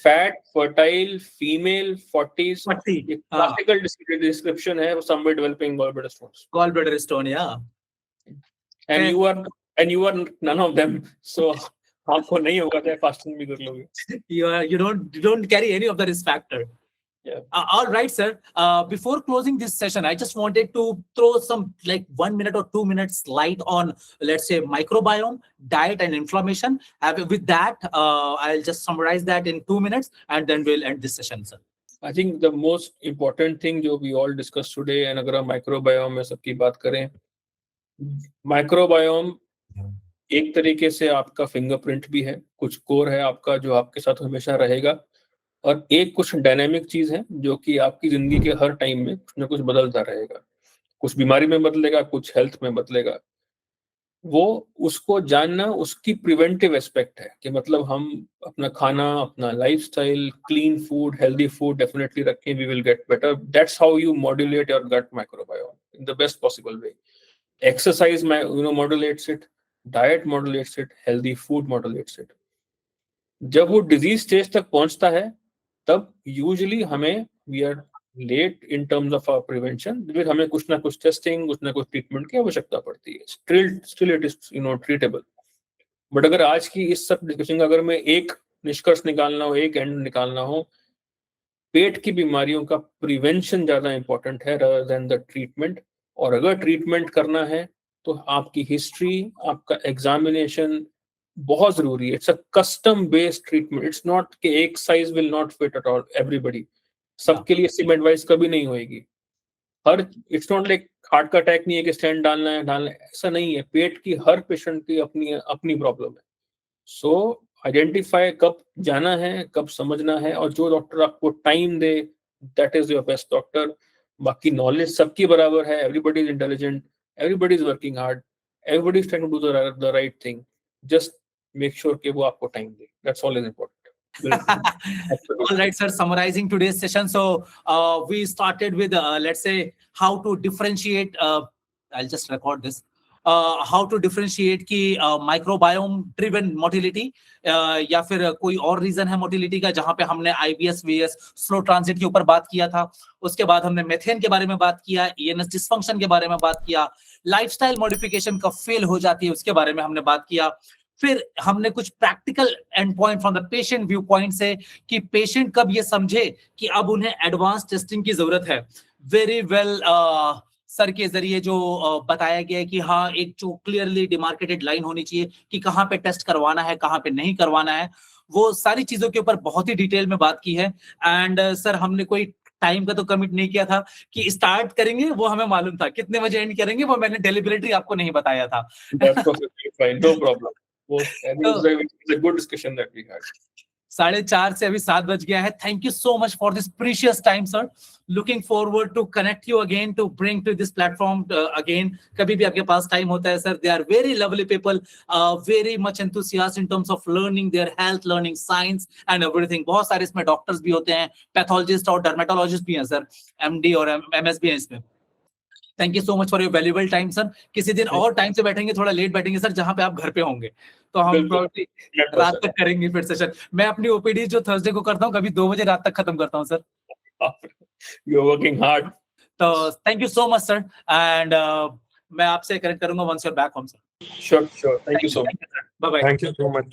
fat, fertile, female, 40s.
40.
Classical description है somebody developing gallbladder stones.
Gallbladder stone, yeah.
And you are none of them. So आपको नहीं होगा चाहे फास्टिंग भी कर लोगे।
You don't carry any of the risk factor.
Yeah.
All right, sir. Before closing this session, I just wanted to throw some like 1 minute or 2 minutes light on, let's say, microbiome, diet, and inflammation. With that, I'll just summarize that in 2 minutes, and then we'll end this session, sir.
I think the most important thing जो we all discussed today, and अगर हम microbiome में सबकी बात करें, microbiome एक तरीके से आपका फिंगरप्रिंट भी है, कुछ कोर है आपका जो आपके साथ हमेशा रहेगा, और एक कुछ डायनामिक चीज है जो कि आपकी जिंदगी के हर टाइम में कुछ ना कुछ बदलता रहेगा। कुछ बीमारी में बदलेगा, कुछ हेल्थ में बदलेगा। वो उसको जानना उसकी प्रिवेंटिव एस्पेक्ट है कि मतलब हम अपना खाना, अपना lifestyle, clean food, healthy food definitely रखें, we will get better. That's how you modulate your gut microbiome in the best possible way. Exercise modulates it, diet modulates it, healthy food modulates it. जब वो disease stage तक पहुंचता है तब usually हमें we are late in terms of prevention, फिर हमें कुछ ना कुछ टेस्टिंग, कुछ ना कुछ ट्रीटमेंट की आवश्यकता पड़ती है। Still it is treatable. But अगर आज की इस सब डिस्कशन का अगर मैं एक निष्कर्ष निकालना हो, एक एंड निकालना हो, पेट की बीमारियों का प्रिवेंशन ज्यादा इंपॉर्टेंट है rather than द ट्रीटमेंट। और अगर ट्रीटमेंट करना है तो आपकी हिस्ट्री, आपका एग्जामिनेशन, बहुत जरूरी है. It's a custom based treatment. It's not कि एक size will not fit at all everybody. सबके लिए सेम एडवाइस कभी नहीं होएगी. हर इट्स नॉट लाइक हार्ट का अटैक नहीं है कि स्टेंट डालना है, ऐसा नहीं है. पेट की हर पेशेंट की अपनी अपनी प्रॉब्लम है. सो आइडेंटिफाई कब जाना है, कब समझना है, और जो डॉक्टर आपको टाइम दे, that is your best doctor. बाकी नॉलेज सबकी बराबर है. Everybody is intelligent, everybody is working hard, everybody is trying to do the right thing. Just make sure कि वो आपको टाइम दे. That's all is important.
All right, sir. Summarizing today's session. So we started with, let's say, how to differentiate. I'll just record this. How to differentiate कि microbiome driven motility या फिर कोई और reason है motility का, जहां पे हमने IBS VS स्लो ट्रांजिट के ऊपर बात किया था. उसके बाद हमने मेथेन के बारे में बात किया, ENS डिस्फंक्शन के बारे में बात किया, लाइफस्टाइल मॉडिफिकेशन कब फेल हो जाती है उसके बारे में हमने बात किया. फिर हमने कुछ practical and point from the patient view point से कि पेशेंट कब ये समझे कि अब उन्हें एडवांस टेस्टिंग की जरूरत है. वेरी वेल सर के जरिए जो बताया गया है कि हाँ, एक जो क्लियरली डिमार्केटेड लाइन होनी चाहिए कि कहाँ पे टेस्ट करवाना है, कहाँ पे नहीं करवाना है, वो सारी चीजों के ऊपर बहुत ही डिटेल में बात की है. एंड सर हमने कोई टाइम का तो कमिट नहीं किया था कि स्टार्ट करेंगे, वो हमें मालूम था. कितने बजे एंड करेंगे वो मैंने डेलिबरेटली आपको नहीं बताया था.
That's perfectly fine, no problem. It was a good discussion that we had.
4:30 से अभी 7 बज गया है. Thank you so much for this precious time sir. Looking forward to connect you again, to bring to this platform again. कभी भी आपके पास time होता है sir. They are very lovely people, very much enthusiast in terms of learning their health, learning science and everything. बहुत सारे इसमें doctors भी होते हैं, पैथोलॉजिस्ट और डर्मेटोलॉजिस्ट भी हैं सर, MD और MS भी हैं इसमें. Thank you so much for your valuable time sir. किसी दिन और टाइम से बैठेंगे, थोड़ा लेट बैठेंगे सर, जहां पे आप घर पे होंगे, तो हम probably रात तक करेंगे फिर सेशन. मैं अपनी OPD जो थर्सडे को करता हूँ, कभी 2 बजे रात तक खत्म करता हूँ सर.
You're working hard.
तो thank you so much sir. And मैं आपसे कनेक्ट करूंगा once you're back home sir.
Sure. Thank you so much.
Bye bye.
Thank you so much.